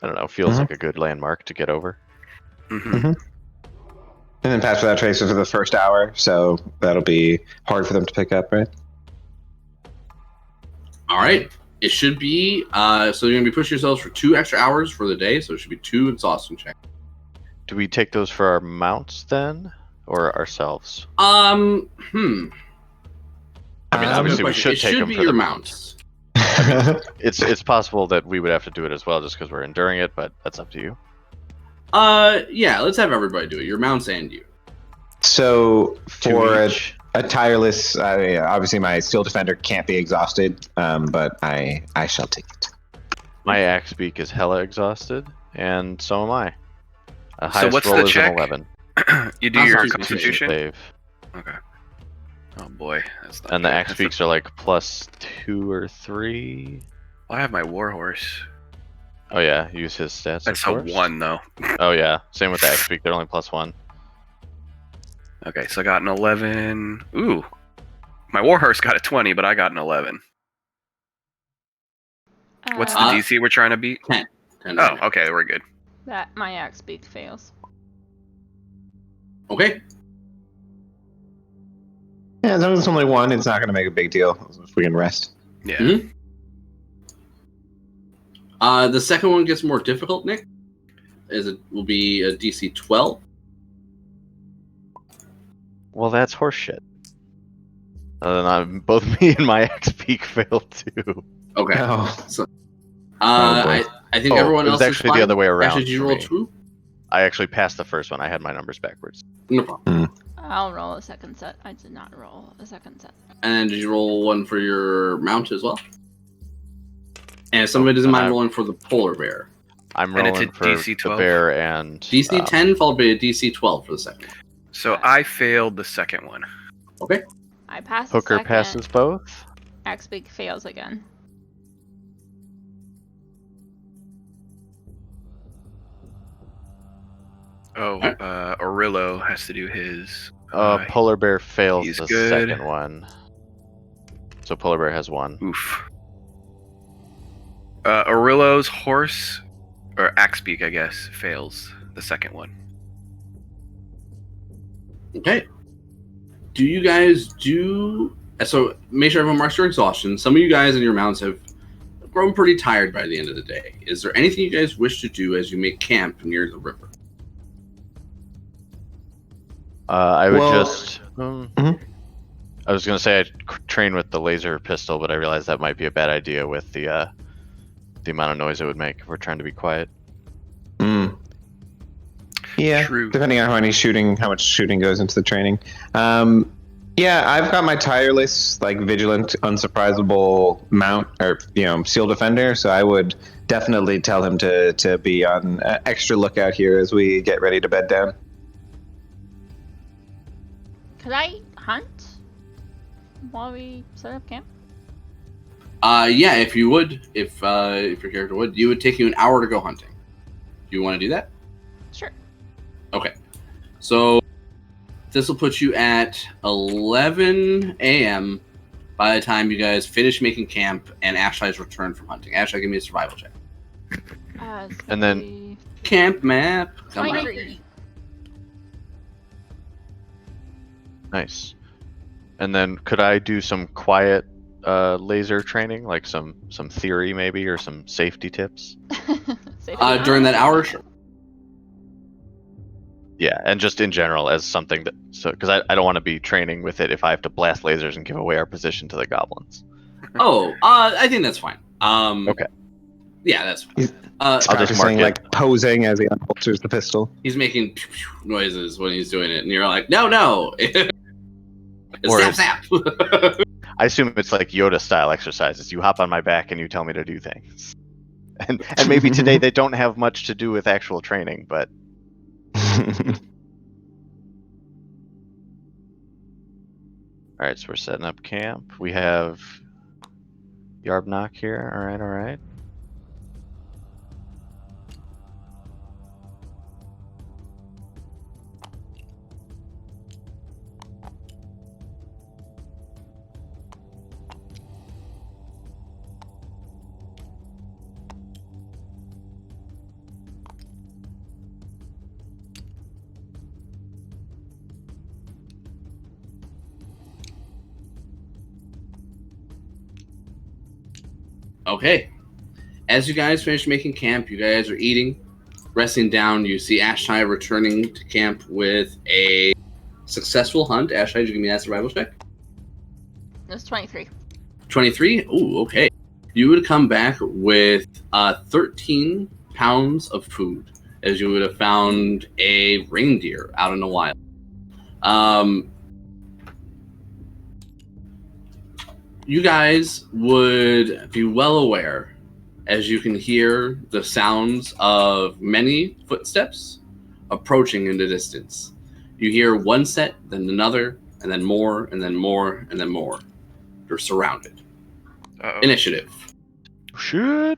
I don't know, feels like a good landmark to get over. Mm-hmm. And then pass without traces for the first hour, so that'll be hard for them to pick up, right? All right. It should be. So you're gonna be pushing yourselves for 2 extra hours for the day. So it should be 2 exhaustion checks. Do we take those for our mounts then, or ourselves? Hmm. I mean, That's a good obviously we question. should It take should them be for your the mounts. It's possible that we would have to do it as well, just because we're enduring it, but that's up to you. Yeah. Let's have everybody do it. Your mounts and you. So Two for each. a tireless, obviously my steel defender can't be exhausted, but I shall take it. My axe beak is hella exhausted, and so am I. So Highest what's roll the is check? an 11. You do your Constitution constitution? Save. Okay. Oh boy, that's not And the good. axe That's a- beaks are like +2 or 3. I have my warhorse. Oh yeah, use his stats. That's of a course. 1 though. Oh yeah, same with the axe beak. They're only +1. Okay, so I got an 11. Ooh, my warhorse got a 20, but I got an 11. What's the Uh, DC we're trying to beat? 10. Oh, okay, we're good. That my axe beak fails. Okay. Yeah, as long as it's only one, it's not going to make a big deal if we can rest. Yeah. Mhm. The second one gets more difficult, Nick. It will be a DC 12. Well, that's horseshit. Both me and my axe beak failed too. Okay. Oh, So, boy. I think Oh, everyone it else was is actually fine. the other way around Ashley, did you for roll me. 2? I actually passed the first one. I had my numbers backwards. No problem. I'll roll a second set. I did not roll a second set. And did you roll 1 for your mount as well? And if somebody doesn't and mind I- rolling for the polar bear. I'm And it's rolling a for DC the 12? bear and DC 10 followed by a DC 12 for the second. So I failed the second one. Okay. I pass the Hooker second. passes both. Axe beak fails again. Oh, Aurelio has to do his. Polar bear fails he's the good. second one. So polar bear has 1. Oof. Aurelio's horse, or Axebeak, I guess, fails the second one. Okay. Do you guys do... So make sure everyone marks your exhaustion. Some of you guys and your mounts have grown pretty tired by the end of the day. Is there anything you guys wish to do as you make camp near the river? I would Well- just. Mhm. I was gonna say I'd train with the laser pistol, but I realized that might be a bad idea with the amount of noise it would make if we're trying to be quiet. Yeah, True. depending on how much shooting goes into the training. Yeah, I've got my tireless, like vigilant, unsurprisable mount, or seal defender. So I would definitely tell him to be on extra lookout here as we get ready to bed down. Could I hunt while we set up camp? Yeah, if you would, if your character would, you would take you an hour to go hunting. Do you want to do that? Sure. Okay. So this will put you at 11 a.m. by the time you guys finish making camp and Ashley's return from hunting. Ashley, give me a survival check. It's And gonna then- be Camp map. Come on. 23. Nice. And then could I do some quiet laser training, like some theory maybe, or some safety tips? Safety During that on. hour, sure. Yeah, and just in general as something that, so because I don't want to be training with it if I have to blast lasers and give away our position to the goblins. Oh, I think that's fine. Okay. Yeah, that's fine. He's- Uh, I'll just mark Practicing, it. like posing as he unholsters the pistol. he's making noises when he's doing it, and you're like, no. Or- Zap, zap. I assume it's like Yoda style exercises. You hop on my back and you tell me to do things. And maybe today they don't have much to do with actual training, but all right. So we're setting up camp. We have Yarbnock here. All right. Okay. As you guys finish making camp, you guys are eating, resting down. You see Ashtai returning to camp with a successful hunt. Ashtai, did you give me that survival check? It's 23. 23? Ooh, okay. You would come back with 13 pounds of food, as you would have found a reindeer out in the wild. You guys would be well aware, as you can hear the sounds of many footsteps approaching in the distance. You hear one set, then another, and then more, and then more, and then more. You're surrounded. Uh-oh. Initiative. Shit.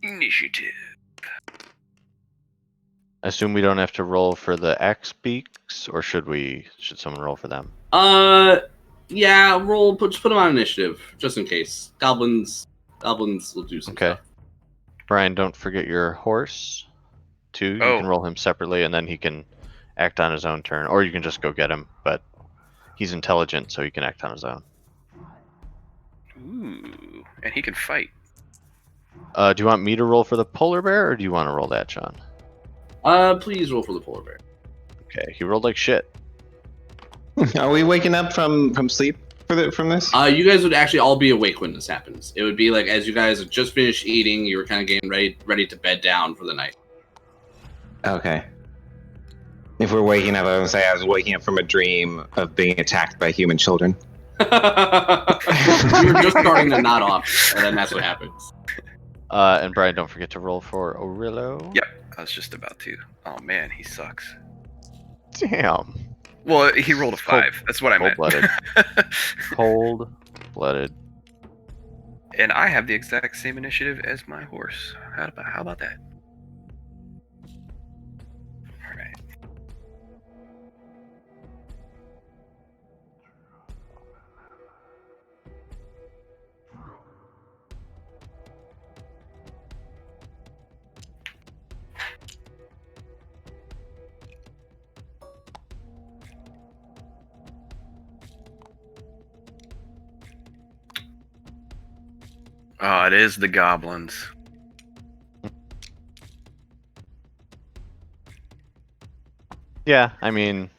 Initiative. I assume we don't have to roll for the X beaks, or should we? Should someone roll for them? Yeah, just put them on initiative, just in case. Goblins will do some Okay. stuff. Brian, don't forget your horse. Too. You Oh. can roll him separately, and then he can act on his own turn, or you can just go get him. But he's intelligent, so he can act on his own. Ooh. And he can fight. Do you want me to roll for the polar bear, or do you want to roll that, Sean? Please roll for the polar bear. Okay, he rolled like shit. Are we waking up from sleep from this? You guys would actually all be awake when this happens. It would be like as you guys had just finished eating, you were kind of getting ready to bed down for the night. Okay. If we're waking up, I would say I was waking up from a dream of being attacked by human children. You were just starting to nod off, and then that's what happens. And Brian, don't forget to roll for Orillo. Yep. I was just about to. Oh man, he sucks. Damn. Well, he rolled a 5. That's what I meant. Cold-blooded. Cold-blooded. And I have the exact same initiative as my horse. How about that? All right. Oh, it is the goblins. Yeah, I mean,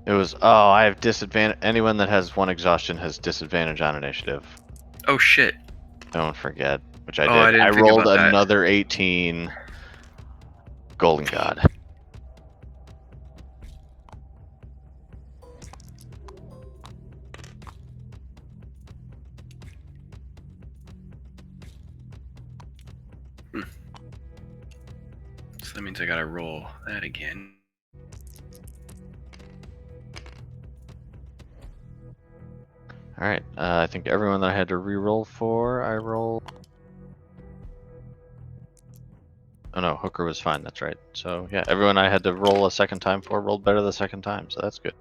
it was. Oh, I have disadvantage. Anyone that has 1 exhaustion has disadvantage on initiative. Oh shit. Don't forget, which I Oh, did. I didn't think rolled about that. another 18. Golden God. So that means I gotta roll that again. All right. I think everyone that I had to re-roll for, I rolled. Oh no, Hooker was fine. That's right. So yeah, everyone I had to roll a second time for rolled better the second time. So that's good.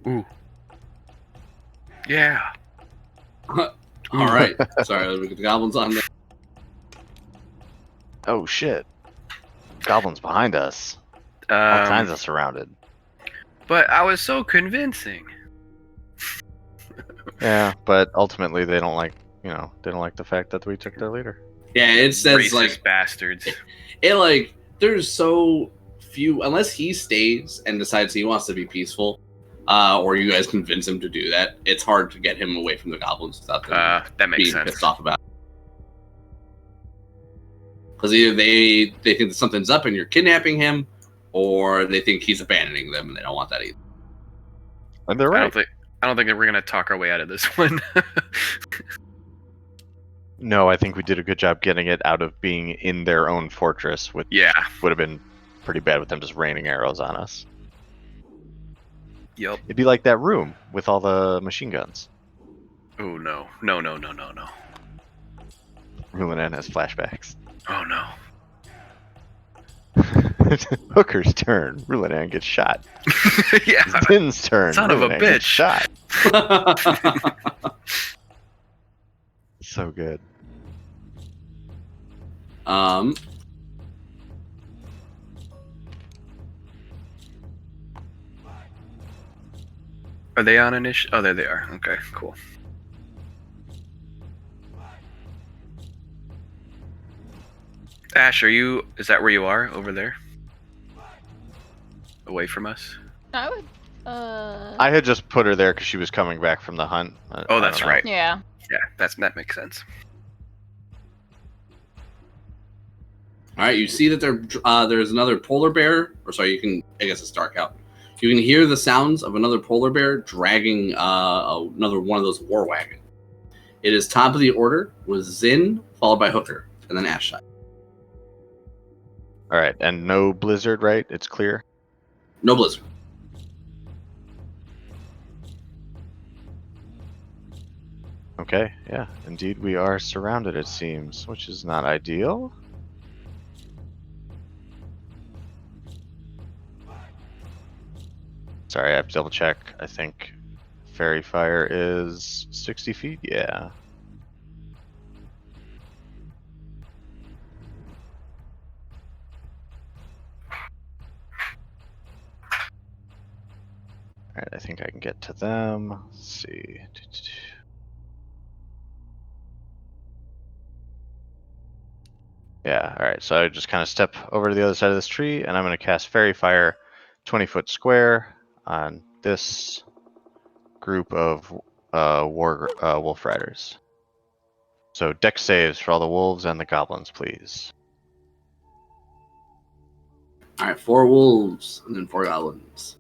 Ooh. Yeah. All right. Sorry, let me get the goblins on there. Oh shit! Goblins behind us. All kinds of surrounded. But I was so convincing. Yeah, but ultimately they don't like, they don't like the fact that we took their leader. Yeah, it says Racist like bastards. it like there's so few unless he stays and decides he wants to be peaceful, or you guys convince him to do that. It's hard to get him away from the goblins without them That makes being sense. pissed off about it. Because either they think that something's up and you're kidnapping him, or they think he's abandoning them and they don't want that either. And they're right. I don't think that we're gonna talk our way out of this one. No, I think we did a good job getting it out of being in their own fortress, which Yeah. would have been pretty bad with them just raining arrows on us. Yep. It'd be like that room with all the machine guns. Oh no. No. Rulinan has flashbacks. Oh no. Hooker's turn. Rulinan gets shot. Yeah. Din's turn. Son of a Rulinan bitch. gets shot. So good. Are they on initiative? Oh, there they are. Okay, cool. Ash, is that where you are? Over there? Away from us? I would. I had just put her there because she was coming back from the hunt. Oh, that's right. Yeah. Yeah, that makes sense. All right, you see that there's another polar bear, or sorry, I guess it's dark out. You can hear the sounds of another polar bear dragging another one of those war wagons. It is top of the order with Zin, followed by Hooker, and then Ashshot. All right, and no blizzard, right? It's clear. No blizzard. Okay, yeah, indeed we are surrounded, it seems, which is not ideal. Sorry, I have to double check. I think fairy fire is 60 feet, yeah. Alright, I think I can get to them. Let's see. Yeah, alright, so I just kind of step over to the other side of this tree, and I'm going to cast Fairy Fire 20-foot square on this group of wolf riders. So dex saves for all the wolves and the goblins, please. All right, 4 wolves and then 4 goblins.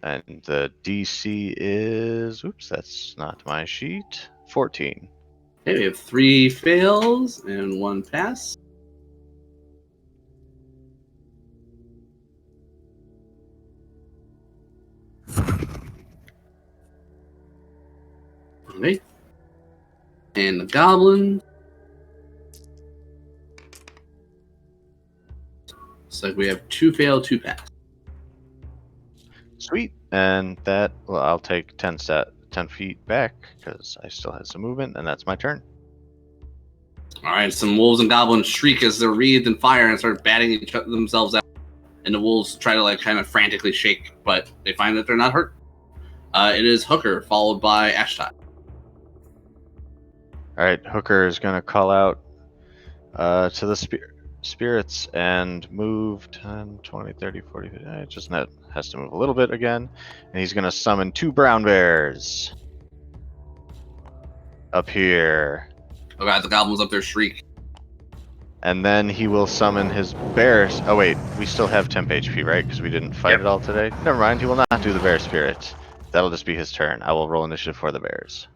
And the DC is, oops, that's not my sheet, 14. Okay, we have 3 fails and 1 pass. Okay. And the goblin. Looks like we have 2 fail, 2 pass. Sweet. And that, well, I'll take 10 feet back because I still have some movement, and that's my turn. All right, some wolves and goblins shriek as they're wreathed in fire and start batting themselves out. And the wolves try to kind of frantically shake, but they find that they're not hurt. It is Hooker, followed by Ashtot. All right, Hooker is going to call out to the spirits and move 10, 20, 30, 40, 50. It just has to move a little bit again. And he's going to summon 2 brown bears up here. Oh god, the goblins up there shriek. And then he will summon his bears. Oh wait, we still have temp HP, right? Because we didn't fight it all today. Never mind, he will not do the bear spirit. That'll just be his turn. I will roll initiative for the bears.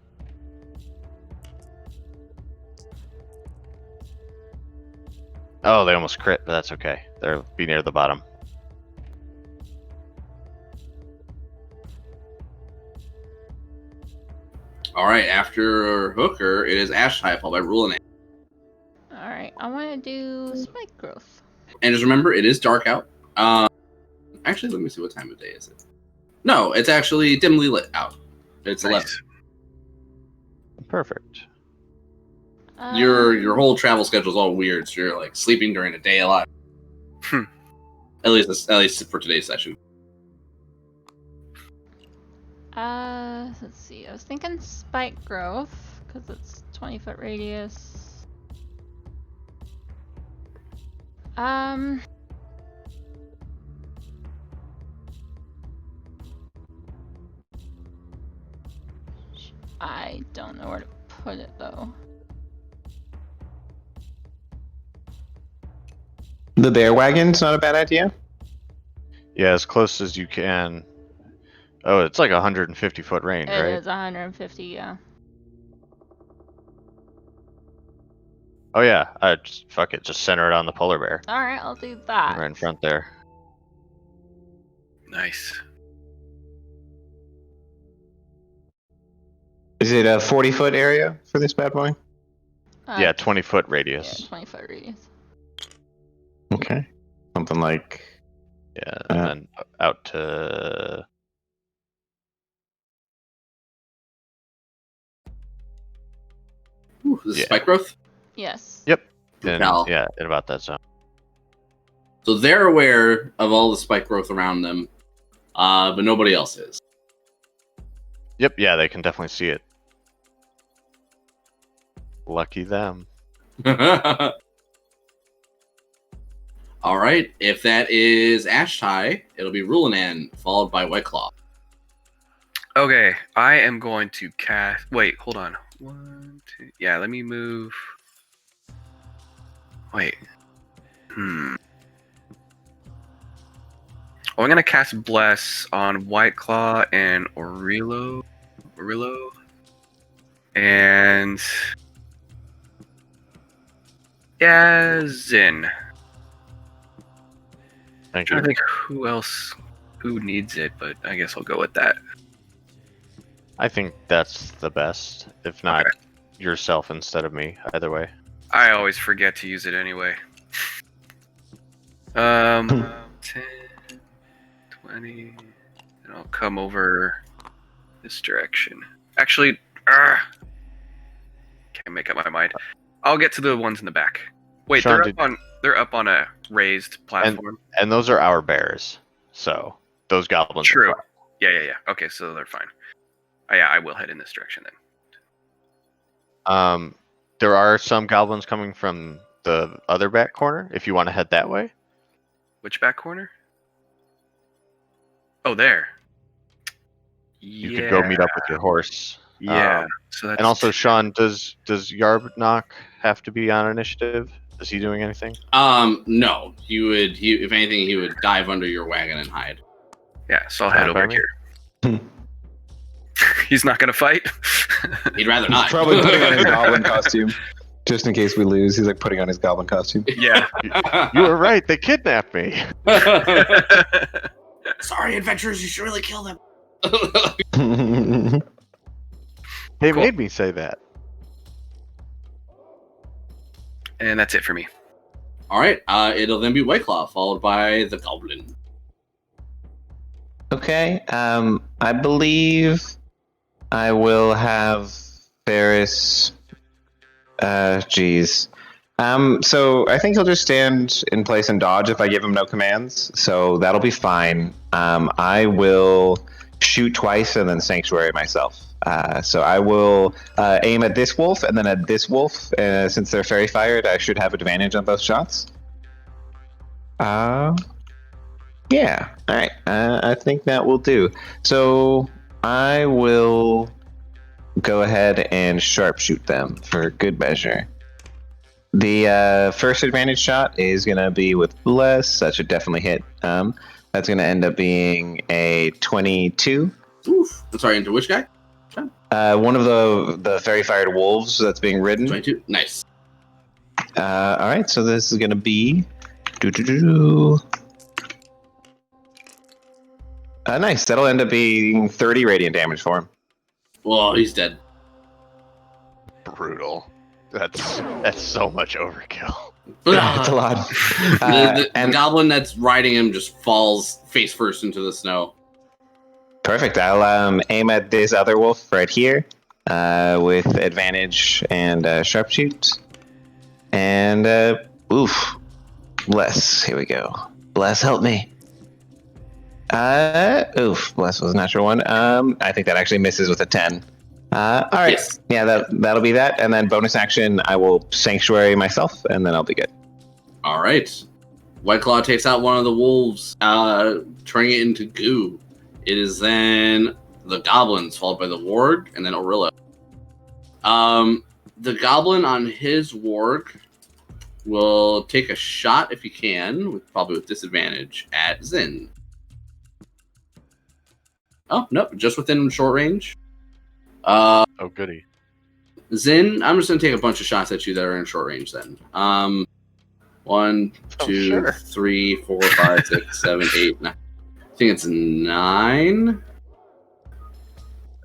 Oh, they almost crit, but that's okay. They'll be near the bottom. All right, after Hooker, it is Ashtai, followed by Ruling. Alright, I want to do spike growth. And just remember, it is dark out. Actually, let me see what time of day is it. No, it's actually dimly lit out. It's Nice. 11. Perfect. Your whole travel schedule is all weird. So you're like sleeping during the day a lot. At least for today's session. Let's see. I was thinking spike growth because it's 20-foot radius. I don't know where to put it though. The bear wagon's not a bad idea. Yeah, as close as you can. Oh, it's like 150-foot range, It right? is 150, yeah. Oh yeah, fuck it, just center it on the polar bear. All right, I'll do that. Right in front there. Nice. Is it a 40-foot area for this bad boy? Yeah, 20-foot Yeah, radius. 20-foot radius. Okay. Something like... Yeah, and then out to... Ooh, this is Yeah. spike growth. Yes. Yep. Propel. In about that zone. So they're aware of all the spike growth around them, but nobody else is. Yep, yeah, they can definitely see it. Lucky them. All right. If that is Ashtai, it'll be Rulanan, followed by Whiteclaw. Okay, I am going to cast. Wait, hold on. 1, 2. Yeah, let me move. Wait. Oh, I'm gonna cast Bless on Whiteclaw and Orillo. And yeah, Zin. Thank I you. think who needs it, but I guess I'll go with that. I think that's the best. If not, yourself instead of me. Either way. I always forget to use it anyway. 10, 20, and I'll come over this direction. Actually, can't make up my mind. I'll get to the ones in the back. Wait, Sean, they're up on a raised platform. And those are our bears. So those goblins True. are fine. Yeah. Okay, so they're fine. Yeah, I will head in this direction then. There are some goblins coming from the other back corner if you want to head that way. Which back corner? Oh, there. You could go meet up with your horse. Yeah. So that's And also, Sean, does Yarbnock have to be on initiative? Is he doing anything? No. If anything, he would dive under your wagon and hide. Yeah, so I'll head over here. He's not gonna fight. He'd rather not. He's probably putting on his goblin costume. Just in case we lose, he's like putting on his goblin costume. Yeah. You were right. They kidnapped me. Sorry, adventurers. You should really kill them. They made me say that. And that's it for me. All right. It'll then be Whiteclaw, followed by the Goblin. Okay. I believe I will have Ferris. Geez. So I think he'll just stand in place and dodge if I give him no commands. So that'll be fine. I will shoot twice and then sanctuary myself. So I will aim at this wolf and then at this wolf. Since they're fairy fired, I should have advantage on both shots. Yeah. All right. I think that will do. So I will go ahead and sharpshoot them for good measure. The first advantage shot is going to be with Bless. That should definitely hit. That's going to end up being a 22. Oof. I'm sorry, into which guy? One of the fairy fired wolves that's being ridden. 22. Nice. All right, so this is going to be... nice. That'll end up being 30 radiant damage for him. Well, he's dead. Brutal. That's so much overkill. It's a lot. The goblin that's riding him just falls face first into the snow. Perfect. I'll aim at this other wolf right here with advantage and sharpshoot. And oof, bless. Here we go. Bless, help me. Oof, bless was a natural one. I think that actually misses with a 10. All right. Yes. Yeah, that'll be that. And then bonus action, I will sanctuary myself, and then I'll be good. All right. White Claw takes out one of the wolves, turning it into goo. It is then the goblins, followed by the warg, and then Orilla. The goblin on his warg will take a shot if he can, probably with disadvantage, at Zin. Oh, nope, just within short range. Oh, goody. Zin, I'm just going to take a bunch of shots at you that are in short range then. 1, 2, 3, 4, 5, 6, 7, 8, 9. I think it's 9.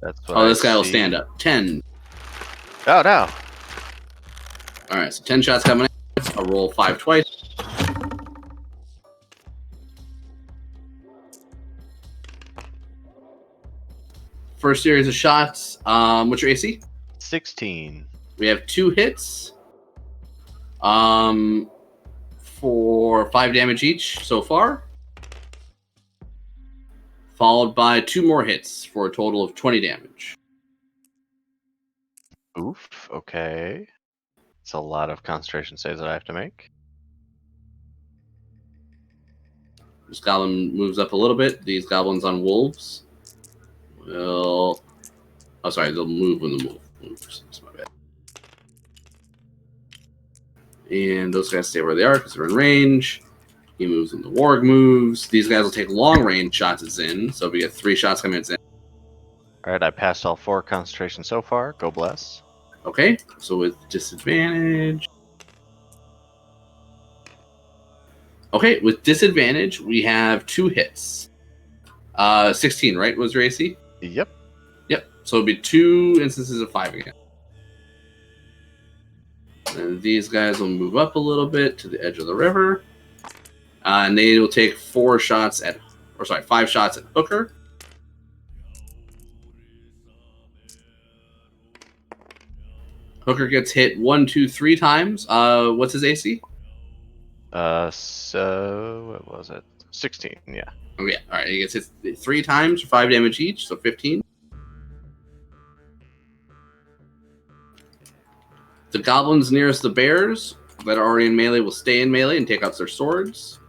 That's what Oh, this guy will stand up. 10. Oh, no. All right, so 10 shots coming in. I'll roll 5 twice. First series of shots. What's your AC? 16. We have 2 hits. For 5 damage each so far. Followed by 2 more hits for a total of 20 damage. Oof. Okay. It's a lot of concentration saves that I have to make. This goblin moves up a little bit. These goblins on wolves will... Oh, sorry. They'll move when the wolf moves. That's my bad. And those guys stay where they are because they're in range. He moves when the warg moves. These guys will take long-range shots at Zin. So we get 3 shots coming at Zin. All right, I passed all 4 concentration so far. Go bless. Okay, so with disadvantage. Okay, with disadvantage, we have 2 hits. 16, right, was your AC? Yep. Yep, so it'll be 2 instances of 5 again. And these guys will move up a little bit to the edge of the river. And they will take 5 shots at Hooker. Hooker gets hit 1, 2, 3 times. What's his AC? So what was it? 16. Yeah. Oh yeah. All right. He gets hit 3 times for 5 damage each, so 15. The goblins nearest the bears that are already in melee will stay in melee and take out their swords.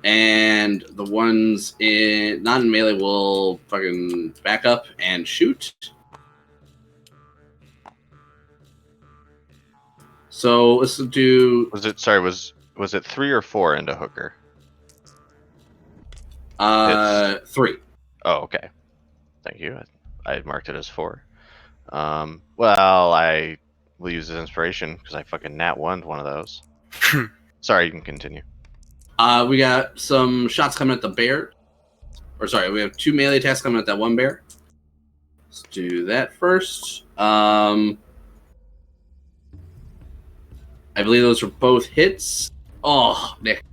And the ones not in melee will fucking back up and shoot. So let's do. Was it 3 or 4 into Hooker? 3. Oh, okay. Thank you. I marked it as 4. Well, I will use his inspiration because I fucking nat 1'd one of those. Sorry, you can continue. We got some shots coming at the bear. Or sorry, we have 2 melee attacks coming at that one bear. Let's do that first. I believe those were both hits. Oh, Nick.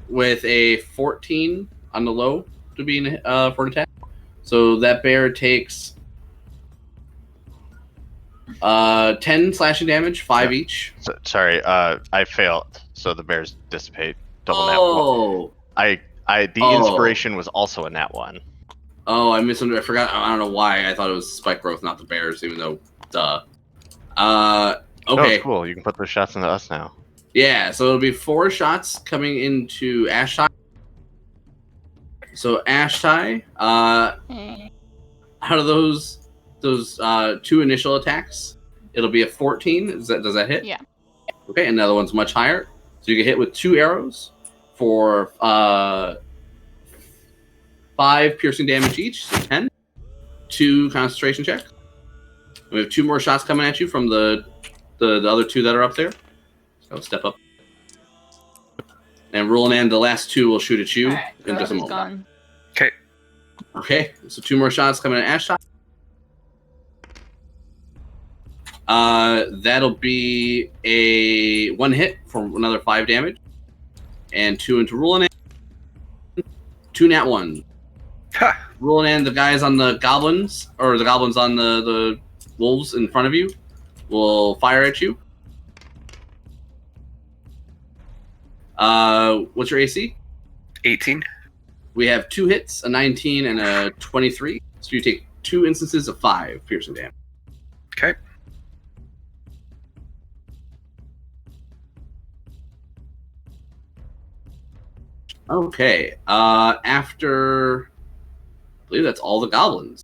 With a 14 on the low to be for an attack. So that bear takes 10 slashing damage, 5 each. So, sorry, I failed. So the bears dissipate. Double nat 1. The inspiration was also a nat 1. Oh, I misunderstood. I forgot. I don't know why. I thought it was spike growth, not the bears, even though, duh. Okay. Oh, cool. You can put those shots into us now. Yeah, so it'll be 4 shots coming into Ashtai. So Ashtai, out of those 2 initial attacks, it'll be a 14. Does that hit? Yeah. Okay, another one's much higher. So you get hit with 2 arrows for 5 piercing damage each, so 10. 2 concentration checks. We have 2 more shots coming at you from the other 2 that are up there. So step up. And rolling in, the last 2 will shoot at you in just a moment. Gone. Okay. Okay, so 2 more shots coming at Ashtai. That'll be a 1 hit for another 5 damage. And 2 into rolling in. 2 nat 1. Ha! Rolling and the guys on the goblins, or the goblins on the wolves in front of you, will fire at you. What's your AC? 18. We have 2 hits, a 19 and a 23. So you take 2 instances of 5 piercing damage. Okay. Okay. After, I believe that's all the goblins.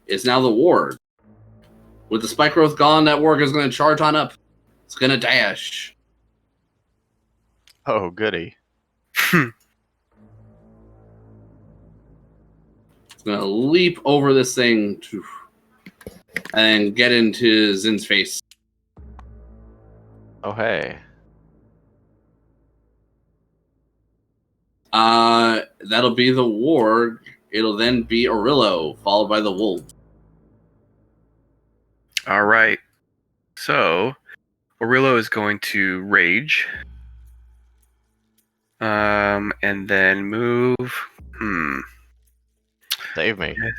It's now the warg. With the spike growth gone, that warg is going to charge on up. It's going to dash. Oh, goody. It's going to leap over this thing and get into Zin's face. Oh, hey. That'll be the warg. It'll then be Arillo, followed by the wolf. All right. So, Arillo is going to rage. And then move. Save me. Yes.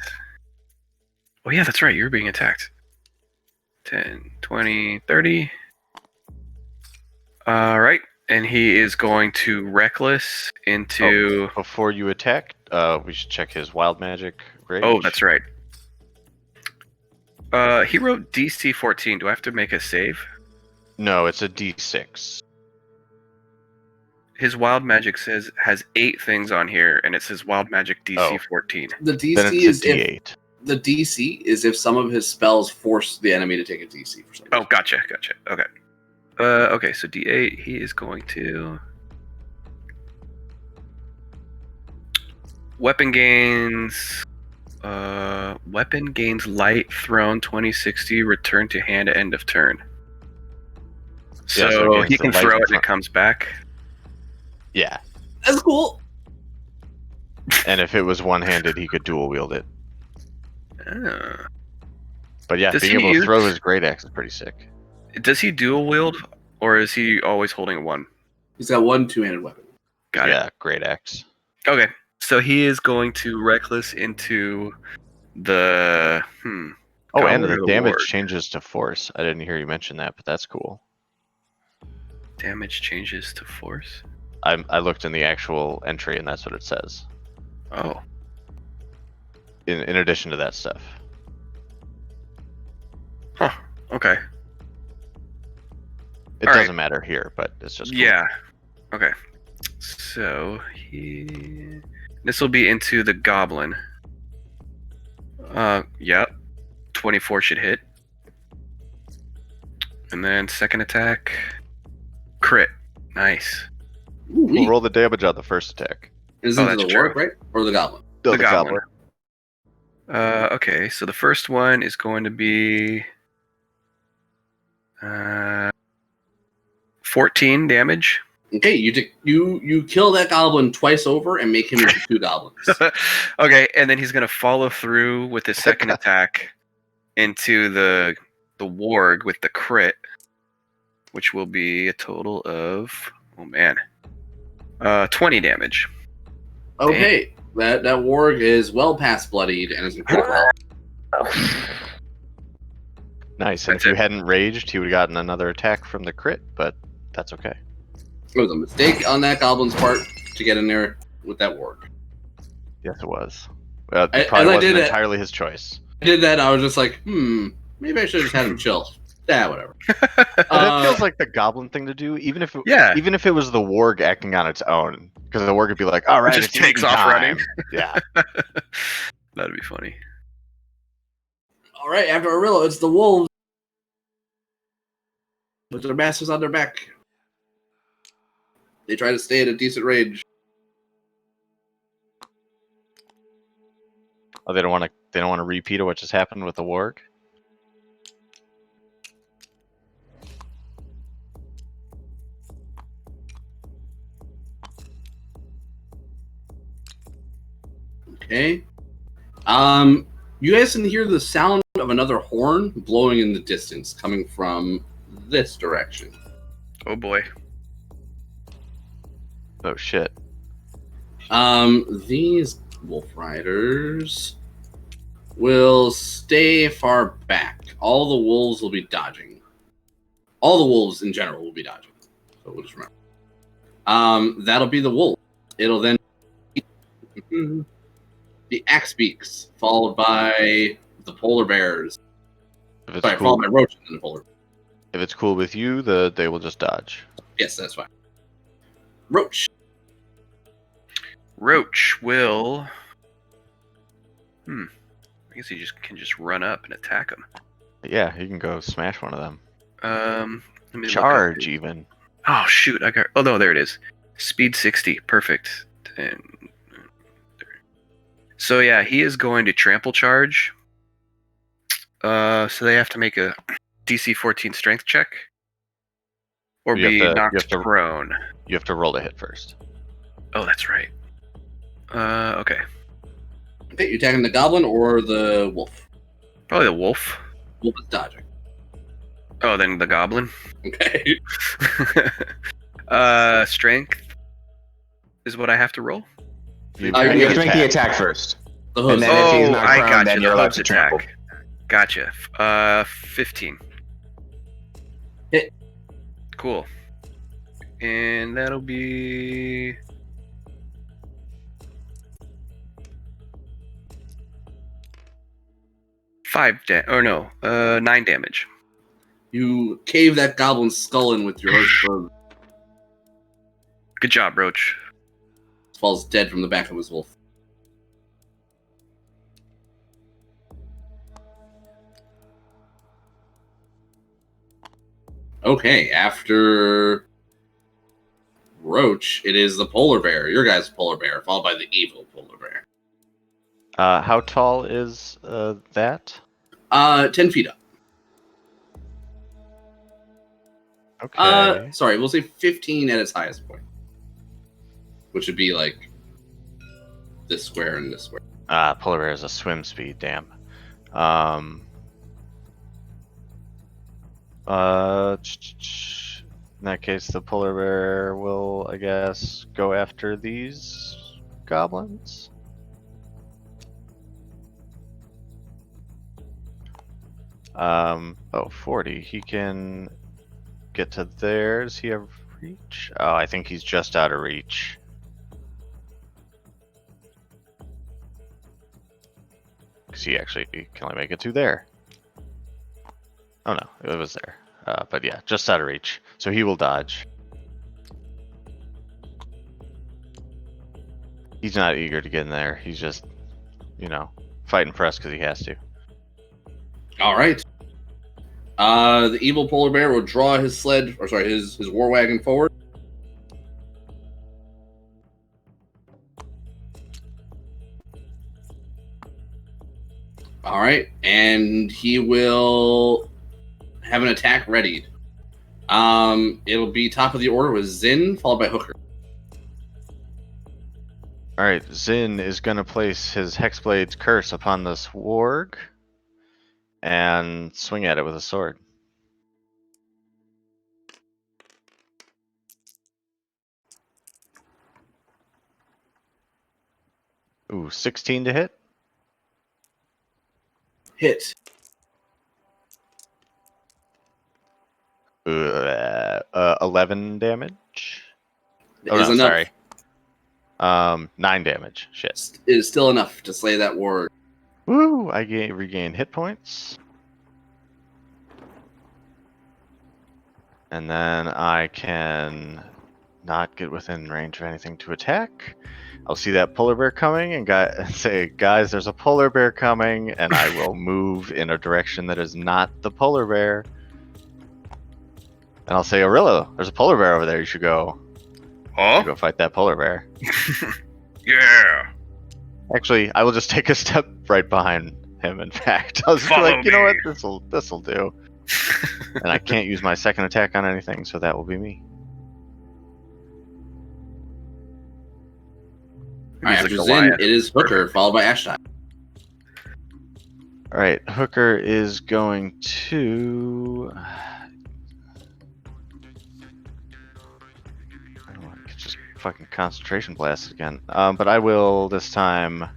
Oh, yeah, that's right. You're being attacked. 10, 20, 30. All right. And he is going to Reckless into... Before you attack, we should check his wild magic rage. Oh, that's right. He wrote DC 14. Do I have to make a save? No, it's a D6. His wild magic has 8 things on here, and it says wild magic DC 14. The Then DC it's is a D8. the DC is if some of his spells force the enemy to take a DC for some reason. Oh, gotcha. Okay. Okay, so D8, he is going to... Weapon gains light thrown 2060, return to hand at end of turn. Yeah, so So against he the can light throw in it and it front. comes back. Yeah. That's cool. And if it was one-handed, he could dual wield it. Ah. But yeah, Does being he able to throw use- his great axe is pretty sick. Does he dual wield, or is he always holding one? He's got 1 2-handed weapon. Got Yeah, great axe. it. Okay, so he is going to Reckless into the... Oh, and Color the of damage ward. changes to force. I didn't hear you mention that, but that's cool. Damage changes to force? I looked in the actual entry, and that's what it says. Oh. In addition to that stuff. Huh. Okay. It All right. doesn't matter here, but it's just cool. Yeah. Okay. So this will be into the goblin. Yep. 24 should hit. And then second attack. Crit. Nice. Ooh, We'll roll the damage on the first attack. Is Oh, it that's the true. warg, right? Or the goblin? No, The the goblin. Okay, so the first one is going to be 14 damage. Okay, you kill that goblin twice over and make him into 2 goblins. Okay, and then he's going to follow through with his second attack into the warg with the crit, which will be a total of 20 damage. Okay, that warg is well past bloodied and is in critical health. Nice. And That's if you it. hadn't raged, he would have gotten another attack from the crit, but that's okay. It was a mistake on that goblin's part to get in there with that warg. Yes, it was. Well, it As probably I wasn't did it- entirely his choice. I did that, I was just like, maybe I should have just had him chill. Yeah, whatever. But that feels like the goblin thing to do, even if it was the warg acting on its own, because the warg would be like, "All right, just it's takes eating off time." running. Yeah. That'd be funny. All right, after Arillo, it's the wolves with their masters on their back. They try to stay at a decent range. Oh, they don't want to repeat of what just happened with the warg. Okay. You guys can hear the sound of another horn blowing in the distance, coming from this direction. Oh boy. Oh shit. These Wolf Riders will stay far back. All the wolves will be dodging. All the wolves in general will be dodging. So we'll just remember. That'll be the wolf. It'll then be the axe beaks, followed by the polar bears. Followed by roaches and the polar bears. If it's cool with you, they will just dodge. Yes, that's fine. Roach. Roach will. I guess he can just run up and attack him. Yeah, you can go smash one of them. Let me Charge even. Oh shoot! Oh no, there it is. Speed 60, perfect. So yeah, he is going to trample charge. So they have to make a DC 14 strength check, or be knocked prone. You have to roll to hit first. Oh, that's right. Okay. Okay, you attacking the goblin or the wolf? Probably the wolf. Wolf is dodging. Oh, then the goblin. Okay. Strength is what I have to roll. You have to make the attack first. The hooves. And then if he's not prone, then you're allowed to trample. Gotcha. 15. Hit. Cool. And that'll be... nine damage. You cave that goblin's skull in with your bird. Good job, Roach. Falls dead from the back of his wolf. Okay, after Roach, it is the polar bear. Your guy's polar bear, followed by the evil polar bear. How tall is that? 10 feet up. Okay. Sorry, we'll say 15 at its highest point. Which would be like this square and this square. Polar bear is a swim speed, damn. In that case, the polar bear will, I guess, go after these goblins. Oh, 40. He can get to there. Does he have reach? Oh, I think he's just out of reach. Because he actually can only make it to there. Oh no, it was there. But yeah, just out of reach. So he will dodge. He's not eager to get in there. He's just, fighting for us because he has to. All right. The evil polar bear will draw his his war wagon forward. All right, and he will have an attack readied. It'll be top of the order with Zin, followed by Hooker. All right, Zin is going to place his Hexblade's curse upon this warg and swing at it with a sword. Ooh, 16 to hit. Hit. 11 damage. It is enough. Sorry. 9 damage. Shit. It is still enough to slay that warg. Woo! I regain hit points. And then I can not get within range of anything to attack. I'll see that polar bear coming and say, guys, there's a polar bear coming, and I will move in a direction that is not the polar bear. And I'll say, Arillo, there's a polar bear over there. You should go. Huh? Go fight that polar bear. Yeah. Actually, I will just take a step right behind him. In fact, I'll just be like, you know what, this'll do. And I can't use my second attack on anything, so that will be me. All right, after Zin, it is Hooker, followed by Ashdai. All right, Hooker is going to. Just fucking concentration blast again. But I will this time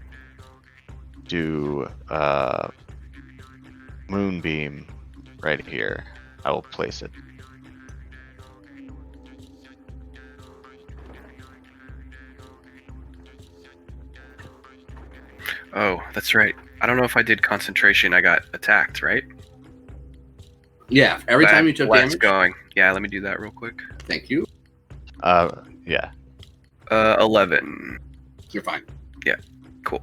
do Moonbeam right here. I will place it. Oh, that's right. I don't know if I did concentration. I got attacked, right? Yeah, every time you took Let's damage. going. Yeah, let me do that real quick. Thank you. Yeah. 11. You're fine. Yeah, cool.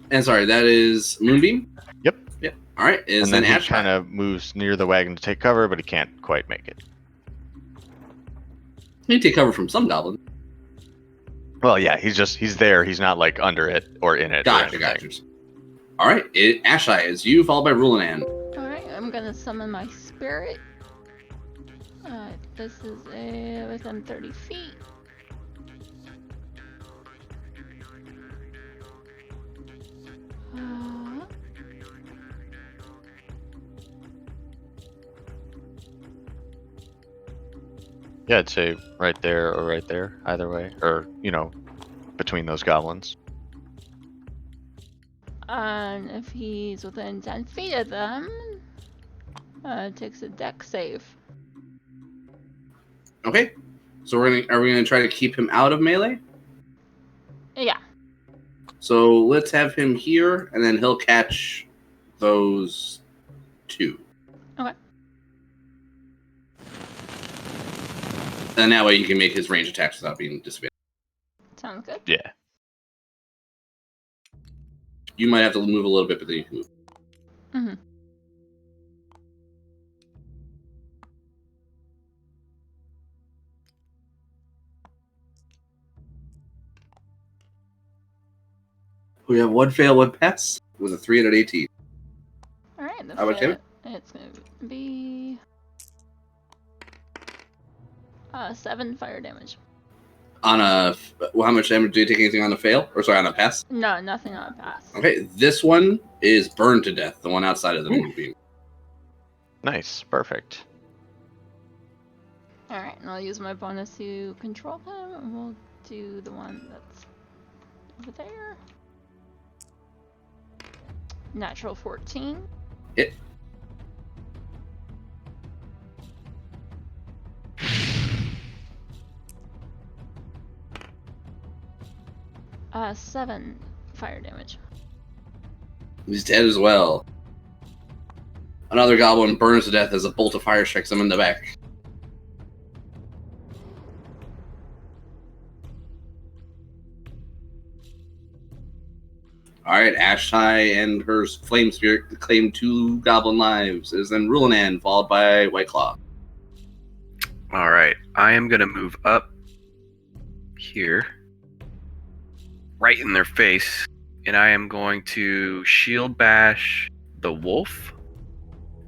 And sorry, that is Moonbeam? Yep. Yep. All right, is And then he Ash kind of moves near the wagon to take cover, but he can't quite make it. You take cover from some goblin. Well, yeah, he's there. He's not like under it or in it. Gotcha, or gotcha. All right, Ashai is you, followed by Rulinan. Alright, I'm gonna summon my spirit. This is within 30 feet. Yeah, I'd say right there or right there, either way, or between those goblins. And if he's within 10 feet of them, takes a deck save. Okay, so are we gonna try to keep him out of melee? Yeah. So let's have him here, and then he'll catch those two. Okay. And that way he can make his range attacks without being disadvantaged. Sounds good. Yeah. You might have to move a little bit, but then you can move. Mm-hmm. We have one fail, one pass with a 3 and an 18. Alright, the How much damage? It's gonna be 7 fire damage. On a, well, how much damage do you take anything on a fail? Or sorry, on a pass? No, nothing on a pass. Okay, this one is burned to death, the one outside of the moonbeam. Nice. Perfect. Alright, and I'll use my bonus to control him, and we'll do the one that's over there. Natural 14. Hit. Uh, 7 fire damage. He's dead as well. Another goblin burns to death as a bolt of fire strikes him in the back. Alright, Ashtai and her flame spirit claim 2 goblin lives. It is then Rulinan, followed by Whiteclaw. Alright, I am going to move up here, right in their face, and I am going to shield bash the wolf.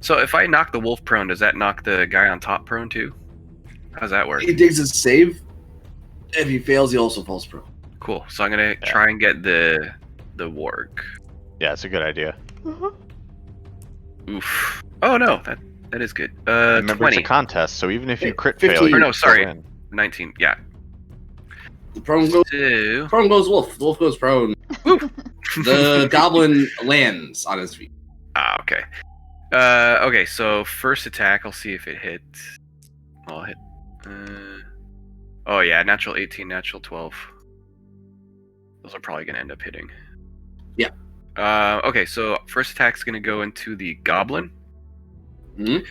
So if I knock the wolf prone, does that knock the guy on top prone too? How does that work? He takes a save. If he fails, he also falls prone. Cool. So I'm gonna try and get the warg. Yeah, it's a good idea. Oof. Oh no, that is good. Remember, 20. it's a contest, so even if you crit 15. fail, you Or no, still sorry. win. 19. Yeah. The prone goes wolf. The wolf goes prone. The goblin lands on his feet. Okay. Okay, so first attack, I'll see if it hits. I'll hit. Oh yeah, natural 18, natural 12. Those are probably going to end up hitting. Yeah. Okay, so first attack's going to go into the goblin. Mhm.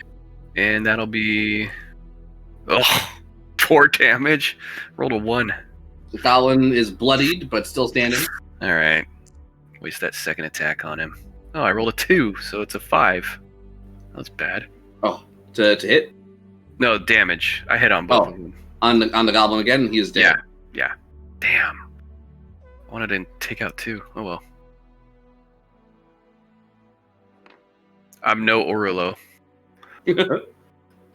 And that'll be... 4 damage. Rolled a 1. The goblin is bloodied, but still standing. Alright. Waste that second attack on him. Oh, I rolled a 2, so it's a 5. That's bad. Oh, to hit? No, damage. I hit on both of them. On the goblin again, he is dead. Yeah. Damn. I wanted to take out 2. Oh well. I'm no Orulo.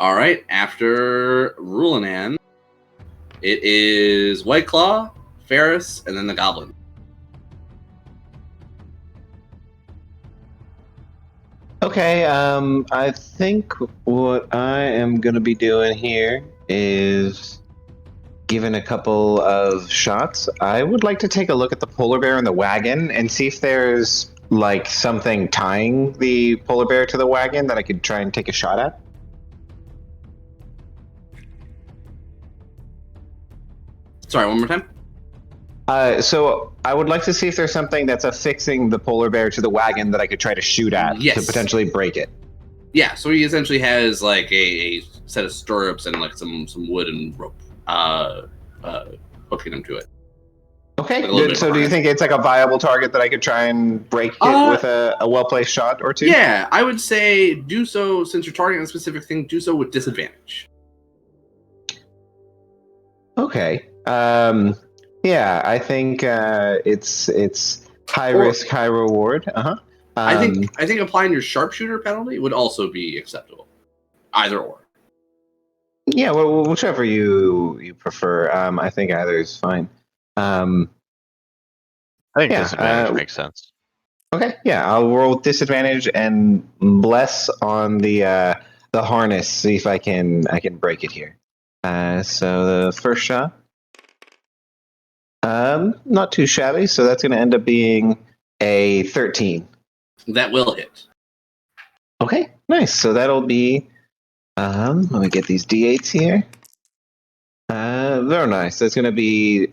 Alright, after Rulinan, it is Whiteclaw, Ferris, and then the goblin. Okay, I think what I am gonna be doing here is given a couple of shots, I would like to take a look at the polar bear in the wagon and see if there's like something tying the polar bear to the wagon that I could try and take a shot at. Sorry, one more time. So I would like to see if there's something that's affixing the polar bear to the wagon that I could try to shoot at Yes. to potentially break it. Yeah, so he essentially has like a set of stirrups and like some wood and rope hooking him to it. Okay, Like a little bit so of do you harness. think it's like a viable target that I could try and break it with a well-placed shot or two? Yeah, I would say do so, since you're targeting a specific thing, do so with disadvantage. Okay. Yeah, I think it's high risk, high reward. I think applying your sharpshooter penalty would also be acceptable. Either or. Yeah, well, whichever you prefer. I think either is fine. I think Yeah, disadvantage makes sense. Okay, yeah, I'll roll with disadvantage and bless on the harness. See if I can break it here. So the first shot, not too shabby. So that's going to end up being a 13. That will hit. Okay, nice. So that'll be. Let me get these d8s here. Very nice. That's going to be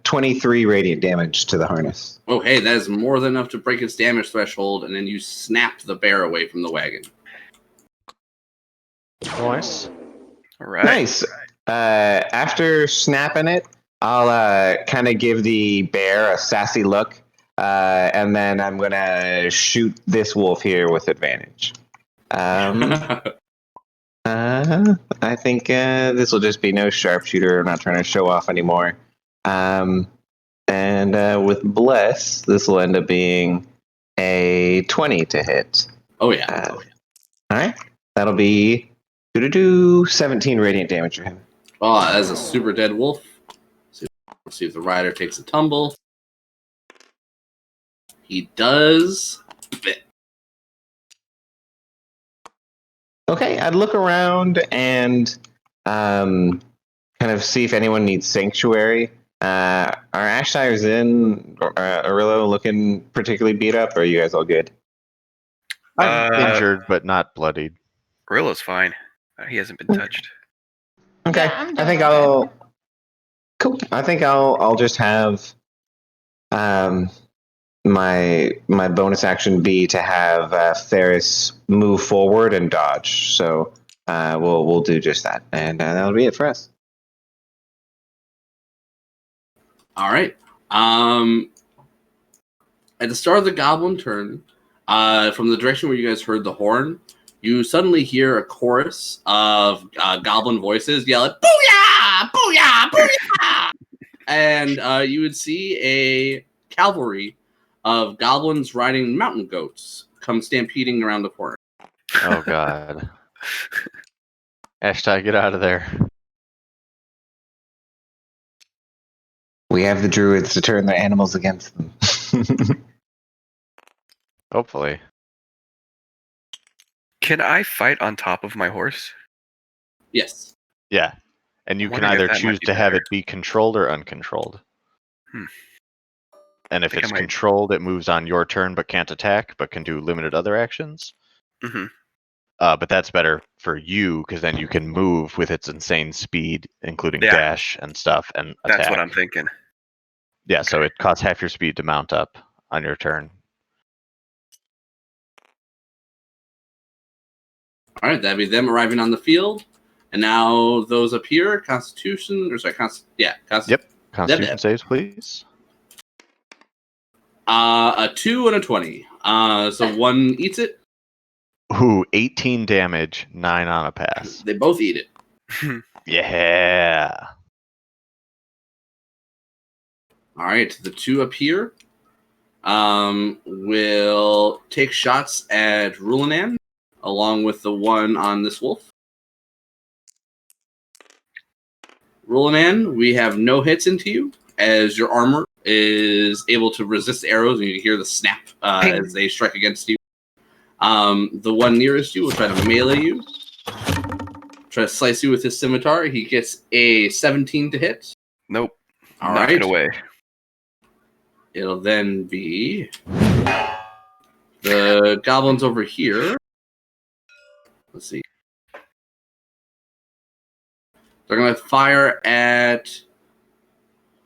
23 radiant damage to the harness. Oh, hey, that is more than enough to break its damage threshold, and then you snap the bear away from the wagon. Nice. All right. Nice. After snapping it, I'll kind of give the bear a sassy look, and then I'm going to shoot this wolf here with advantage. I think this will just be no sharpshooter. I'm not trying to show off anymore. And with bless, this will end up being a 20 to hit. Oh, yeah. All right. That'll be 17 radiant damage for him. Oh, that's a super dead wolf. Let's see if the rider takes a tumble. He does fit. Okay, I'd look around and kind of see if anyone needs sanctuary. Are Ashtire's in Arillo looking particularly beat up, or are you guys all good? I'm injured, but not bloodied. Rilla's fine. He hasn't been touched. Okay, Yeah, I'm I think doing I'll. okay. Cool. I think I'll just have my bonus action be to have Ferris move forward and dodge. So we'll do just that, and that'll be it for us. All right. At the start of the goblin turn, from the direction where you guys heard the horn, you suddenly hear a chorus of goblin voices yelling, "Booyah! Booyah! Booyah!" And you would see a cavalry of goblins riding mountain goats come stampeding around the corner. Oh, God. Ashtai, get out of there. We have the druids to turn their animals against them. Hopefully. Can I fight on top of my horse? Yes. Yeah. And you can Wondering if either that might choose be to have better. it be controlled or uncontrolled. And if Think I it's might- controlled, it moves on your turn but can't attack, but can do limited other actions. Mhm. But that's better for you, because then you can move with its insane speed, including Yeah. dash and stuff, and attack. That's what I'm thinking. Yeah, so it costs half your speed to mount up on your turn. All right, that'd be them arriving on the field. And now those up here, Constitution, or sorry, Yep. Constitution saves, please. A 2 and a 20. So one eats it. Ooh, 18 damage, 9 on a pass. They both eat it. Yeah. All right, the two up here will take shots at Rulanan, along with the one on this wolf. Rulanan, we have no hits into you, as your armor is able to resist arrows, and you hear the snap as they strike against you. The one nearest you will try to melee you. Try to slice you with his scimitar. He gets a 17 to hit. Nope. All Knock right. it away. It'll then be the goblins over here. Let's see. They're going to fire at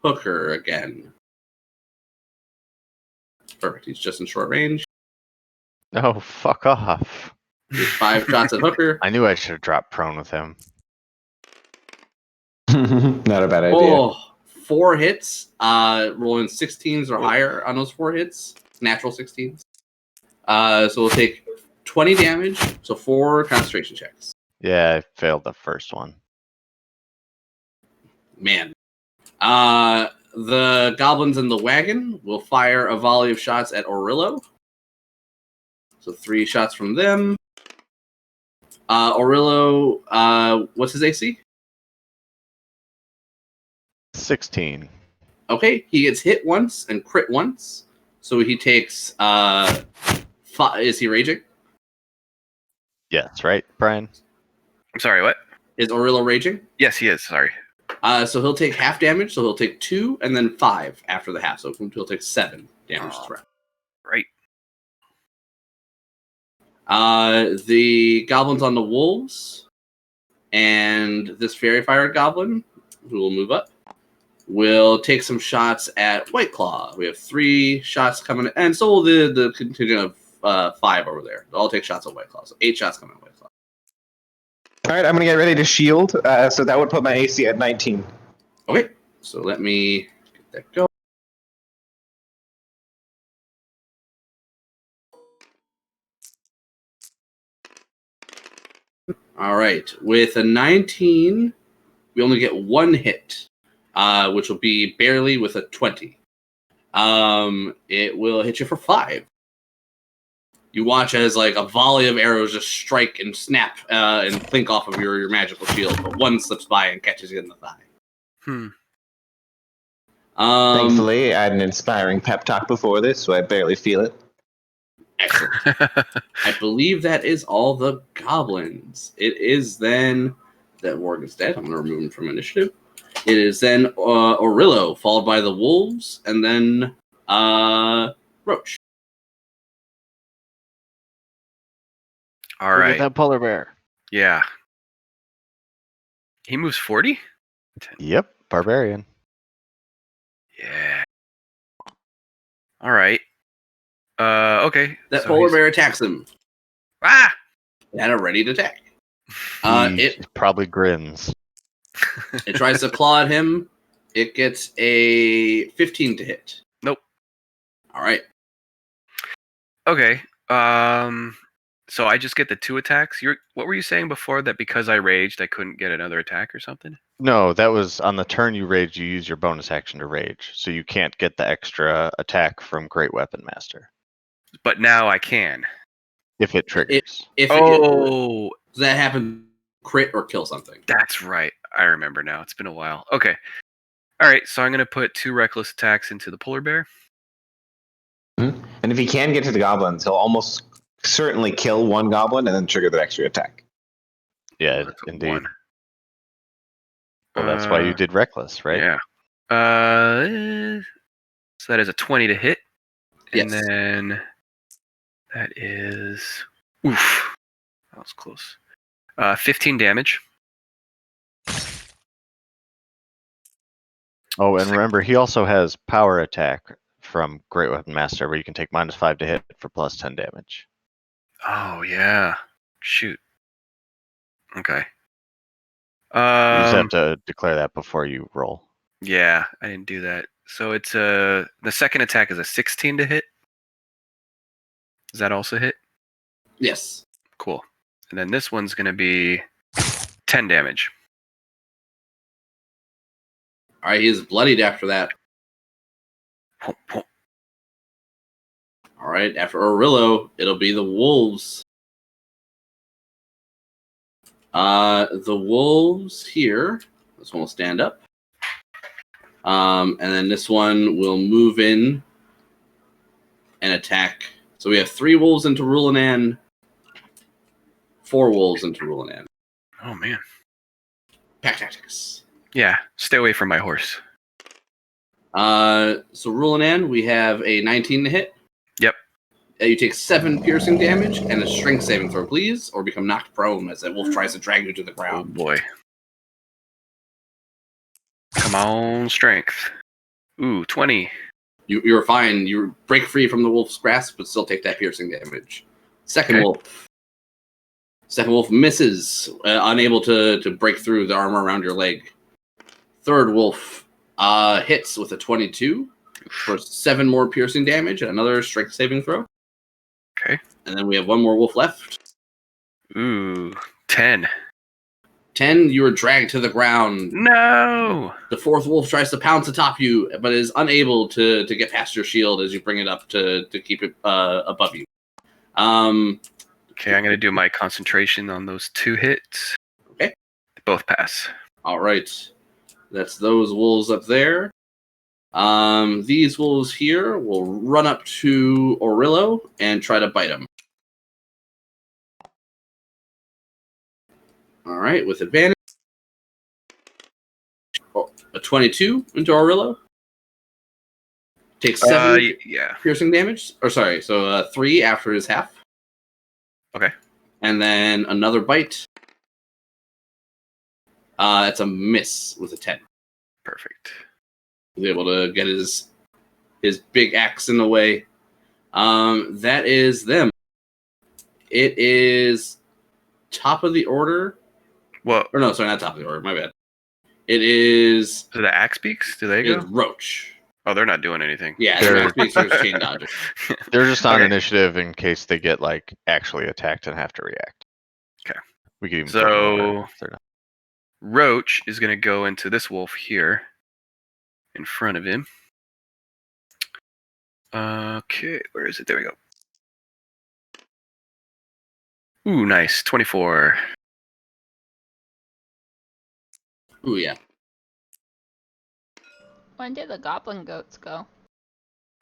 Hooker again. Perfect. He's just in short range. No, fuck off. He has 5 shots at Hooker. I knew I should have dropped prone with him. Not a bad idea. Oh, 4 hits. Rolling 16s or higher on those 4 hits. Natural 16s. So we'll take 20 damage. So 4 concentration checks. Yeah, I failed the first one. Man. The goblins in the wagon will fire a volley of shots at Orillo. So 3 shots from them. Orillo, what's his AC? 16. Okay, he gets hit once and crit once. So he takes 5. Is he raging? Yeah, that's right, Brian. I'm sorry, what? Is Orillo raging? Yes, he is. Sorry. So he'll take half damage, so he'll take 2 and then 5 after the half. So he'll take 7 damage this round. Right. The goblins on the wolves and this fairy fire goblin, who will move up, will take some shots at White Claw. We have 3 shots coming, and so will the contingent of 5 over there. They'll all take shots at White Claw. So 8 shots coming at White Claw. All right, I'm going to get ready to shield. So that would put my AC at 19. Okay, so let me get that going. All right, with a 19, we only get 1 hit, which will be barely with a 20. It will hit you for 5. You watch as like a volley of arrows just strike and snap and clink off of your magical shield, but one slips by and catches you in the thigh. Thankfully, I had an inspiring pep talk before this, so I barely feel it. Excellent. I believe that is all the goblins. It is then that Morgan's dead. I'm going to remove him from initiative. It is then Orillo, followed by the wolves, and then Roach. All Look at right. that polar bear. Yeah. He moves 40? Yep, barbarian. Yeah. All right. Okay. That so polar he's- bear attacks him. Ah! At a ready to attack. He It probably grins. tries to claw at him. It gets a 15 to hit. Nope. All right. Okay. So I just get the 2 attacks. What were you saying before, that because I raged I couldn't get another attack or something? No, that was on the turn you rage, you use your bonus action to rage. So you can't get the extra attack from Great Weapon Master. But now I can. If it triggers. If Oh, that happens, crit or kill something. that's right. I remember now. It's been a while. Okay. All right. So I'm going to put 2 reckless attacks into the polar bear. And if he can get to the goblins, he'll almost certainly kill one goblin and then trigger the extra attack. Yeah, That's a indeed. 1. Well, that's why you did reckless, right? Yeah. So that is a 20 to hit. And Yes. then that is... Oof. That was close. 15 damage. Oh, and remember, he also has power attack from Great Weapon Master, where you can take -5 to hit for plus 10 damage. Oh, yeah. Shoot. Okay. You just have to declare that before you roll. Yeah, I didn't do that. So it's the second attack is a 16 to hit. Does that also hit? Yes. Cool. And then this one's going to be 10 damage. All right, he's bloodied after that. All right, after Orillo, it'll be the wolves. The wolves here. This one will stand up. And then this one will move in and attack. So we have 3 wolves into Rulanan, 4 wolves into Rulanan. Oh, man. Pack tactics. Yeah, stay away from my horse. So rolling in, we have a 19 to hit. Yep. You take 7 piercing damage and a strength saving throw, please, or become knocked prone as that wolf tries to drag you to the Oh ground. boy. Come on, strength. Ooh, 20. You're fine. You break free from the wolf's grasp, but still take that piercing damage. Second Okay. wolf. Second wolf misses, unable to break through the armor around your leg. Third wolf hits with a 22 for 7 more piercing damage and another strength saving throw. Okay. And then we have one more wolf left. Ooh, 10. 10, you are dragged to the ground. No! The fourth wolf tries to pounce atop you, but is unable to get past your shield as you bring it up to keep it above you. Okay, I'm going to do my concentration on those 2 hits. Okay. Both pass. All right. That's those wolves up there. These wolves here will run up to Orillo and try to bite him. All right, with advantage. Oh, a 22 into Orillo. Takes 7 yeah. piercing damage. Or sorry, so 3 after his half. Okay. And then another bite. That's a miss with a 10. Perfect. He's able to get his big axe in the way. That is them. It is top of the order. Well, Or no, sorry, not top of the order. My bad. It is do the axe beaks? Do they is go? Roach. Oh, they're not doing anything. Yeah, They're- there's chain dodges. They're just on Okay. initiative in case they get like actually attacked and have to react. Okay. We could even flip them over if they're not. Roach is going to go into this wolf here in front of him. Okay, where is it? There we go. Ooh, nice. 24. Ooh, yeah. When did the goblin goats go?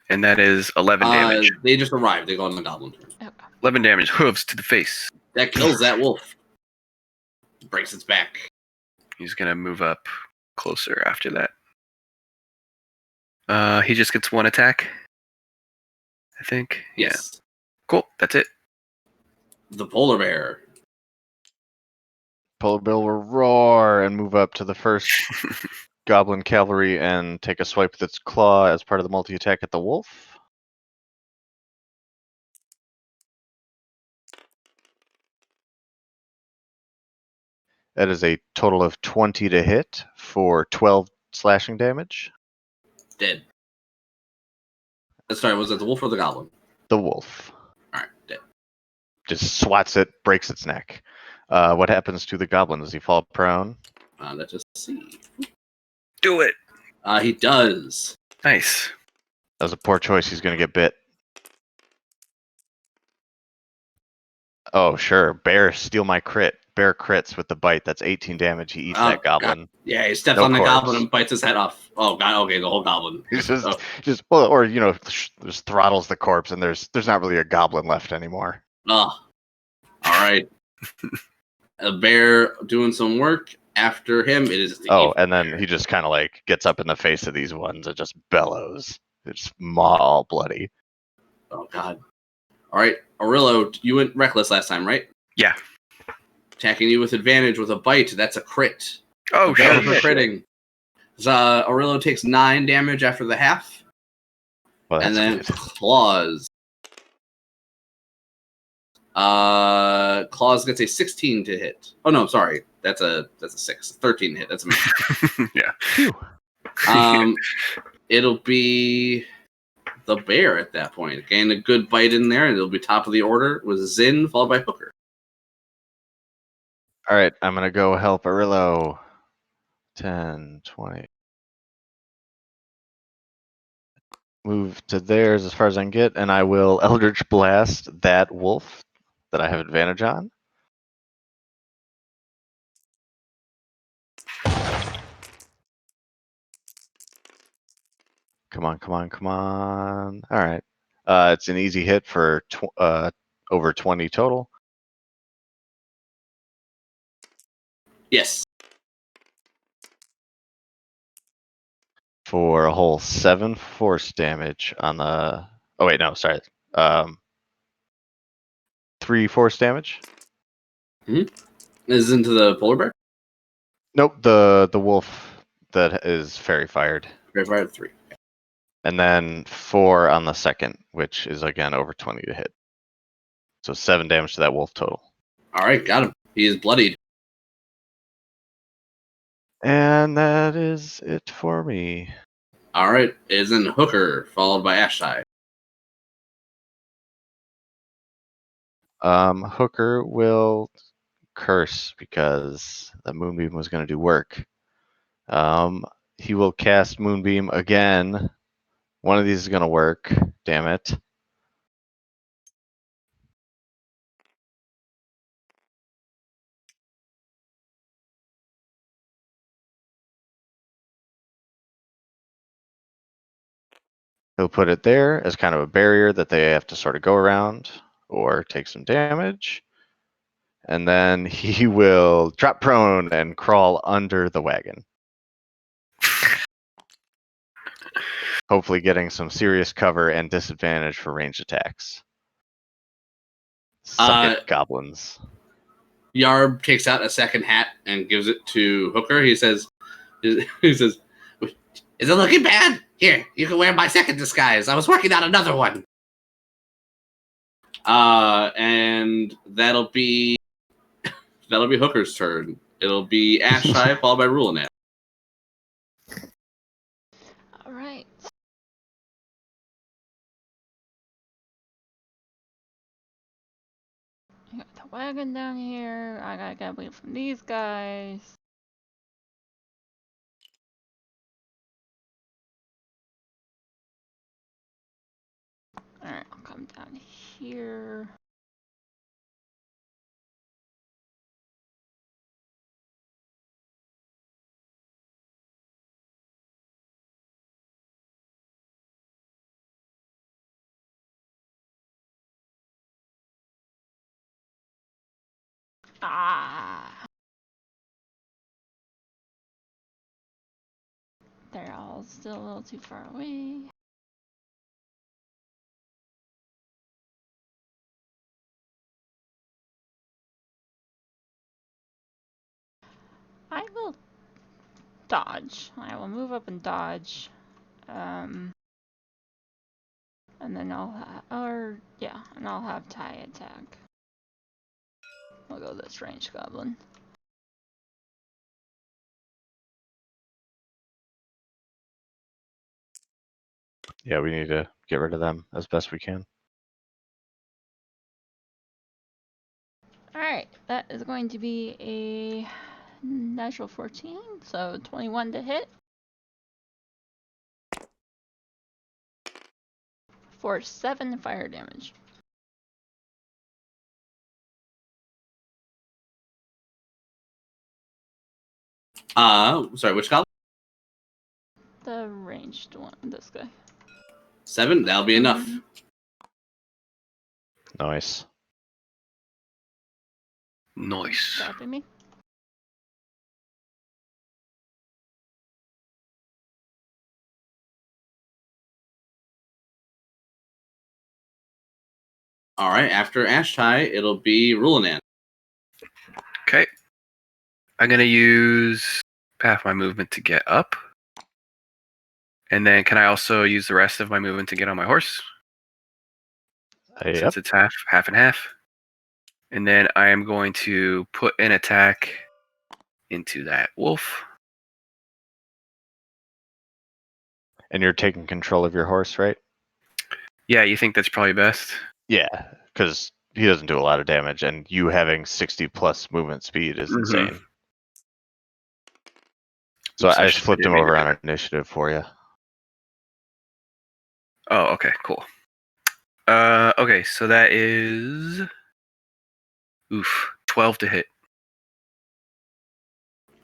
And that is 11 damage. They just arrived. They go on the goblin turn. Okay. 11 damage. Hooves to the face. That kills that wolf. Breaks its back. He's going to move up closer after that. He just gets 1 attack, I think. Yes. Yeah. Cool. That's it. The polar bear. Polar Bill will roar and move up to the first goblin cavalry and take a swipe with its claw as part of the multi-attack at the wolf. That is a total of 20 to hit for 12 slashing damage. Dead. Sorry, was it the wolf or the goblin? The wolf Alright, dead. just swats it, breaks its neck. What happens to the goblin? Does he fall prone? Let's just see. Do it. He does. Nice. That was a poor choice. He's going to get bit. Oh, sure. Bear, steal my crit. Bear crits with the bite. That's 18 damage. He eats that goblin. God. Yeah, he steps No on the corpse. goblin and bites his head off. Oh god, okay, the whole goblin. He's just, Oh. well, or just throttles the corpse, and there's not really a goblin left anymore. Oh. Alright. A bear doing some work. After him, it is the Oh, evil and then bear. he just kind of like gets up in the face of these ones and just bellows. It's maw all bloody. Oh god. Alright, Orillo, you went reckless last time, right? Yeah. Attacking you with advantage with a bite. That's a crit. Oh, Bear shit. for critting. Orillo takes 9 damage after the half. Well, And that's then good. Claws. Claws gets a 16 to hit. Oh no, sorry. That's a 6. 13 to hit. That's a miss. Yeah. Phew. It'll be the bear at that point. Gain a good bite in there, and it'll be top of the order with Zin, followed by Hooker. All right, I'm going to go help Arillo. 10, 20. Move to theirs as far as I can get, and I will Eldritch Blast that wolf that I have advantage on. Come on, come on, come on. All right. It's an easy hit for over 20 total. Yes. for a whole 7 force damage on the. Oh wait, no, sorry. 3 force damage. This is into the polar bear. Nope, the wolf that is fairy fired. Fairy fire 3. And then 4 on the second, which is again over 20 to hit. So 7 damage to that wolf total. All right, got him. He is bloodied. And that is it for me. All right, it is in Hooker, followed by Ashtai. Hooker will curse because the moonbeam was going to do work. He will cast moonbeam again. One of these is going to work. Damn it. He'll put it there as kind of a barrier that they have to sort of go around or take some damage. And then he will drop prone and crawl under the wagon. Hopefully getting some serious cover and disadvantage for ranged attacks. Suck it, goblins. Yarb takes out a second hat and gives it to Hooker. He says, "Is it looking bad? Here, you can wear my second disguise. I was working on another one." And that'll be Hooker's turn. It'll be Ashtai followed by Rulinat. All right. I got the wagon down here. I gotta get away from these guys. Alright, I'll come down here. Ah! They're all still a little too far away. I will dodge. I will move up and dodge. And then I'll have Ty attack. We'll go this ranged goblin. Yeah, we need to get rid of them as best we can. Alright, that is going to be a natural 14, so 21 to hit. For 7 fire damage. Sorry, which goblin? The ranged one, this guy. 7. That'll be enough. Nice. Nice. Stopping me. All right, after Ashtai, it'll be Rulinan. Okay. I'm going to use half my movement to get up. And then can I also use the rest of my movement to get on my horse? Yep. Since it's half and half. And then I am going to put an attack into that wolf. And you're taking control of your horse, right? Yeah, you think that's probably best? Yeah, because he doesn't do a lot of damage, and you having 60 plus movement speed is insane. So I just flipped him over on initiative for you. Oh, okay, cool. Okay, so that is 12 to hit.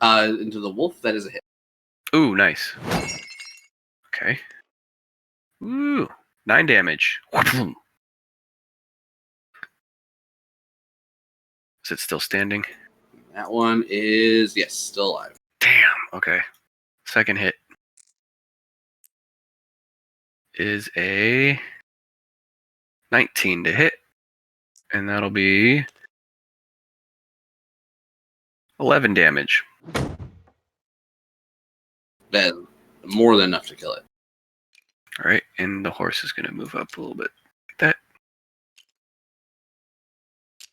Into the wolf, that is a hit. Ooh, nice. Okay. Ooh, 9 damage. Is it still standing? That one is, yes, still alive. Damn, okay. Second hit. is a 19 to hit. And that'll be 11 damage. That more than enough to kill it. All right, and the horse is going to move up a little bit like that.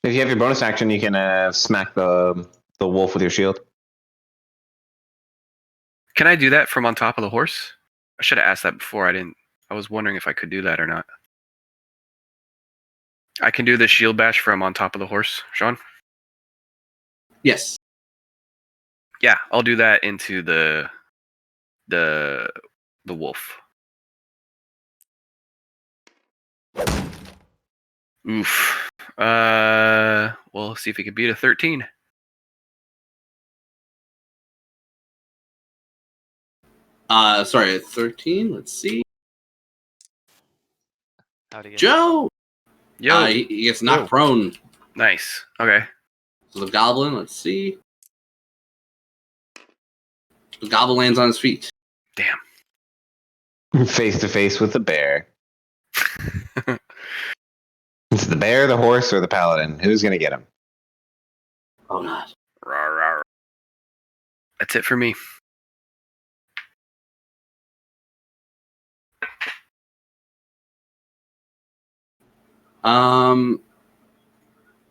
If you have your bonus action, you can smack the wolf with your shield. Can I do that from on top of the horse? I should have asked that before. I was wondering if I could do that or not. I can do the shield bash from on top of the horse, Sean? Yes. Yeah, I'll do that into the wolf. Oof. We'll see if he can beat a 13. Sorry, 13. Let's see. How'd he get? Joe. Yo, He gets knocked prone. nice. Okay. So the goblin. Let's see. The goblin lands on his feet. Damn. Face to face with the bear. It's the bear, the horse, or the paladin. Who's gonna get him? Oh god. Rawr, rawr. That's it for me.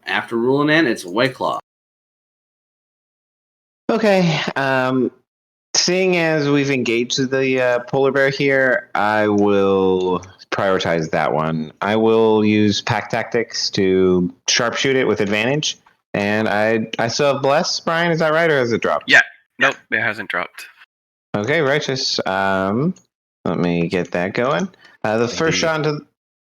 After ruling in, it's White Claw. Okay. Seeing as we've engaged the polar bear here, I will prioritize that one. I will use pack tactics to sharpshoot it with advantage. And I still have bless, Brian. Is that right, or has it dropped? Yeah. Nope, it hasn't dropped. Okay, righteous. Let me get that going. The first shot into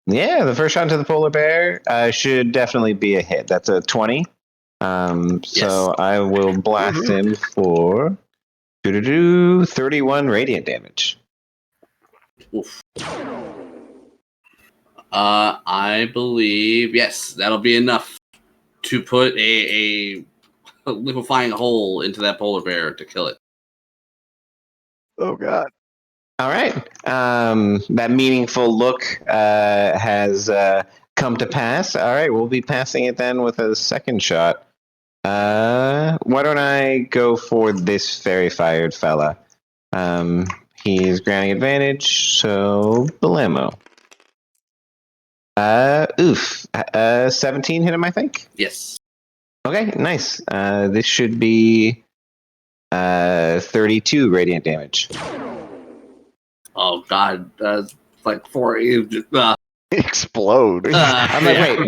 the polar bear should definitely be a hit. That's a 20. So I will blast him for 31 radiant damage. Oof. I believe yes, that'll be enough to put a liquefying hole into that polar bear to kill it. Oh god. All right. That meaningful look has come to pass. All right, we'll be passing it then with a second shot. Why don't I go for this fairy fired fella? He's granting advantage, so Belamo. 17 hit him, I think. Yes. Okay, nice. This should be 32 radiant damage. Oh god, like 4. Explode. I'm like, wait,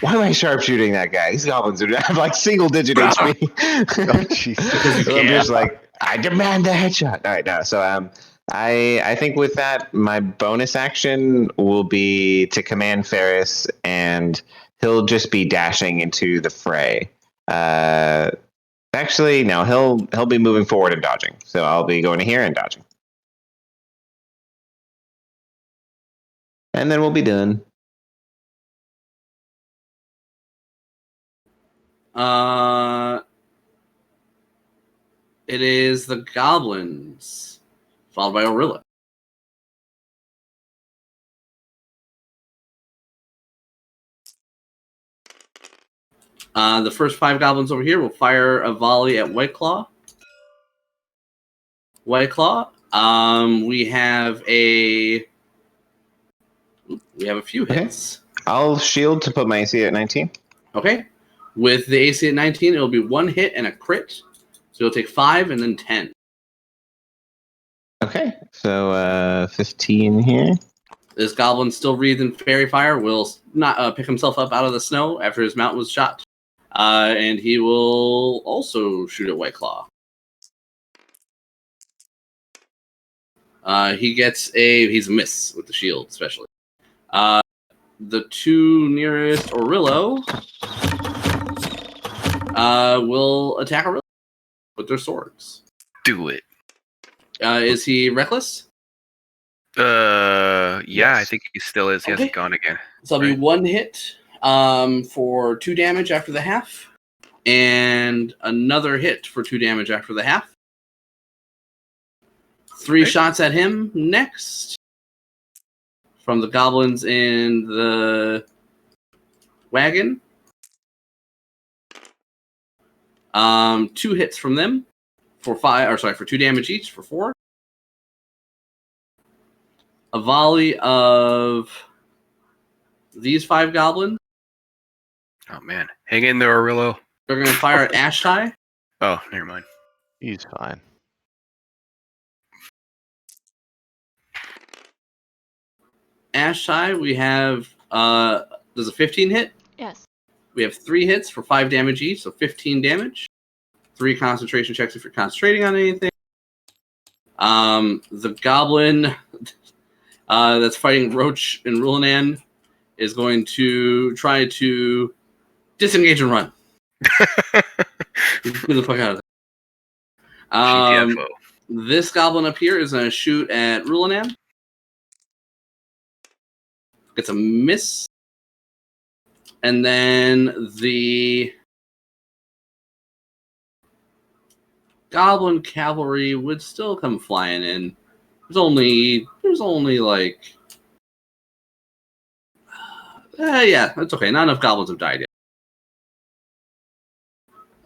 why am I sharpshooting that guy? These goblins have like single digit HP. Oh, Jesus. I'm just like, I demand the headshot. All right, no. So I think with that, my bonus action will be to command Ferris, and he'll just be dashing into the fray. Actually, no, he'll be moving forward and dodging. So I'll be going to here and dodging. And then we'll be done. It is the goblins, followed by Orilla. The first 5 goblins over here will fire a volley at White Claw. White Claw. We have a few hits. I'll shield to put my AC at 19. Okay. With the AC at 19, it'll be 1 hit and a crit. So you'll take 5 and then 10. Okay, so 15 here. This goblin, still breathing fairy fire, will not pick himself up out of the snow after his mount was shot. And he will also shoot at White Claw. He's a miss with the shield, especially. The 2 nearest Orillo will attack Orillo with their swords. Do it. Is he reckless? Yeah, Yes. I think he still is. He Okay. hasn't gone again. So it'll be 1 hit for 2 damage after the half, and another hit for 2 damage after the half. 3 shots at him next. from the goblins in the wagon. 2 hits from them for 2 damage each for 4. A volley of these 5 goblins. Oh man, hang in there, Aurelio. They're going to fire at Ashtai. Oh, never mind. He's fine. Ashtai, we have does a 15 hit? Yes. We have 3 hits for 5 damage each, so 15 damage. 3 concentration checks if you're concentrating on anything. The goblin that's fighting Roach and Rulanan is going to try to disengage and run. Get the fuck out of there. GTFO. This goblin up here is going to shoot at Rulanan. Gets a miss. And then the goblin cavalry would still come flying in. There's only like yeah, that's okay. Not enough goblins have died yet.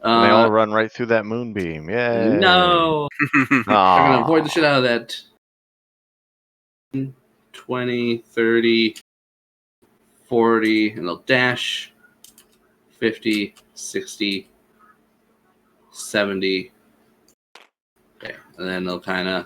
They all run right through that moonbeam. Yay! No, they're gonna avoid the shit out of that. 20, 30, 40, and they'll dash. 50, 60, 70. Okay, and then they'll kind of.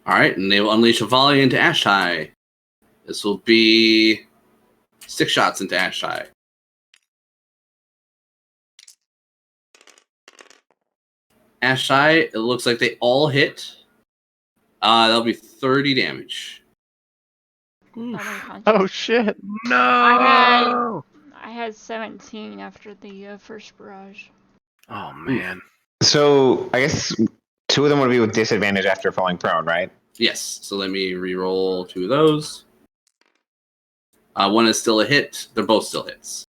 All right, and they will unleash a volley into Ashtai. This will be 6 shots into Ashtai. Ashtai, it looks like they all hit. That'll be 30 damage. Oh shit! No. I had 17 after the first barrage. Oh man. So I guess 2 of them would be with disadvantage after falling prone, right? Yes. So let me re-roll 2 of those. 1 is still a hit. They're both still hits.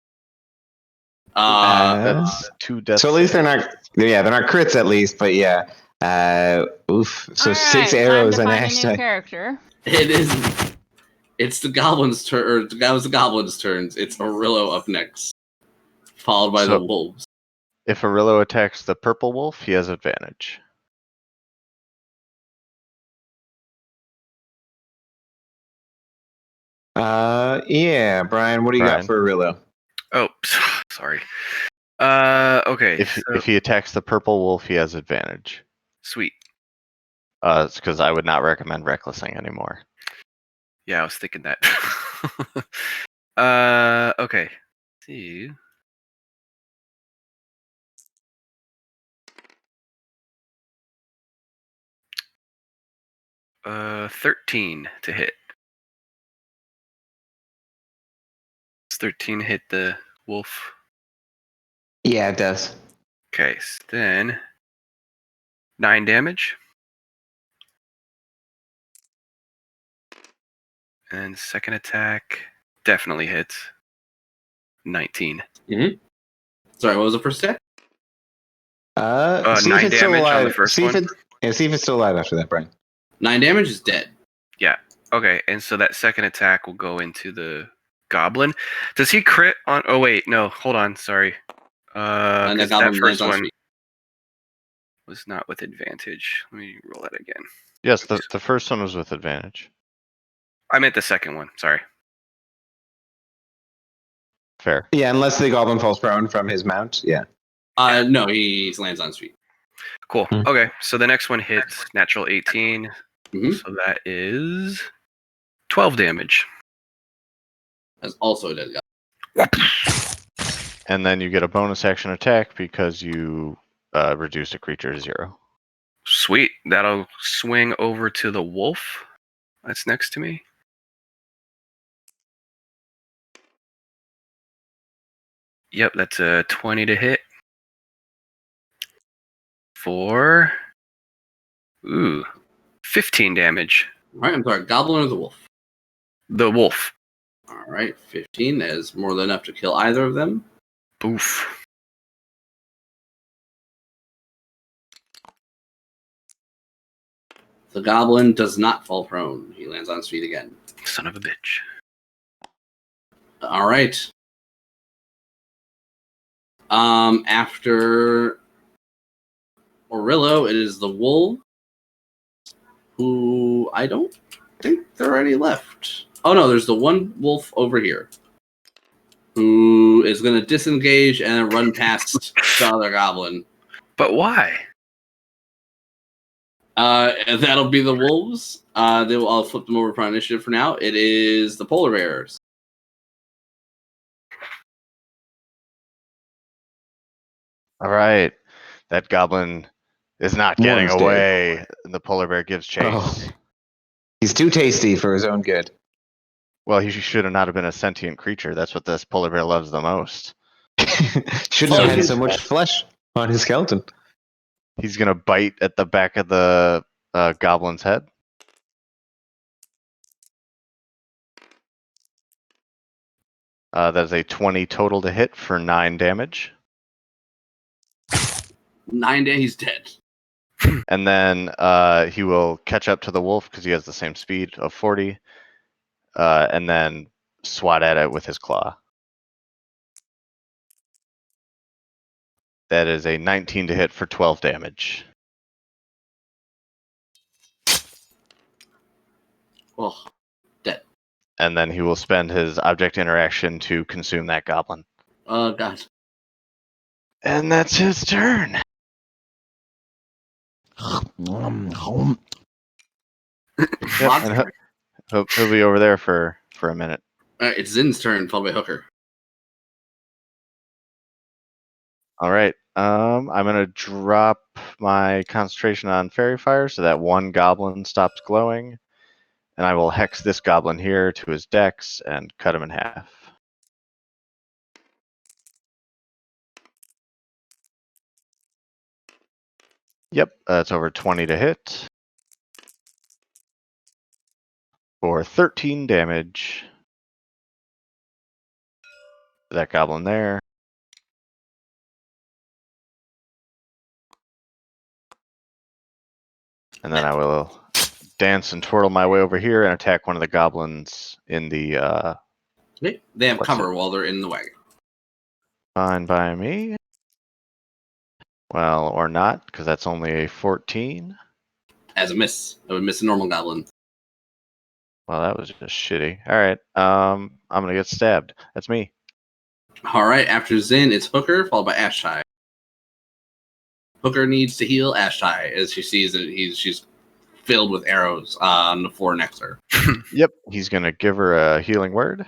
That's 2 deaths. So at least they're not. Yeah, they're not crits at least, but yeah. Oof. So All 6 right, arrows time and to find a new hashtag. character. It is. It's the goblin's turn. Or that was the goblin's turns. It's Aurelio up next, followed by the wolves. If Aurelio attacks the purple wolf, he has advantage. Yeah, Brian, what do you got for Aurelio? Oh, sorry. Okay. If he attacks the purple wolf, he has advantage. Sweet. It's because I would not recommend recklessing anymore. Yeah, I was thinking that. Okay. Let's see. Uh, 13 to hit. Does 13 hit the wolf? Yeah, it does. Okay, so then 9 damage. And second attack definitely hits. 19. Mm-hmm. Sorry, what was the first attack? See 9 if it's still damage on alive. the first see one. see if it's still alive after that, Brian. 9 damage is dead. Yeah. Okay, and so that second attack will go into the goblin. Does he crit on? Oh wait, no. Hold on. Sorry. And the 'Cause goblin that lands first on one speed. was not with advantage. Let me roll that again. Yes, the first one was with advantage. I meant the second one. Sorry. Fair. Yeah, unless the goblin falls prone from his mount. Yeah. No, he lands on speed. Cool. Okay, so the next one hits natural 18. Mhm. So that is 12 damage. That's also a dead guy. And then you get a bonus action attack because you reduced a creature to 0. Sweet. That'll swing over to the wolf that's next to me. Yep, that's a 20 to hit. For 15 damage. All right, I'm sorry. Goblin or the wolf? The wolf. All right, 15 is more than enough to kill either of them. Oof. The goblin does not fall prone. He lands on his feet again. Son of a bitch. All right. After Orillo, it is the wolf, who I don't think there are any left. Oh no, there's the one wolf over here, who is going to disengage and run past the other goblin. But why? And that'll be the wolves. I'll flip them over for initiative for now. It is the polar bears. All right. That goblin is not getting One's dead. away. The polar bear gives chase. Oh. He's too tasty for his own good. Well, he should have not have been a sentient creature. That's what this polar bear loves the most. Shouldn't have had so much flesh on his skeleton. He's going to bite at the back of the goblin's head. That's a 20 total to hit for 9 damage. 9 days, he's dead. And then he will catch up to the wolf because he has the same speed of 40. And then swat at it with his claw. That is a 19 to hit for 12 damage. Oh, dead. And then he will spend his object interaction to consume that goblin. Oh, God. And that's his turn. Yep, and he'll be over there for a minute. It's Zin's turn, followed by Hooker. All right. I'm gonna drop my concentration on fairy fire so that one goblin stops glowing, and I will hex this goblin here to his dex and cut him in half. Yep, that's over 20 to hit for 13 damage. That goblin there. And then I will dance and twirl my way over here and attack one of the goblins in the... Okay. They have cover while they're in the wagon. Fine by me. Well, or not, because that's only a 14. As a miss. I would miss a normal goblin. Well, that was just shitty. All right, I'm going to get stabbed. That's me. All right, after Zin, it's Hooker, followed by Ashtai. Hooker needs to heal Ashtai as she sees that she's filled with arrows on the floor next to her. Yep, he's going to give her a healing word.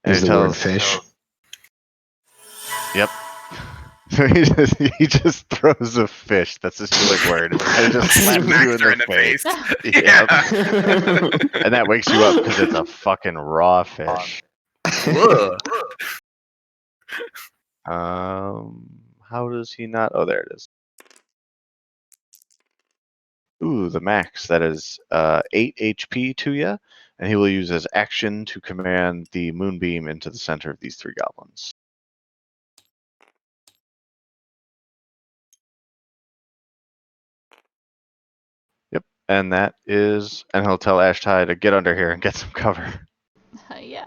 And Is the word fish? Yep. So he just throws a fish. That's his healing word. And it just slaps you in the face. Yep. And that wakes you up because it's a fucking raw fish. How does he not? Oh, there it is. Ooh, the max. That is 8 HP to you, and he will use his action to command the moonbeam into the center of these 3 goblins. Yep, and that is, and he'll tell Ashtai to get under here and get some cover. Yeah.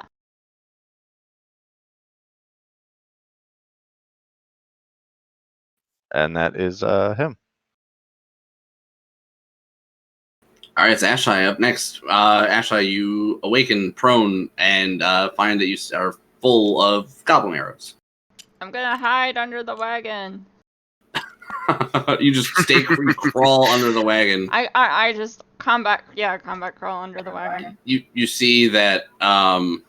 And that is him. All right, it's Ashtai up next. Ashtai, you awaken prone and find that you are full of goblin arrows. I'm gonna hide under the wagon. You just crawl under the wagon. I just combat crawl under the wagon. You see that fucking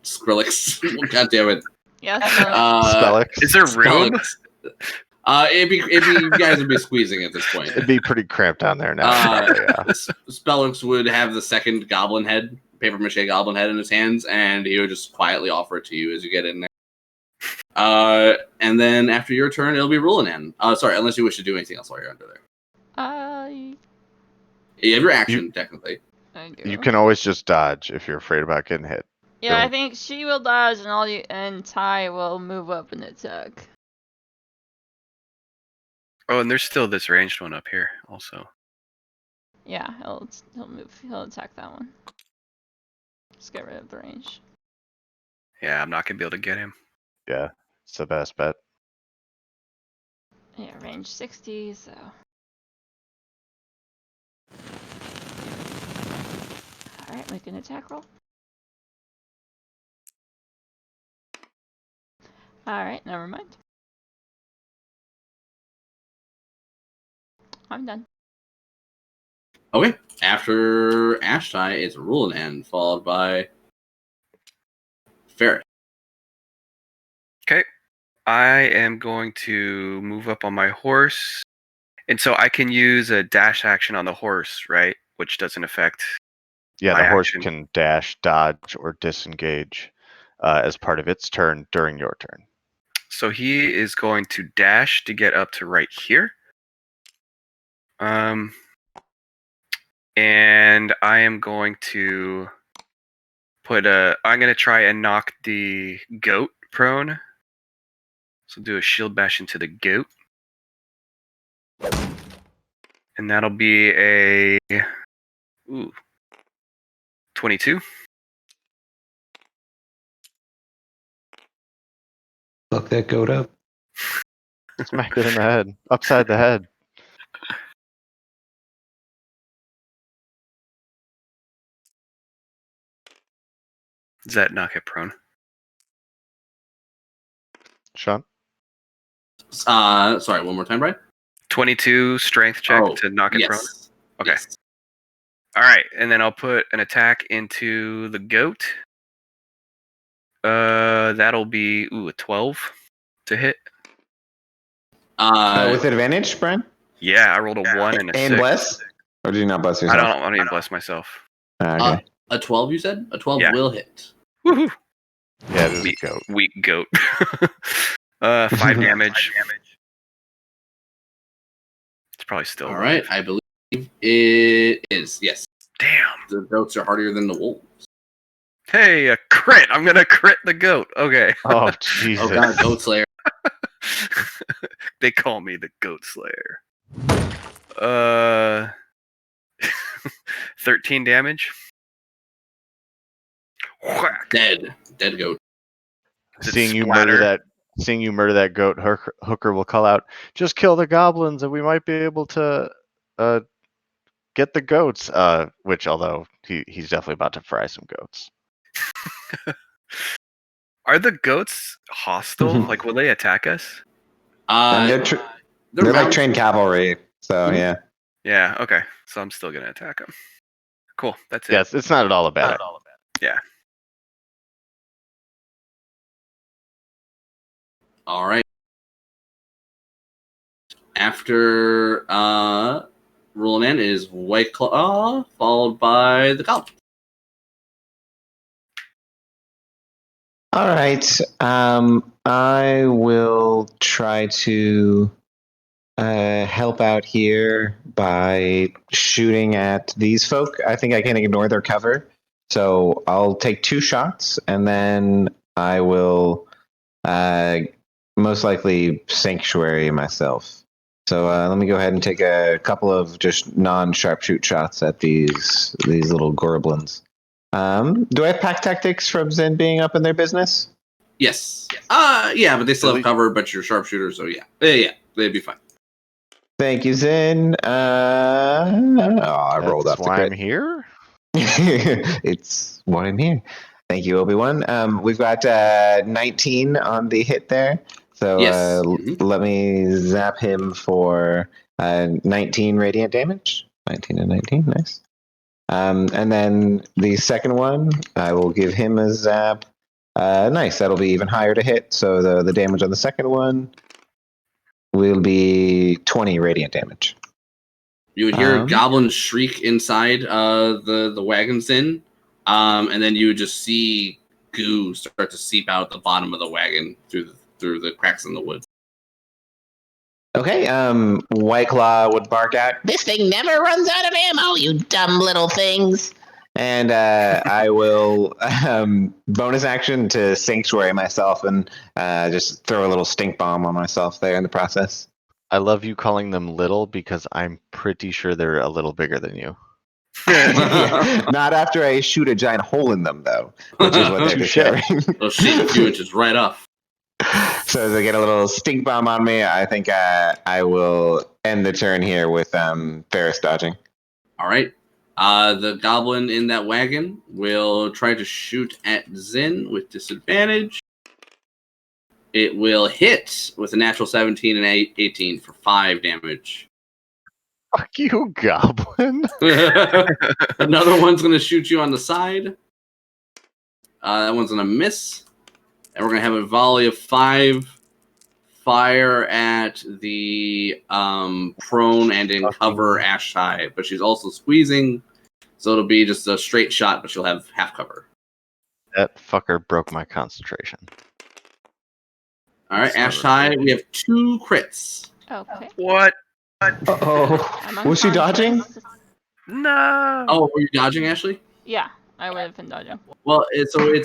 Skrillex. God damn it. Yes. Spellix. Is there room? You guys would be squeezing at this point. It'd be pretty cramped down there now. Spellix would have the second goblin head, paper mache goblin head in his hands, and he would just quietly offer it to you as you get in there. And then after your turn, it'll be Rulanan. Sorry, unless you wish to do anything else while you're under there. You have your action, technically. I do. You can always just dodge if you're afraid about getting hit. Yeah, I It'll- think she will dodge, and Ty will move up and attack. Oh, and there's still this ranged one up here also. Yeah, he'll attack that one. Just get rid of the range. Yeah, I'm not gonna be able to get him. Yeah, it's the best bet. Yeah, range 60, so. Alright, make an attack roll. Alright, never mind. I'm done. Okay. After Ashtai, it's Rulanan, followed by Ferret. Okay. I am going to move up on my horse. And so I can use a dash action on the horse, right? Which doesn't affect Yeah, my the horse action. can dash, dodge, or disengage as part of its turn during your turn. So he is going to dash to get up to right here. And I am going to I'm going to try and knock the goat prone. So do a shield bash into the goat. And that'll be a 22. Look that goat up. Smack it in the head, upside the head. Does that knock it prone? Sean? Sorry, one more time, Brian. 22 strength check to knock it prone? Okay. Yes. All right, and then I'll put an attack into the goat. That'll be a 12 to hit. With advantage, Brian? Yeah, I rolled a 1 and a 6. Bless? Or did you not bless yourself? I don't even bless myself. Okay. A 12, you said? A 12 Yeah. will hit. Woohoo! Yeah, it is a goat. Weak goat. 5 damage. It's probably still All alive. right, I believe it is. Yes. Damn. The goats are hardier than the wolves. Hey, a crit! I'm gonna crit the goat. Okay. Oh, Jesus. Oh god, Goat Slayer. They call me the Goat Slayer. 13 damage. Whack. Dead goat. Does it Seeing you splatter? murder that goat, Hooker will call out, "Just kill the goblins, and we might be able to get the goats." Which, although he's definitely about to fry some goats. Are the goats hostile? Like, will they attack us? And they're like trained cavalry, so Mhm. yeah. Yeah. Okay. So I'm still gonna attack them. Cool. That's it. Yes, it's not at all a bad idea. Yeah. All right. After Rulanan is White Claw, followed by the Goblin. All right. I will try to help out here by shooting at these folk. I think I can ignore their cover. So I'll take 2 shots and then I will most likely sanctuary myself. So let me go ahead and take a couple of just non-sharpshoot shots at these little goblins. Do I have pack tactics from Zen being up in their business? Yes. Yeah, but they still have cover, but you're sharpshooter, so yeah. Yeah, they'd be fine. Thank you, Zen. I rolled That's off the why crit. I'm here. It's why I'm here. Thank you, Obi-Wan. We've got 19 on the hit there. So Yes. let me zap him for 19 radiant damage. 19 and 19, nice. And then the second one, I will give him a zap. Nice, that'll be even higher to hit. So the damage on the second one will be 20 radiant damage. You would hear a goblin shriek inside the wagon's in, and then you would just see goo start to seep out the bottom of the wagon through the cracks in the wood. Okay, White Claw would bark out, This thing never runs out of ammo, you dumb little things. and I will bonus action to sanctuary myself and just throw a little stink bomb on myself there in the process. I love you calling them little because I'm pretty sure they're a little bigger than you. Yeah, not after I shoot a giant hole in them, though, which is what they're Touche. discovering. They'll shave a few inches right off. So as I get a little stink bomb on me, I think I will end the turn here with Ferris dodging. All right. The goblin in that wagon will try to shoot at Zin with disadvantage. It will hit with a natural 17 and 18 for 5 damage. Fuck you, goblin. Another one's going to shoot you on the side. That one's going to miss. And we're going to have a volley of 5 fire at the prone and in cover Ashai. But she's also squeezing. So it'll be just a straight shot, but she'll have half cover. That fucker broke my concentration. All right, Ashai, we have 2 crits. Okay. What? Oh, I'm was she dodging? unconscious. No. Oh, were you dodging, Ashley? Yeah, I would have been dodging. Well,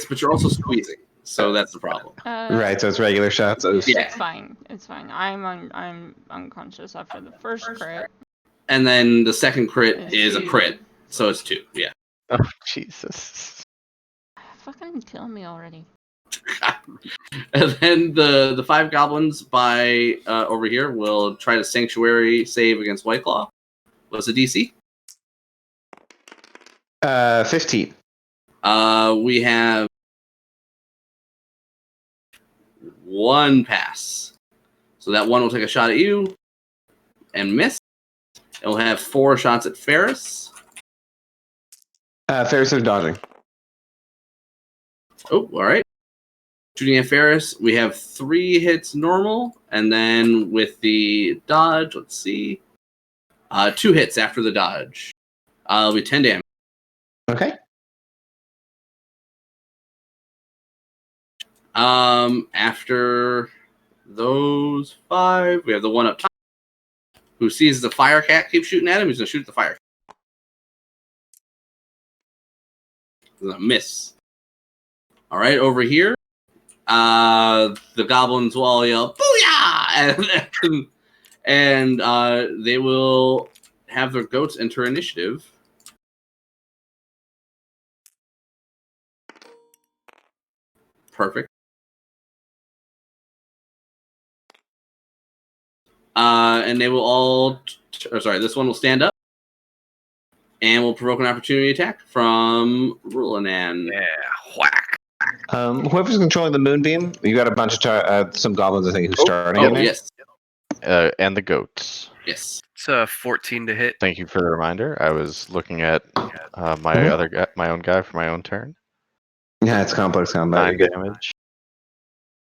but you're also squeezing, so that's the problem. Right, so it's regular shots. Oh, Yeah. It's fine. It's fine. I'm unconscious after the first crit. And then the second crit is a crit, so it's 2. Yeah. Oh, Jesus. Fucking kill me already. And then the 5 goblins by over here will try to sanctuary save against White Claw. What's the DC? 15. We have 1 pass. So that one will take a shot at you and miss. And we'll have 4 shots at Ferris. Ferris is dodging. Oh, all right. Shooting at Ferris, we have 3 hits normal, and then with the dodge, let's see, 2 hits after the dodge. It'll be 10 damage. Okay. After those 5, we have the one up top who sees the fire cat keep shooting at him. He's gonna shoot at the fire. He's gonna miss. All right, over here. The goblins will all yell "Booyah!" and they will have their goats enter initiative. Perfect. And they will all. Sorry, this one will stand up, and will provoke an opportunity attack from Rulanan. Yeah, whack. Whoever's controlling the moonbeam, you got a bunch of some goblins, I think, who's starting. Oh in there. yes, And the goats. yes. It's a 14 to hit. Thank you for the reminder. I was looking at my Mhm. other guy, my own guy for my own turn. Yeah, it's complex combat. 9 You're good.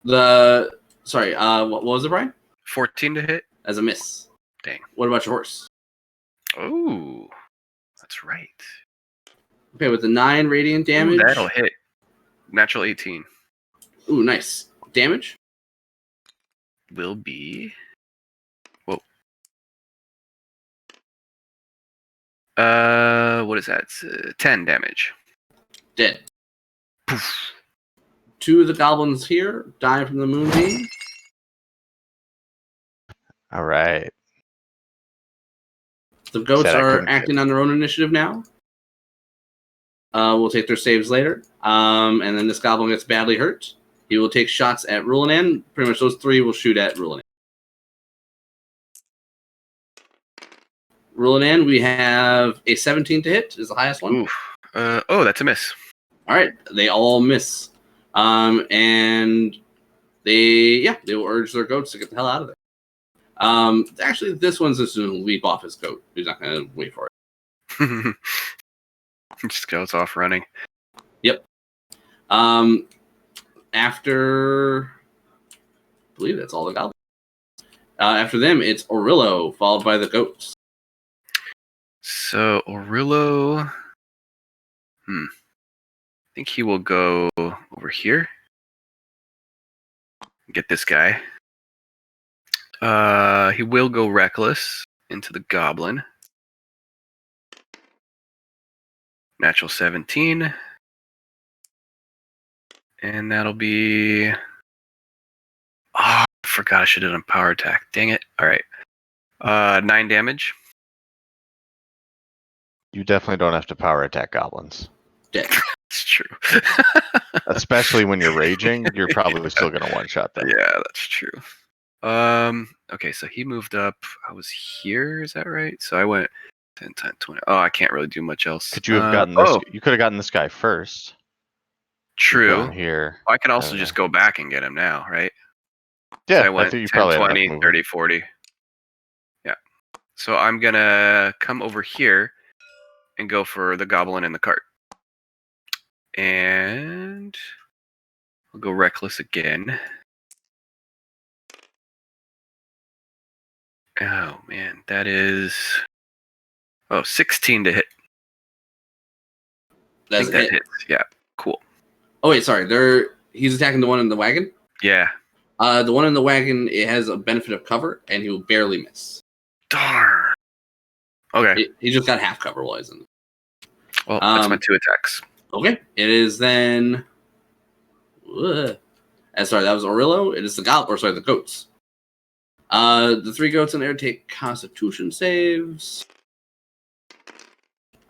damage. Sorry. What was it, Brian? 14 to hit. As a miss. Dang. What about your horse? Ooh, that's right. Okay, with the 9 radiant Ooh, damage. that'll hit. Natural 18 Ooh, nice damage. will be. Whoa. What is that? It's, 10 damage. Dead. Poof. 2 of the goblins here die from the moonbeam. All right. The goats Said I are couldn't acting on their own initiative now. We'll take their saves later. And then this goblin gets badly hurt. He will take shots at Rulanan. Pretty much those 3 will shoot at Rulanan. Rulanan, we have a 17 to hit. Is the highest one. Oof. Oh, that's a miss. All right, they all miss. And they will urge their goats to get the hell out of there. Actually, this one's just going to leap off his goat. He's not going to wait for it. Just goes off running. Yep. After, I believe that's all the goblins. After them, it's Orillo, followed by the goats. So Orillo, I think he will go over here. Get this guy. He will go reckless into the goblin. Natural 17. And that'll be... Oh, I forgot I should have done power attack. Dang it. All right. 9 damage. You definitely don't have to power attack goblins. Dead. It's true. Especially when you're raging, you're probably still going to one-shot them. Yeah, that's true. Okay, so he moved up. I was here, is that right? So I went 10, 10, 20. Oh, I can't really do much else. Could you have gotten this? Oh, You could have gotten this guy first. true. Gone here. I can also just go back and get him now, right? Yeah, So I went think you 10, probably had enough 20, movement. 30, 40. Yeah. So I'm going to come over here and go for the goblin in the cart. And I'll go reckless again. Oh, man. That is... 16 to hit. I think that hits. Yeah, cool. Oh wait, sorry. He's attacking the one in the wagon. Yeah. The one in the wagon, it has a benefit of cover, and he will barely miss. Darn. Okay. He just got half cover while he's in. Well, that's my 2 attacks. Okay, it is then. Sorry, that was Orillo. It is the the goats. The 3 goats in there take Constitution saves.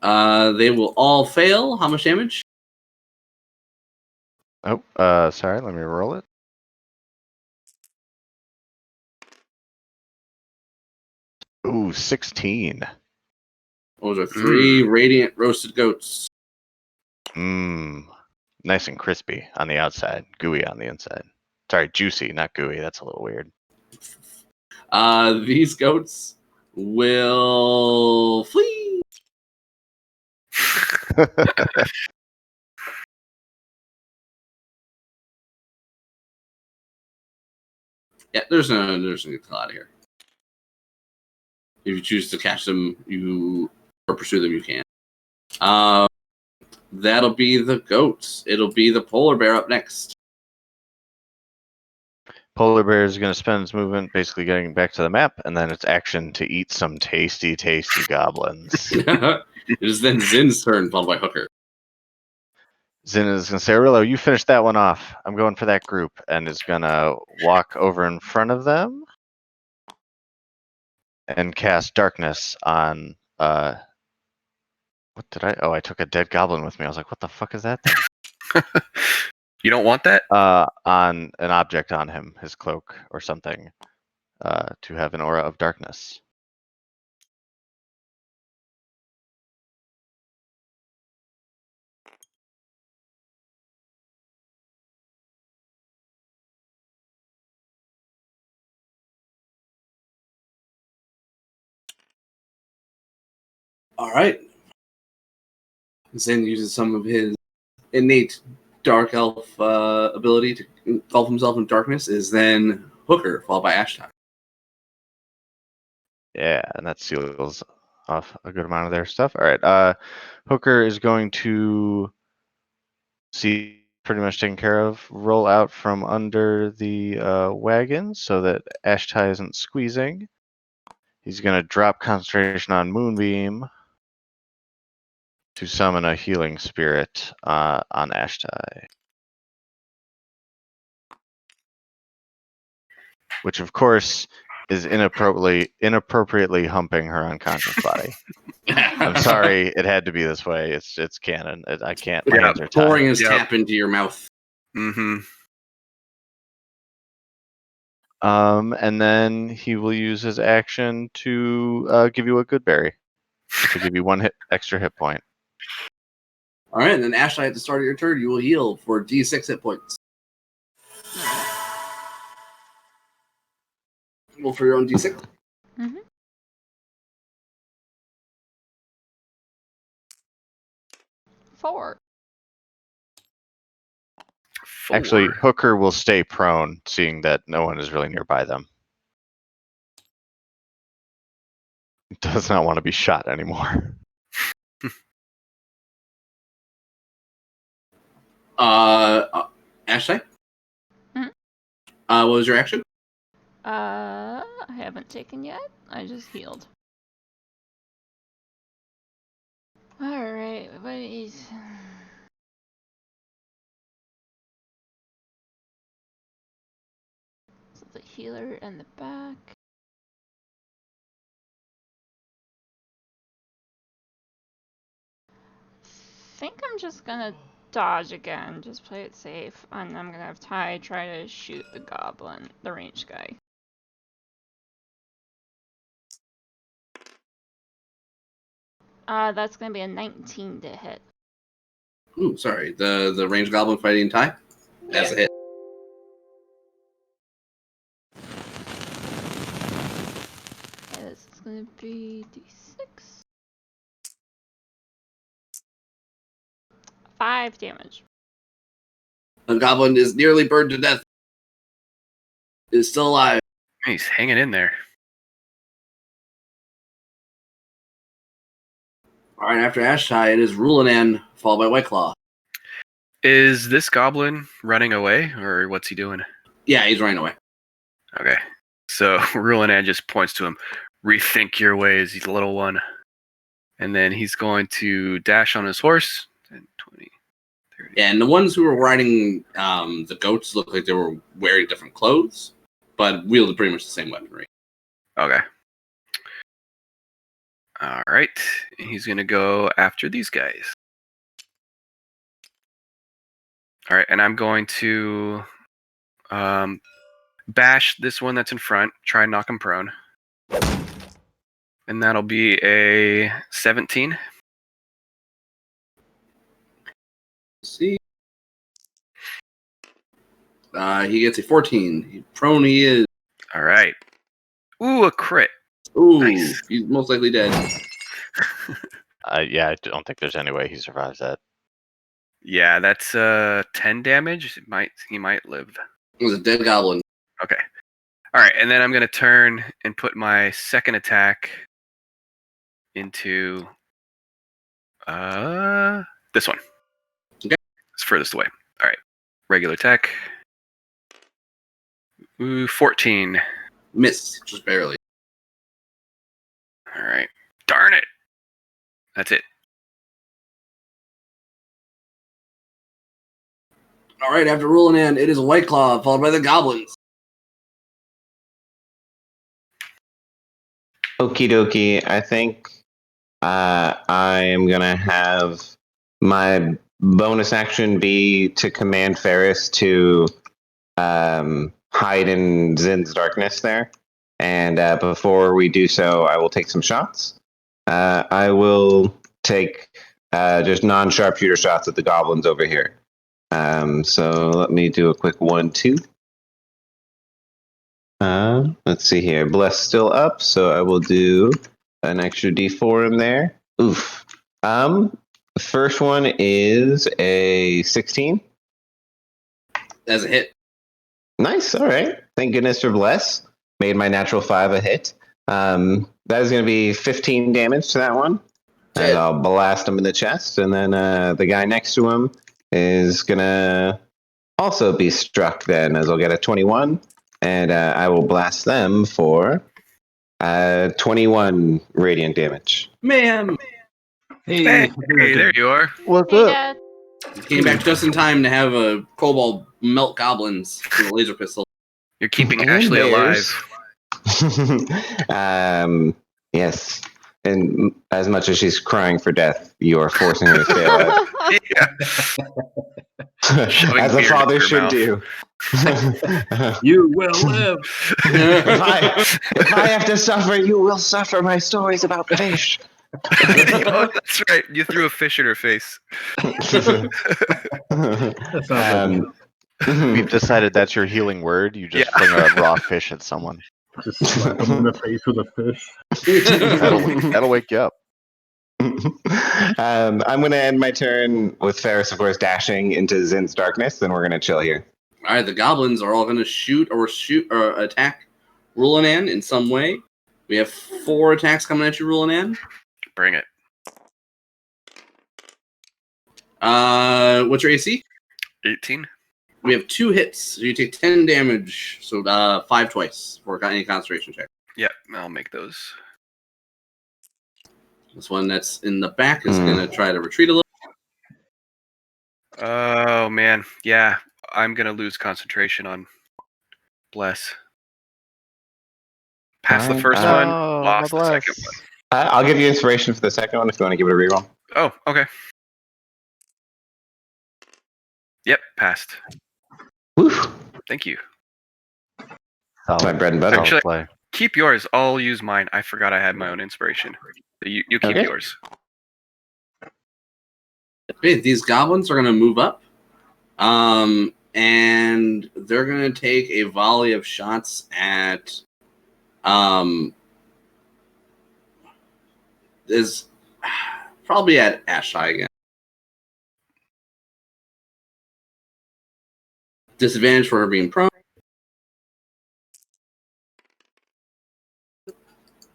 They will all fail. How much damage? Oh, sorry. Let me roll it. Ooh, 16. Those are 3 radiant roasted goats. Mmm. Nice and crispy on the outside, gooey on the inside. Sorry, juicy, not gooey. That's a little weird. These goats will flee. Yeah, there's no get the hell out of here. If you choose to catch them, or pursue them, you can. That'll be the goats. It'll be the polar bear up next. Polar bear is going to spend its movement basically getting back to the map, and then its action to eat some tasty, tasty goblins. It is then Zin's turn, followed by Hooker. Zin is going to say, Arillo, you finish that one off. I'm going for that group, and is going to walk over in front of them and cast darkness on... what did I... Oh, I took a dead goblin with me. I was like, what the fuck is that thing? You don't want that? On an object on him, his cloak or something, to have an aura of darkness. All right. Zin uses some of his innate dark elf ability to engulf himself in darkness. Is then Hooker, followed by Ashton. Yeah, and that seals off a good amount of their stuff. All right, Hooker is going to see pretty much taken care of. Roll out from under the wagon so that Ashtai isn't squeezing. He's going to drop concentration on Moonbeam to summon a healing spirit on Ashtai. Which, of course, is inappropriately humping her unconscious body. I'm sorry, it had to be this way. It's canon. I can't. My hands are tied. Pouring his tap into your mouth. Mm-hmm. And then he will use his action to give you a good berry, to give you 1 extra hit point. All right, and then Ashtai, at the start of your turn, you will heal for D6 hit points. Roll for your own D6. Mm-hmm. 4. Actually, Hooker will stay prone, seeing that no one is really nearby them. Does not want to be shot anymore. Ashtai? Mhm. What was your action? I haven't taken yet. I just healed. Alright, what is... So the healer and the back. I think I'm just gonna dodge again, just play it safe, and I'm gonna have Ty try to shoot the goblin, the ranged guy. That's gonna be a 19 to hit. Ooh, sorry. The ranged goblin fighting Ty? That's a hit. This is gonna be d6. 5 damage. The goblin is nearly burned to death. Is still alive. He's hanging in there. All right, after Ashtai, it is Rulanan, followed by White Claw. Is this goblin running away, or what's he doing? Yeah, he's running away. Okay. So Rulanan just points to him. Rethink your ways, you little one. And then he's going to dash on his horse. 10, 20, 30. Yeah, and the ones who were riding the goats looked like they were wearing different clothes, but wielded pretty much the same weaponry. Okay. All right. He's going to go after these guys. All right, and I'm going to bash this one that's in front, try and knock him prone. And that'll be a 17. Let's see. He gets a 14. Prone he is. All right. Ooh, a crit. Ooh, Nice. he's most likely dead. Yeah, I don't think there's any way he survives that. Yeah, that's 10 damage. He might live. It was a dead goblin. Okay. All right, and then I'm going to turn and put my second attack into this one. Okay. It's furthest away. All right. Regular attack. Ooh, 14. Missed, just barely. All right. Darn it. That's it. All right, after Rulanan, it is White Claw, followed by the goblins. Okie dokie. I think I am going to have my bonus action be to command Ferris to hide in Zin's darkness there. And before we do so, I will take some shots. I will take just non-sharpshooter shots at the goblins over here. So let me do a quick 1-2. Let's see here. Bless still up, so I will do an extra D4 in there. Oof. The first one is a 16. That's a hit. Nice. All right. Thank goodness for Bless. Made my natural 5 a hit. That is going to be 15 damage to that one. And I'll blast him in the chest, and then the guy next to him is going to also be struck then, as I'll get a 21. And I will blast them for 21 radiant damage. Man, Hey, there you are. What's Hey, Dad. came back just in time to have a kobold melt goblins with a laser pistol. You're keeping And Ashley bears. alive. Yes. And as much as she's crying for death, you are forcing her to stay alive. Yeah. Shoving As a beer father into should her do. You will live. If I have to suffer, you will suffer my stories about fish. Oh, that's right. You threw a fish in her face. We've decided that's your healing word. You just fling a raw fish at someone. Just slap them in the face with a fish. That'll wake you up. I'm going to end my turn with Ferris, of course, dashing into Zin's darkness. Then we're going to chill here. All right, the goblins are all going to shoot or attack Rulanan in some way. We have 4 attacks coming at you, Rulanan. Bring it. What's your AC? 18. We have 2 hits. So you take 10 damage. So 5 twice for any concentration check. Yep, I'll make those. This one that's in the back is going to try to retreat a little. Oh man, yeah, I'm gonna lose concentration on Bless. Pass the Fine. first No, one, my lost the bless. second one. I'll give you inspiration for the second one if you want to give it a reroll. Oh, okay. Yep, passed. Woo. Thank you. That's my bread and butter. Actually- play. Keep yours. I'll use mine. I forgot I had my own inspiration. You keep Okay. yours. Okay, these goblins are going to move up. And they're going to take a volley of shots at is probably at Ashai again. Disadvantage for her being prone.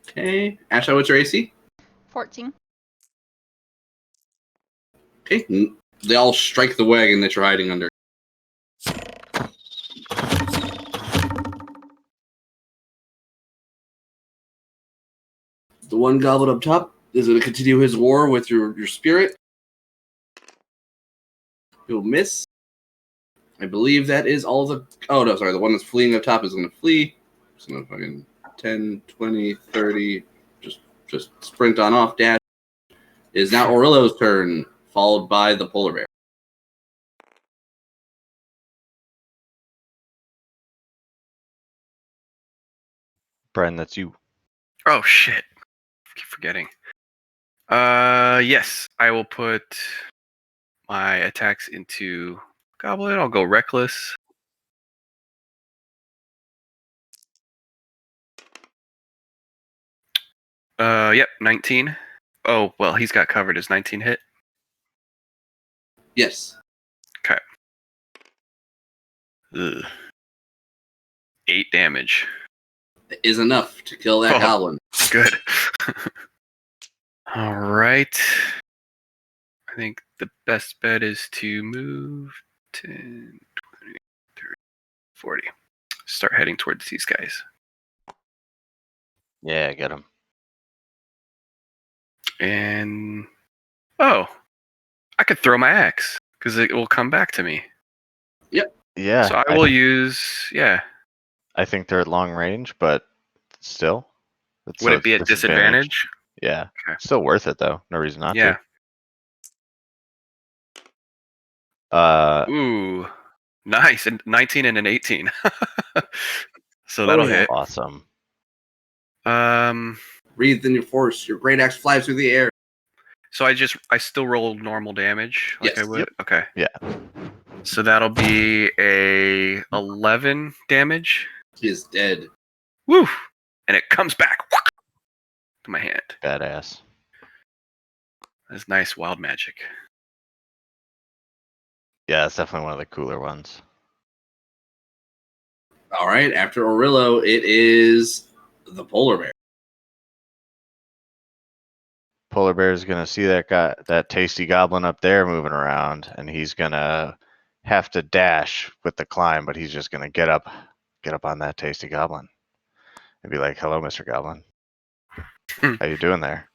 Okay, Ashai, what's your AC? 14. Okay, they all strike the wagon that you're hiding under. The one goblin up top is going to continue his war with your spirit. He'll miss. I believe that is all the... Oh, no, sorry. The one that's fleeing up top is going to flee. Just going to fucking 10, 20, 30. Just sprint on off, dash. It is now Aurelio's turn, followed by the polar bear. Bren, that's you. Oh shit. Keep forgetting. Yes, I will put my attacks into Goblin. I'll go Reckless. Yep, 19. Oh, well, he's got covered. Is 19 hit? Yes. Okay. Ugh. 8 damage. That is enough to kill that Oh. goblin. Good. All right. I think the best bet is to move 10, 20, 30, 40. Start heading towards these guys. Yeah, get him. And oh, I could throw my axe because it will come back to me. Yeah. So I will use. Yeah. I think they're at long range, but still. Would it be at disadvantage? Yeah. Okay. Still worth it though. No reason not Yeah. to. Ooh, nice. And 19 and an 18. So that'll hit. Awesome. Breathe in your force. Your great axe flies through the air. So I still roll normal damage like Yes. I would. Yep. Okay. Yeah. So that'll be a 11 damage. He is dead. Woo! And it comes back to my hand. Badass. That's nice wild magic. Yeah, it's definitely one of the cooler ones. All right, after Aurelio, it is the polar bear. Polar bear's gonna see that tasty goblin up there moving around, and he's gonna have to dash with the climb, but he's just gonna get up on that tasty goblin and be like, "Hello, Mr. Goblin. How you doing there?"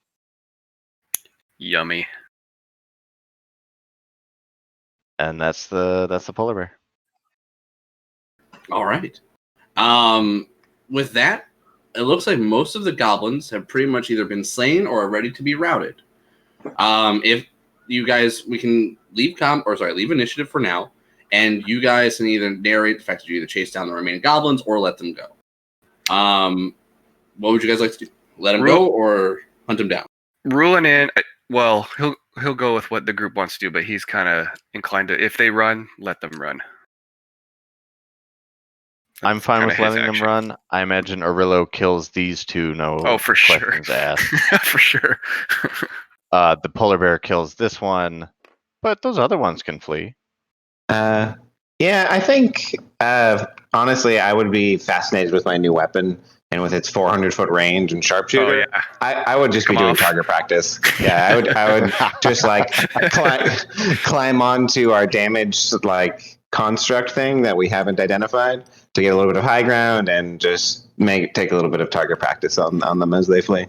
Yummy. And that's the polar bear. All right. With that, it looks like most of the goblins have pretty much either been slain or are ready to be routed. If you guys, we can leave initiative for now, and you guys can either narrate the fact that you either chase down the remaining goblins or let them go. What would you guys like to do? Let them go or hunt them down? Ruling in. Well, he'll go with what the group wants to do, but he's kind of inclined to. If they run, let them run. I'm fine kinda with his letting them action. run. I imagine Aurelio kills these two. No. Oh, for sure. questions asked. For sure. The polar bear kills this one, but those other ones can flee. Yeah, I think honestly, I would be fascinated with my new weapon and with its 400-foot range and sharpshooter. Oh, yeah. I would just Come be doing off. target practice. Yeah, I would just like climb onto our damaged like construct thing that we haven't identified to get a little bit of high ground and just take a little bit of target practice on them as they flee.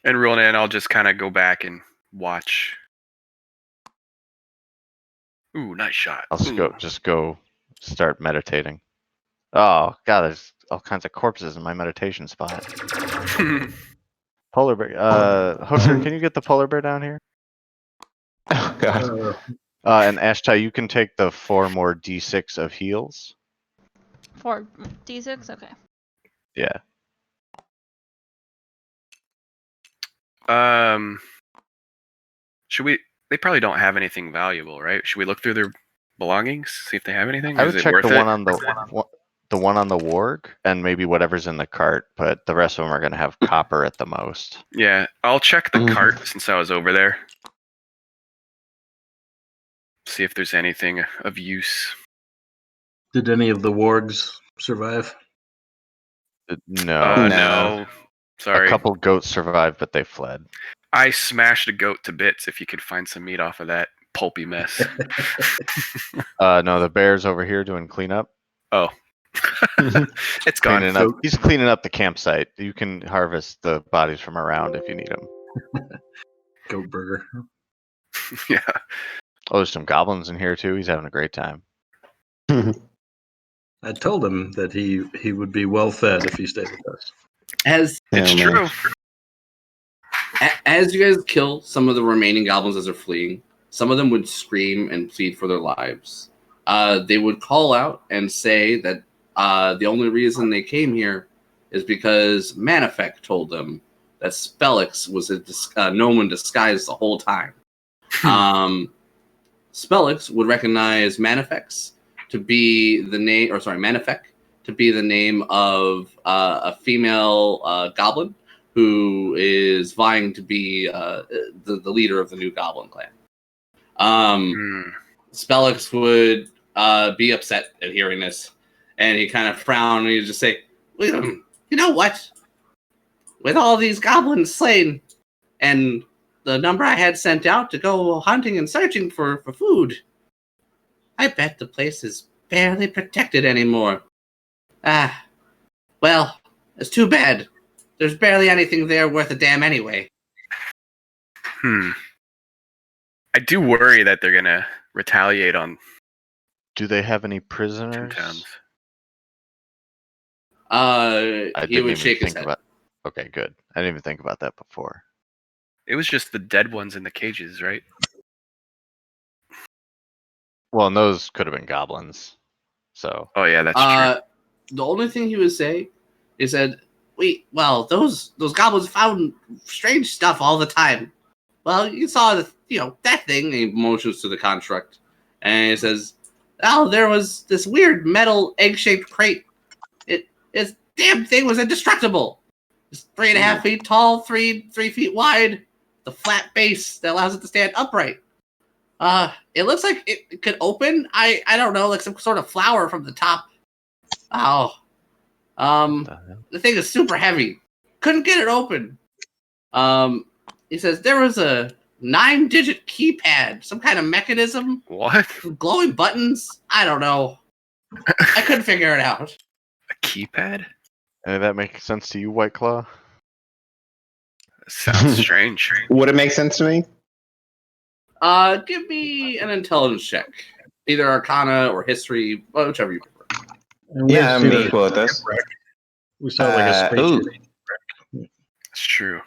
And Ronan, I'll just kind of go back and watch. Ooh, nice shot. I'll just go start meditating. Oh god, there's all kinds of corpses in my meditation spot. Polar bear. Hooker, can you get the polar bear down here? Oh god. And Ashtai, you can take the 4 more d6 of heals. 4 d6. Okay. Yeah. Should we? They probably don't have anything valuable, right? Should we look through their belongings, see if they have anything? I Is would it check worth the it? one on the one on the warg and maybe whatever's in the cart, but the rest of them are going to have copper at the most. Yeah, I'll check the cart since I was over there. See if there's anything of use. Did any of the wargs survive? No. No. Sorry. A couple goats survived, but they fled. I smashed a goat to bits. If you could find some meat off of that pulpy mess. No, the bear's over here doing cleanup. Oh. It's gone. Cleaning up. He's cleaning up the campsite. You can harvest the bodies from around if you need them. Goat burger. Yeah. Oh, there's some goblins in here too. He's having a great time. I told him that he would be well fed if he stayed with us. It's true. As you guys kill some of the remaining goblins as they're fleeing, some of them would scream and plead for their lives. They would call out and say that the only reason they came here is because Manifek told them that Spellix was a gnome disguised the whole time. Spellix would recognize Manifek to be the name, Manifek to be the name of a female goblin who is vying to be the leader of the new goblin clan. Spellix would be upset at hearing this, and he kind of frowned and he'd just say, you know what? With all these goblins slain and the number I had sent out to go hunting and searching for food, I bet the place is barely protected anymore. Well, it's too bad. There's barely anything there worth a damn anyway. I do worry that they're gonna retaliate on. Do they have any prisoners? He would shake his head. Okay, good. I didn't even think about that before. It was just the dead ones in the cages, right? Well, and those could have been goblins. So. Oh yeah, that's true. The only thing he would say is that, those goblins found strange stuff all the time. Well, you saw that thing. He motions to the construct, and he says, "Oh, there was this weird metal egg-shaped crate. This damn thing was indestructible. It's 3.5 feet tall, 3 feet wide. The flat base that allows it to stand upright. It looks like it could open. I don't know, like some sort of flower from the top. Oh, the thing is super heavy. Couldn't get it open. He says there was a 9-digit keypad, some kind of mechanism. What? Glowing buttons. I don't know. I couldn't figure it out. A keypad? Any of that make sense to you, White Claw? Sounds strange. Would it make sense to me? Give me an intelligence check. Either Arcana or History, whichever you prefer. Yeah, I'm equal at this. We saw like a space. It's true.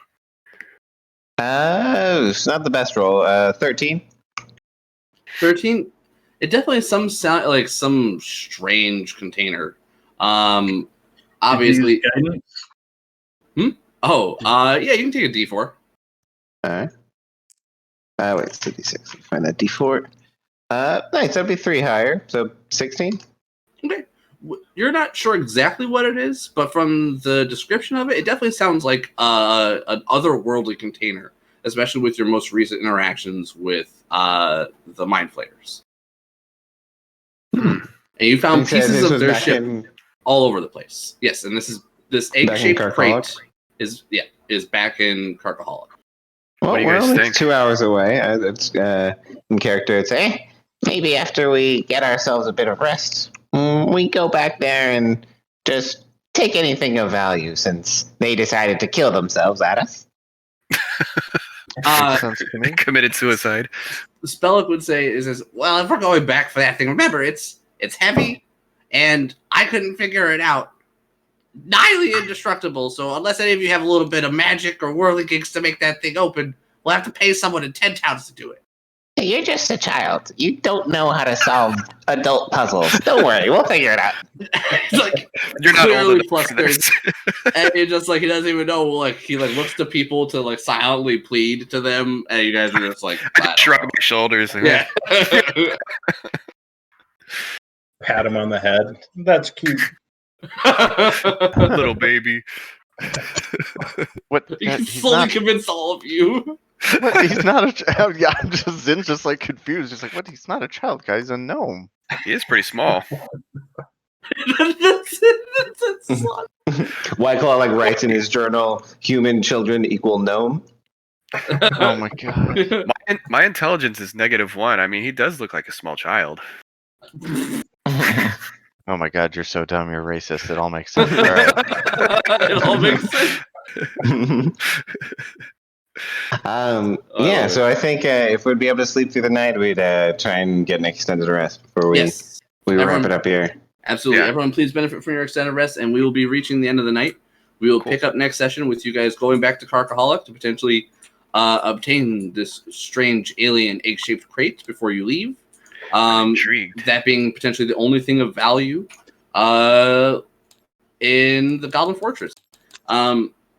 It's not the best roll. 13. 13. It definitely sound like some strange container. Obviously. Oh, yeah, you can take a D4. Alright. Wait, it's a D6. Find that D4. Nice, that'd be 3 higher, so 16. Okay. You're not sure exactly what it is, but from the description of it, it definitely sounds like an otherworldly container, especially with your most recent interactions with the Mind Flayers. And you found pieces of their ship all over the place. Yes, and this egg-shaped crate is back in Carcaholic. Well, what do you guys think? It's 2 hours away. It's in character. It's maybe after we get ourselves a bit of rest, we go back there and just take anything of value since they decided to kill themselves at us. Makes sense to me. Committed suicide. Spellick would say is well, if we're going back for that thing, remember it's heavy, and I couldn't figure it out. Nightly indestructible. So unless any of you have a little bit of magic or whirligigs to make that thing open, we'll have to pay someone in 10 towns to do it. Hey, you're just a child. You don't know how to solve adult puzzles. Don't worry, we'll figure it out. It's like You're not old clearly enough plus for this. and it just like he doesn't even know. Like he like looks to people to like silently plead to them, and you guys are just like I just shrug my shoulders. And yeah. Pat him on the head. That's cute. Little baby. What? He's He's fully not, convinced all of you. what? He's not a child. Yeah, I'm just Zin's just like confused. He's like, what? He's not a child, guy. He's a gnome. He is pretty small. That's Whiteclaw like writes in his journal, "Human children equal gnome." Oh my god. My intelligence is -1. I mean, he does look like a small child. Oh my god, you're so dumb. You're racist. It all makes sense. All right. It all makes sense. Yeah, so I think if we'd be able to sleep through the night, we'd try and get an extended rest before we Yes, wrap Everyone- it up here. absolutely. Yeah. Everyone, please benefit from your extended rest, and we will be reaching the end of the night. We will pick up next session with you guys going back to Carcaholic to potentially obtain this strange alien egg-shaped crate before you leave. I'm intrigued. That being potentially the only thing of value in the Goblin Fortress.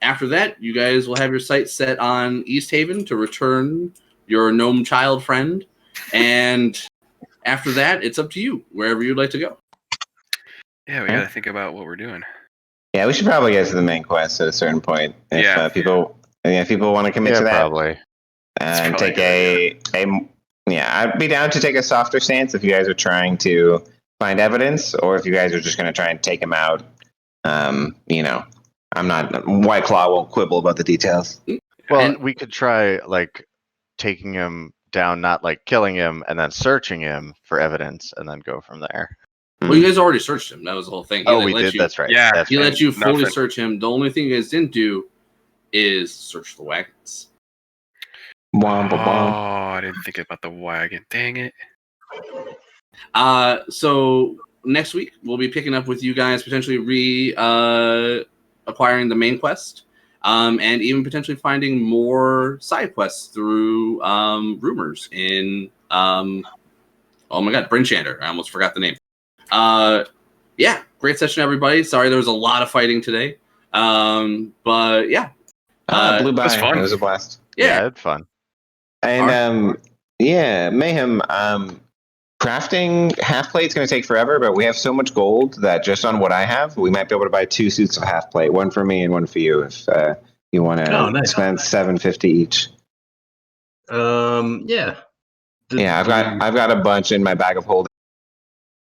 After that, you guys will have your sights set on East Haven to return your gnome child friend. And after that, it's up to you, wherever you'd like to go. Yeah, we got to think about what we're doing. Yeah, we should probably get to the main quest at a certain point. If Yeah. people want to commit Yeah, to that. probably. And probably take I'd be down to take a softer stance if you guys are trying to find evidence, or if you guys are just going to try and take him out. I'm not. Whiteclaw won't quibble about the details. Well, And- we could try like taking him down, not like killing him, and then searching him for evidence, and then go from there. Well, you guys already searched him. That was the whole thing. Oh, we did. That's right. Yeah, That's He right. let you fully Nothing. search him. The only thing you guys didn't do is search the wagons. Womp Oh, womp. I didn't think about the wagon. Dang it. So next week we'll be picking up with you guys potentially acquiring the main quest, and even potentially finding more side quests through rumors in oh my god, Brinchander. I almost forgot the name. Yeah, great session, everybody. Sorry there was a lot of fighting today, but yeah, Blew by. was fun. It was a blast. Yeah, yeah. I had fun. And Mayhem. Crafting half plate's going to take forever, but we have so much gold that just on what I have, we might be able to buy 2 suits of half plate, one for me and one for you, if you want to Oh, nice. spend $750 each. Yeah. Yeah, I've got a bunch in my bag of holding.